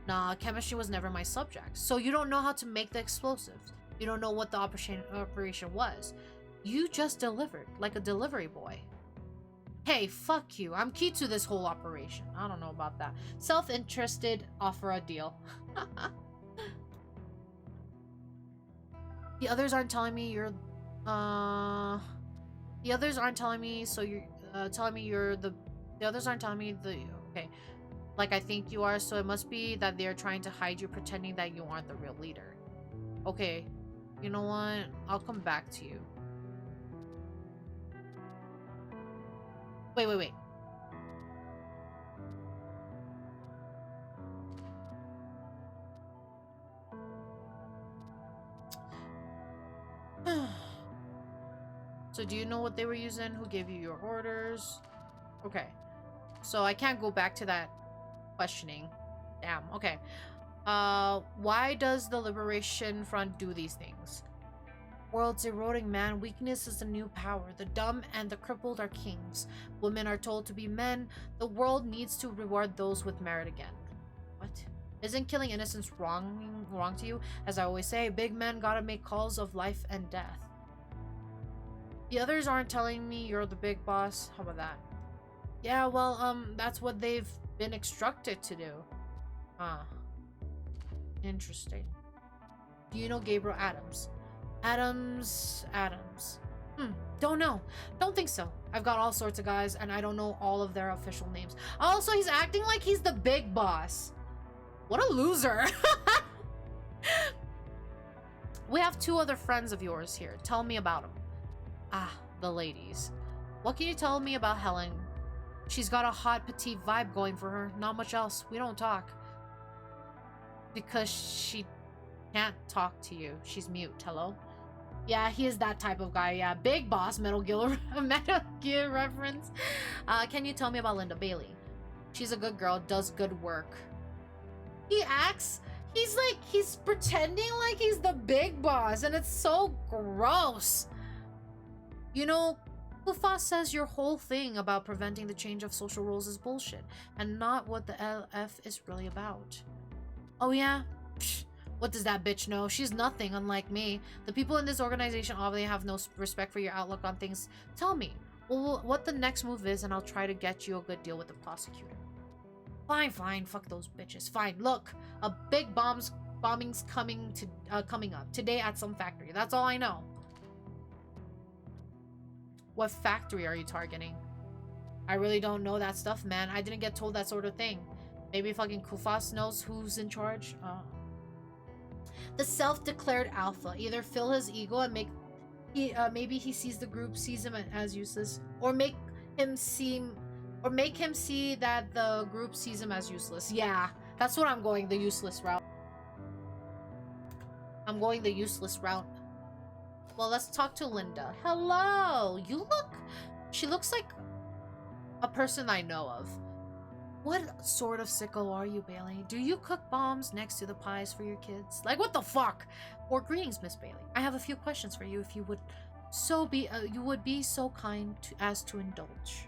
Nah, chemistry was never my subject. So you don't know how to make the explosives. You don't know what the operation was. You just delivered, like a delivery boy. Hey, fuck you. I'm key to this whole operation. I don't know about that. Self-interested, offer a deal. The others aren't telling me you're, the others aren't telling me, so you're, the others aren't telling me okay. Like I think you are, so it must be that they're trying to hide you, pretending that you aren't the real leader. Okay. You know what? I'll come back to you. Wait. So do you know what they were using? Who gave you your orders? Okay. So I can't go back to that questioning. Damn. Okay. Why does the Liberation Front do these things? World's eroding, man. Weakness is the new power. The dumb and the crippled are kings. Women are told to be men. The world needs to reward those with merit again. What? Isn't killing innocents wrong to you? As I always say, big men gotta make calls of life and death. The others aren't telling me you're the big boss. How about that? Yeah, well, that's what they've been instructed to do. Huh. Interesting. Do you know Gabriel Adams? Adams. Don't know. Don't think so. I've got all sorts of guys, and I don't know all of their official names. Also, he's acting like he's the big boss. What a loser. We have 2 other friends of yours here. Tell me about them. Ah, the ladies. What can you tell me about Helen? She's got a hot petite vibe going for her. Not much else. We don't talk. Because she can't talk to you. She's mute. Hello? Yeah, he is that type of guy. Yeah, big boss. Metal Gear reference. Can you tell me about Linda Bailey? She's a good girl. Does good work. He's pretending like he's the big boss, and it's so gross. You know, Kufas says your whole thing about preventing the change of social roles is bullshit, and not what the LF is really about. Oh yeah? Psh, what does that bitch know? She's nothing unlike me. The people in this organization obviously have no respect for your outlook on things. Tell me, what the next move is, and I'll try to get you a good deal with the prosecutor. Fine, fuck those bitches. Fine, look, a big bombing's coming up today at some factory. That's all I know. What factory are you targeting? I really don't know that stuff, man. I didn't get told that sort of thing. Maybe fucking Kufas knows who's in charge. The self-declared alpha. Either fill his ego and maybe he sees the group sees him as useless, or make him see that the group sees him as useless. Yeah, that's what I'm going, the useless route. I'm going the useless route. Well, let's talk to Linda. Hello! She looks like a person I know of. What sort of sicko are you, Bailey? Do you cook bombs next to the pies for your kids? Like, what the fuck? Or greetings, Miss Bailey. I have a few questions for you if you would be so kind as to indulge.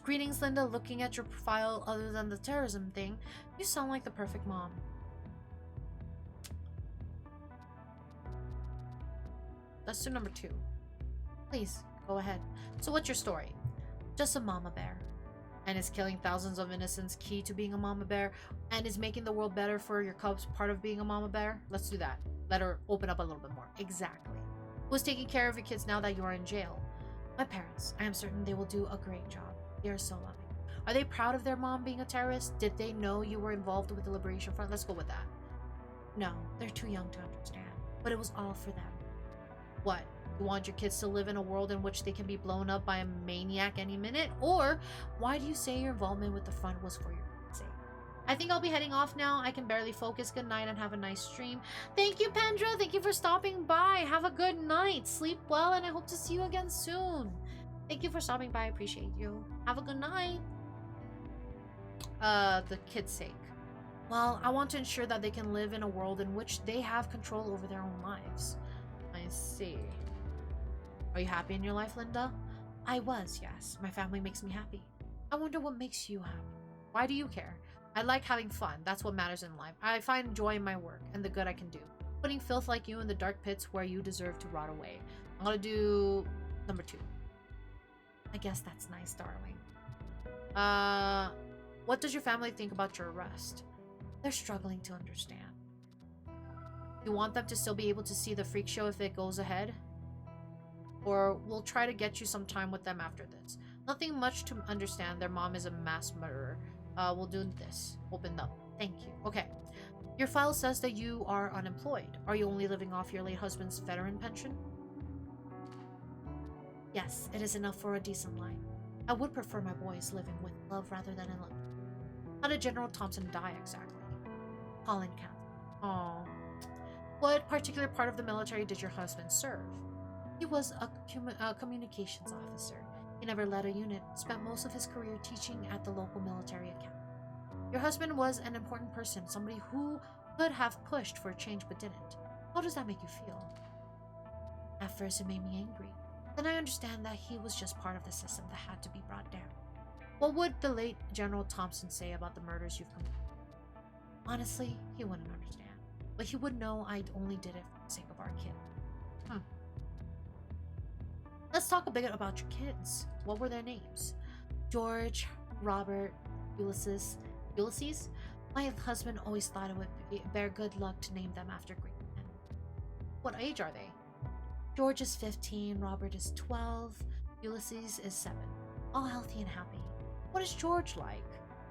Greetings, Linda. Looking at your profile, other than the terrorism thing, you sound like the perfect mom. Let's do number 2. Please, go ahead. So what's your story? Just a mama bear. And is killing thousands of innocents key to being a mama bear? And is making the world better for your cubs part of being a mama bear? Let's do that. Let her open up a little bit more. Exactly. Who's taking care of your kids now that you are in jail? My parents. I am certain they will do a great job. They are so loving. Are they proud of their mom being a terrorist? Did they know you were involved with the Liberation Front? Let's go with that. No, they're too young to understand. But it was all for them. What? You want your kids to live in a world in which they can be blown up by a maniac any minute? Or why do you say your involvement with the front was for your sake? I think I'll be heading off now. I can barely focus. Good night and have a nice stream. Thank you, Pendra. Thank you for stopping by. Have a good night. Sleep well, and I hope to see you again soon. Thank you for stopping by. I appreciate you. Have a good night. The kids' sake. Well, I want to ensure that they can live in a world in which they have control over their own lives. I see. Are you happy in your life, Linda? I was, yes. My family makes me happy. I wonder what makes you happy. Why do you care? I like having fun. That's what matters in life. I find joy in my work and the good I can do. Putting filth like you in the dark pits where you deserve to rot away. I'm gonna do number 2. I guess that's nice, darling. What does your family think about your arrest? They're struggling to understand. You want them to still be able to see the freak show if it goes ahead? Or we'll try to get you some time with them after this. Nothing much to understand. Their mom is a mass murderer. We'll do this. Open up. Thank you. Okay. Your file says that you are unemployed. Are you only living off your late husband's veteran pension? Yes, it is enough for a decent life. I would prefer my boys living with love rather than in love. How did General Thompson die exactly? Colon cancer. Oh. What particular part of the military did your husband serve? He was a communications officer. He never led a unit, spent most of his career teaching at the local military academy. Your husband was an important person, somebody who could have pushed for a change but didn't. How does that make you feel? At first it made me angry. Then I understand that he was just part of the system that had to be brought down. What would the late General Thompson say about the murders you've committed? Honestly, he wouldn't understand. But he would know I only did it for the sake of our kid. Let's talk a bit about your kids. What were their names? George, Robert, Ulysses. Ulysses? My husband always thought it would bear good luck to name them after great men. What age are they? George is 15, Robert is 12, Ulysses is 7. All healthy and happy. What is George like?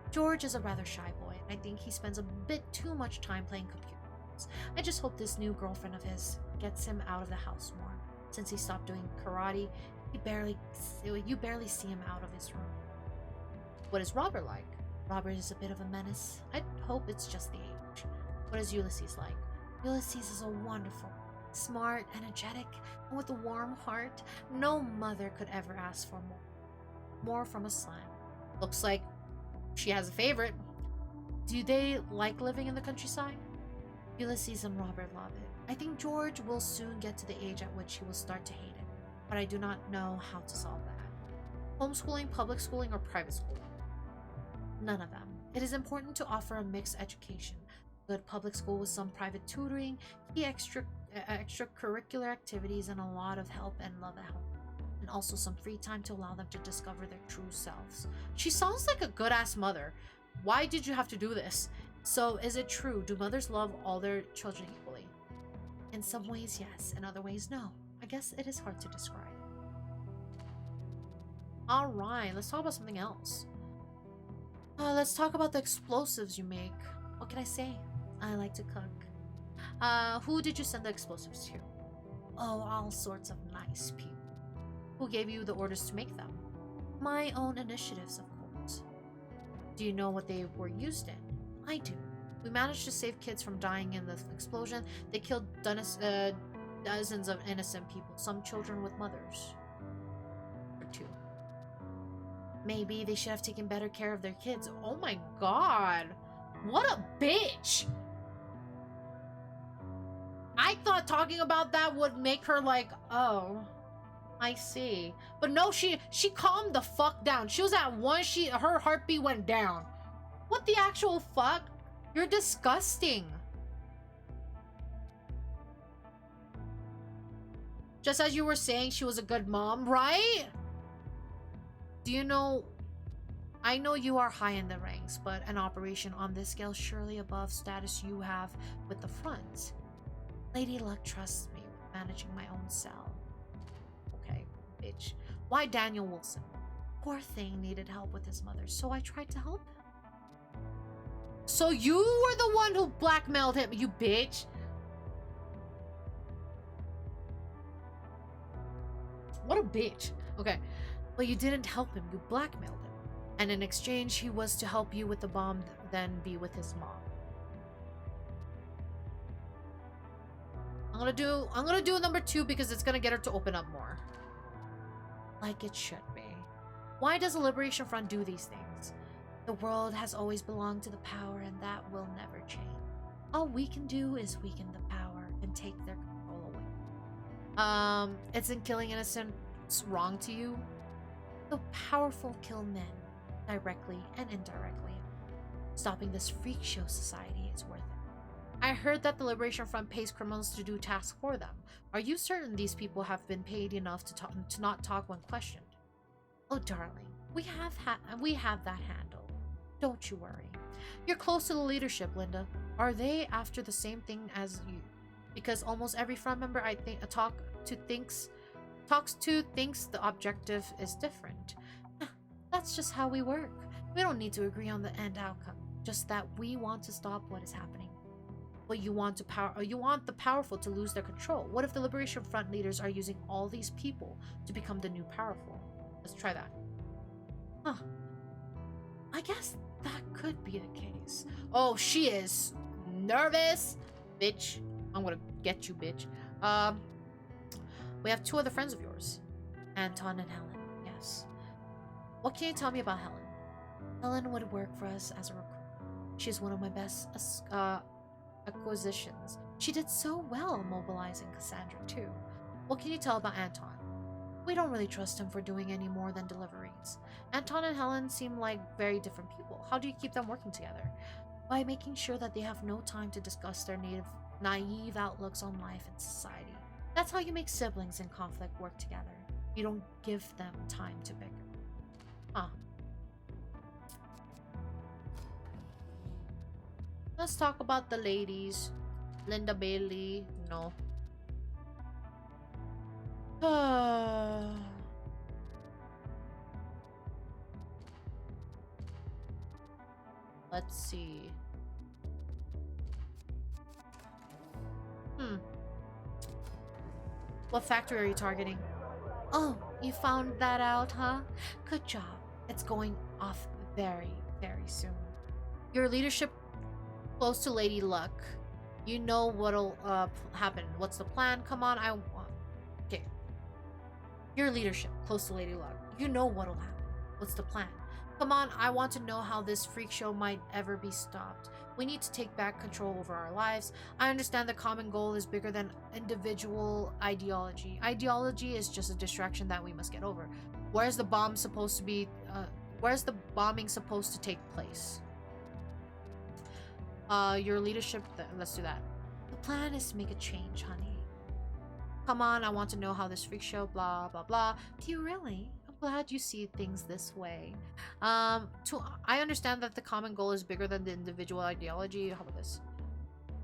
George is a rather shy boy, and I think he spends a bit too much time playing computer games. I just hope this new girlfriend of his gets him out of the house more. Since he stopped doing karate, you barely see him out of his room. What is Robert like? Robert is a bit of a menace. I hope it's just the age. What is Ulysses like? Ulysses is a wonderful, smart, energetic, and with a warm heart. No mother could ever ask for more from a son. Looks like she has a favorite. Do they like living in the countryside? Ulysses and Robert love it. I think George will soon get to the age at which he will start to hate it, but I do not know how to solve that. Homeschooling, public schooling, or private schooling? None of them. It is important to offer a mixed education. Good public school with some private tutoring, key extracurricular activities, and a lot of help and love at home. And also some free time to allow them to discover their true selves. She sounds like a good-ass mother. Why did you have to do this? So, is it true? Do mothers love all their children equally? In some ways, yes. In other ways, no. I guess it is hard to describe. Alright, let's talk about something else. Let's talk about the explosives you make. What can I say? I like to cook. Who did you send the explosives to? Oh, all sorts of nice people. Who gave you the orders to make them? My own initiatives, of course. Do you know what they were used in? I do. We managed to save kids from dying in the explosion. They killed dozens of innocent people, some children with mothers. Or two. Maybe they should have taken better care of their kids. Oh my god. What a bitch. I thought talking about that would make her like, oh, I see. But no, she calmed the fuck down. She was at one, her heartbeat went down. What the actual fuck? You're disgusting. Just as you were saying, she was a good mom, right? Do you know... I know you are high in the ranks, but an operation on this scale surely above status you have with the front. Lady Luck trusts me with managing my own cell. Okay, bitch. Why Daniel Wilson? Poor thing needed help with his mother, so I tried to help him. So you were the one who blackmailed him, you bitch. What a bitch. Okay. Well, you didn't help him, you blackmailed him. And in exchange, he was to help you with the bomb, then be with his mom. I'm gonna do number 2 because it's gonna get her to open up more. Like it should be. Why does the Liberation Front do these things? The world has always belonged to the power, and that will never change. All we can do is weaken the power and take their control away. Isn't killing innocents wrong to you? The powerful kill men, directly and indirectly. Stopping this freak show society is worth it. I heard that the Liberation Front pays criminals to do tasks for them. Are you certain these people have been paid enough to not talk when questioned? Oh, darling, we have that handled. Don't you worry. You're close to the leadership, Linda. Are they after the same thing as you? Because almost every front member I talks to thinks the objective is different. That's just how we work. We don't need to agree on the end outcome. Just that we want to stop what is happening. But you want the powerful to lose their control. What if the Liberation Front leaders are using all these people to become the new powerful? Let's try that. Huh. I guess that could be the case. Oh, she is nervous. Bitch. I'm gonna get you, bitch. We have 2 other friends of yours. Anton and Helen. Yes. What can you tell me about Helen? Helen would work for us as a recruit. She's one of my best acquisitions. She did so well mobilizing Cassandra too. What can you tell about Anton? We don't really trust him for doing any more than deliveries. Anton and Helen seem like very different people. How do you keep them working together? By making sure that they have no time to discuss their naive outlooks on life and society. That's how you make siblings in conflict work together. You don't give them time to bicker. Huh. Let's talk about the ladies. Linda Bailey, no. Let's see. What factory are you targeting? Oh, you found that out, huh? Good job. It's going off very, very soon. Your leadership close to Lady Luck. You know what'll happen. What's the plan? Come on, okay. Your leadership close to Lady Luck. You know what'll happen. What's the plan? Come on, I want to know how this freak show might ever be stopped. We need to take back control over our lives. I understand the common goal is bigger than individual ideology. Ideology is just a distraction that we must get over. Where's the bomb supposed to be? Where's the bombing supposed to take place? Your leadership. Let's do that. The plan is to make a change, honey. Come on, I want to know how this freak show. Blah blah blah. Do you really? Glad you see things this way. I understand that the common goal is bigger than the individual ideology. How about this?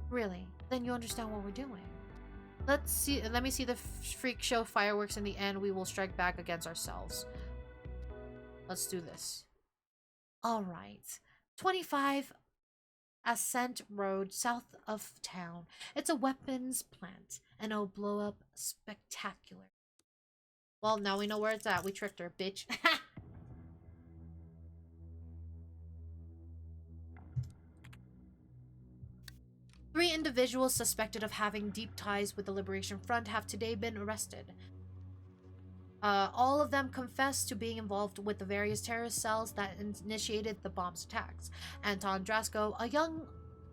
Really? Then you understand what we're doing. Let me see the freak show fireworks. In the end, we will strike back against ourselves. Let's do this. All right. 25 Ascent Road, south of town. It's a weapons plant, and it'll blow up spectacular. Well, now we know where it's at. We tricked her, bitch. 3 individuals suspected of having deep ties with the Liberation Front have today been arrested. All of them confessed to being involved with the various terrorist cells that initiated the bomb's attacks. Anton Drasko, a young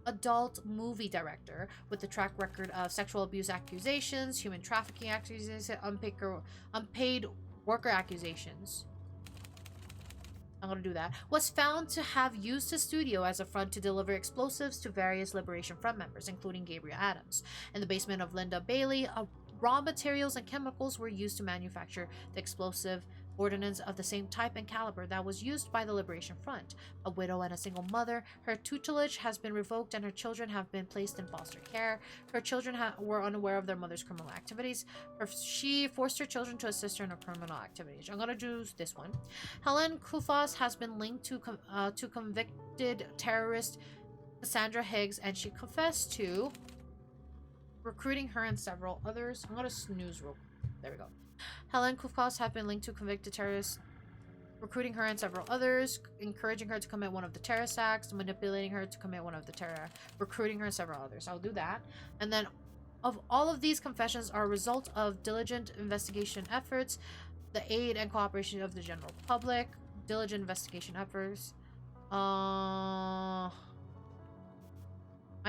adult movie director with a track record of sexual abuse accusations, human trafficking accusations, unpaid worker accusations. I'm gonna do that. Was found to have used his studio as a front to deliver explosives to various Liberation Front members, including Gabriel Adams. In the basement of Linda Bailey, raw materials and chemicals were used to manufacture the explosive ordnance of the same type and caliber that was used by the Liberation Front. A widow and a single mother, her tutelage has been revoked and her children have been placed in foster care. Her children were unaware of their mother's criminal activities. She forced her children to assist her in her criminal activities. I'm gonna do this one. Helen Kufas has been linked to convicted terrorist Cassandra Higgs, and she confessed to recruiting her and several others. I'm gonna snooze real. There we go. Helen Kufas have been linked to convicted terrorists, recruiting her and several others, encouraging her to commit one of the terrorist acts, manipulating her to commit one of the terror, recruiting her and several others. I'll do that. And then, of all of these confessions are a result of diligent investigation efforts, the aid and cooperation of the general public, diligent investigation efforts. I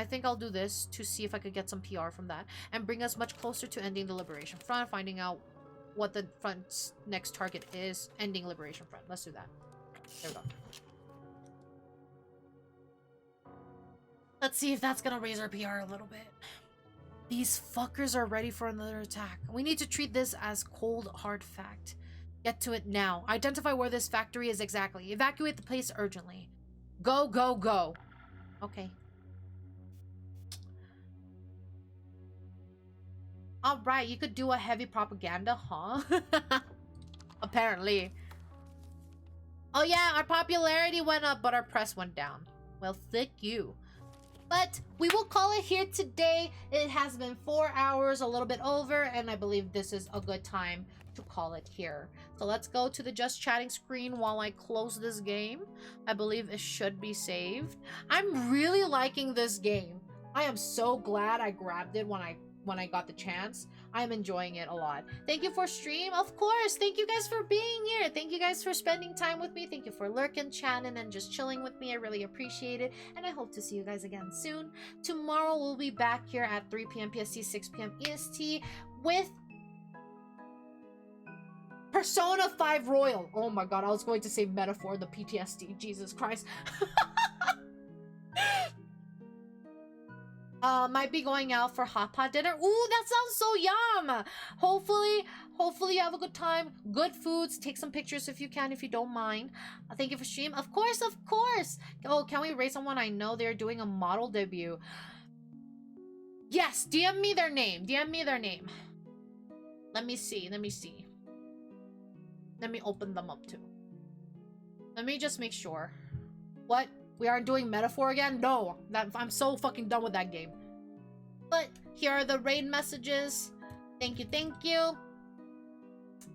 think I'll do this to see if I could get some PR from that and bring us much closer to ending the Liberation Front, finding out what the front's next target is, ending Liberation Front. Let's do that. There we go. Let's see if that's gonna raise our PR a little bit. These fuckers are ready for another attack. We need to treat this as cold, hard fact. Get to it now. Identify where this factory is exactly. Evacuate the place urgently. Go, go, go. Okay. Alright, you could do a heavy propaganda, huh? Apparently. Oh yeah, our popularity went up, but our press went down. Well, thank you. But we will call it here today. It has been 4 hours, a little bit over, and I believe this is a good time to call it here. So let's go to the just chatting screen while I close this game. I believe it should be saved. I'm really liking this game. I am so glad I grabbed it when I got the chance. I'm enjoying it a lot. Thank you for stream. Of course. Thank you guys for being here. Thank you guys for spending time with me. Thank you for lurking, chatting, and just chilling with me. I really appreciate it. And I hope to see you guys again soon. Tomorrow we'll be back here at 3 p.m. PST, 6 p.m. EST with Persona 5 Royal. Oh my god, I was going to say Metaphor, the PTSD. Jesus Christ. Might be going out for hot pot dinner. Ooh, that sounds so yum. Hopefully you have a good time. Good foods. Take some pictures if you can, if you don't mind. Thank you for stream. Of course, of course. Oh, can we rate someone? I know they're doing a model debut. Yes, DM me their name. DM me their name. Let me see. Let me see. Let me open them up too. Let me just make sure. What? We aren't doing Metaphor again? No, I'm so fucking done with that game. But here are the raid messages. Thank you, thank you.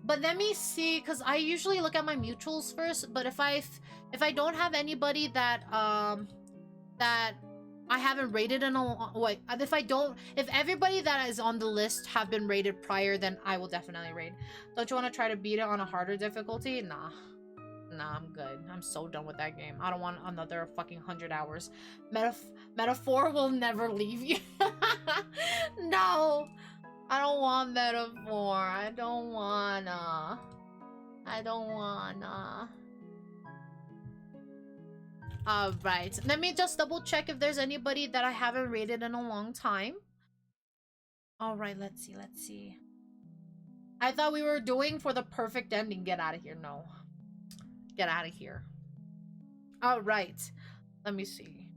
But let me see, because I usually look at my mutuals first. But if I don't have anybody that that I haven't rated in a wait, if everybody that is on the list have been rated prior, then I will definitely raid. Don't you want to try to beat it on a harder difficulty? Nah. Nah, I'm good. I'm so done with that game. I don't want another fucking 100 hours. Metaphor will never leave you. No! I don't want Metaphor. I don't wanna. Alright. Let me just double check if there's anybody that I haven't rated in a long time. Alright, let's see. I thought we were doing for the perfect ending. Get out of here. No. Get out of here. Alright. Let me see.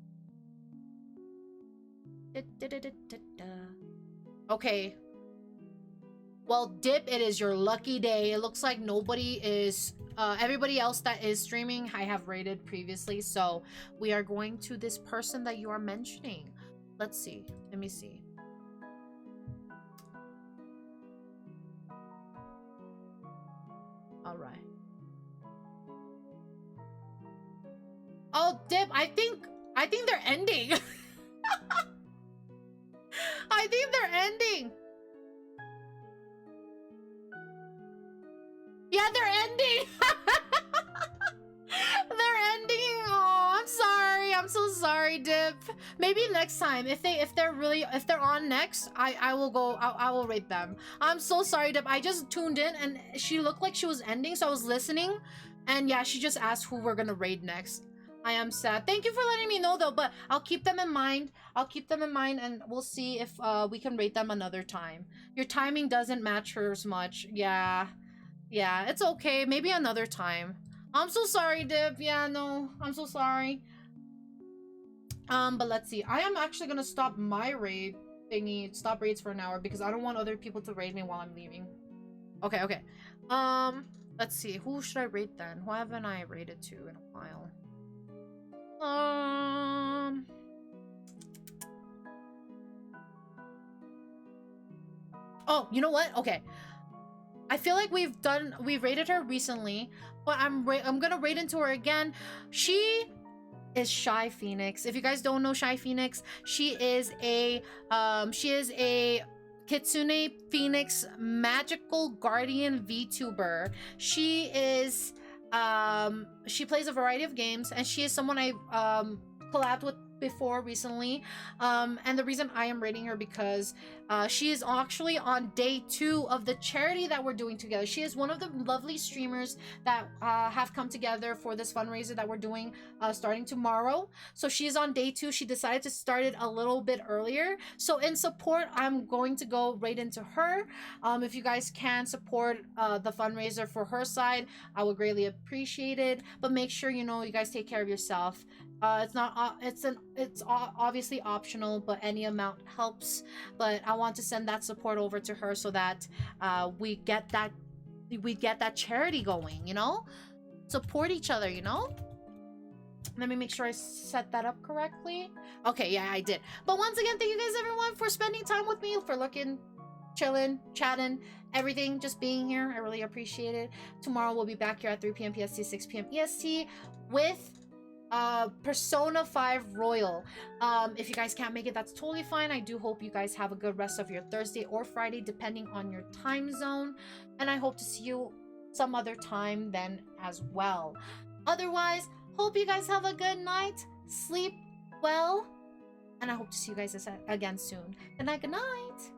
Okay. Well, Dip, it is your lucky day. It looks like nobody is... everybody else that is streaming, I have rated previously. So, we are going to this person that you are mentioning. Let's see. Let me see. Alright. Oh, Dip, I think they're ending. I think they're ending. Yeah, they're ending. They're ending. Oh, I'm sorry. I'm so sorry, Dip. Maybe next time, if they're on next, I will go. I will rate them. I'm so sorry, Dip. I just tuned in and she looked like she was ending, so I was listening, and yeah, she just asked who we're gonna raid next. I am sad. Thank you for letting me know though, but I'll keep them in mind. And we'll see if we can rate them another time. Your timing doesn't match hers much. Yeah, it's okay. Maybe another time. I'm so sorry, Dip. Yeah, no, I'm so sorry. But let's see. I am actually gonna stop my raid thingy. Stop raids for an hour because I don't want other people to raid me while I'm leaving. Okay. Let's see. Who should I rate then? Who haven't I raided to in a while? Oh, you know what? Okay. I feel like we've rated her recently, but I'm gonna rate into her again. She is Shy Phoenix. If you guys don't know Shy Phoenix, she is a Kitsune Phoenix magical guardian VTuber. She is she plays a variety of games, and she is someone I collabed with before recently, and the reason I am rating her because she is actually on day 2 of the charity that we're doing together. She is one of the lovely streamers that have come together for this fundraiser that we're doing starting tomorrow. So she is on day 2. She decided to start it a little bit earlier, so in support I'm going to go right into her. If you guys can support the fundraiser for her side, I would greatly appreciate it, but make sure you guys take care of yourself. It's obviously optional, but any amount helps. But I want to send that support over to her so that we get that charity going, support each other, Let me make sure I set that up correctly. Okay, yeah, I did. But once again, thank you guys everyone for spending time with me, for looking, chilling, chatting, everything, just being here. I really appreciate it. Tomorrow we'll be back here at 3 p.m. PST, 6 p.m. EST with Persona 5 Royal. If you guys can't make it, that's totally fine. I do hope you guys have a good rest of your Thursday or Friday, depending on your time zone, and I hope to see you some other time then as well. Otherwise, hope you guys have a good night, sleep well, and I hope to see you guys again soon. Good night.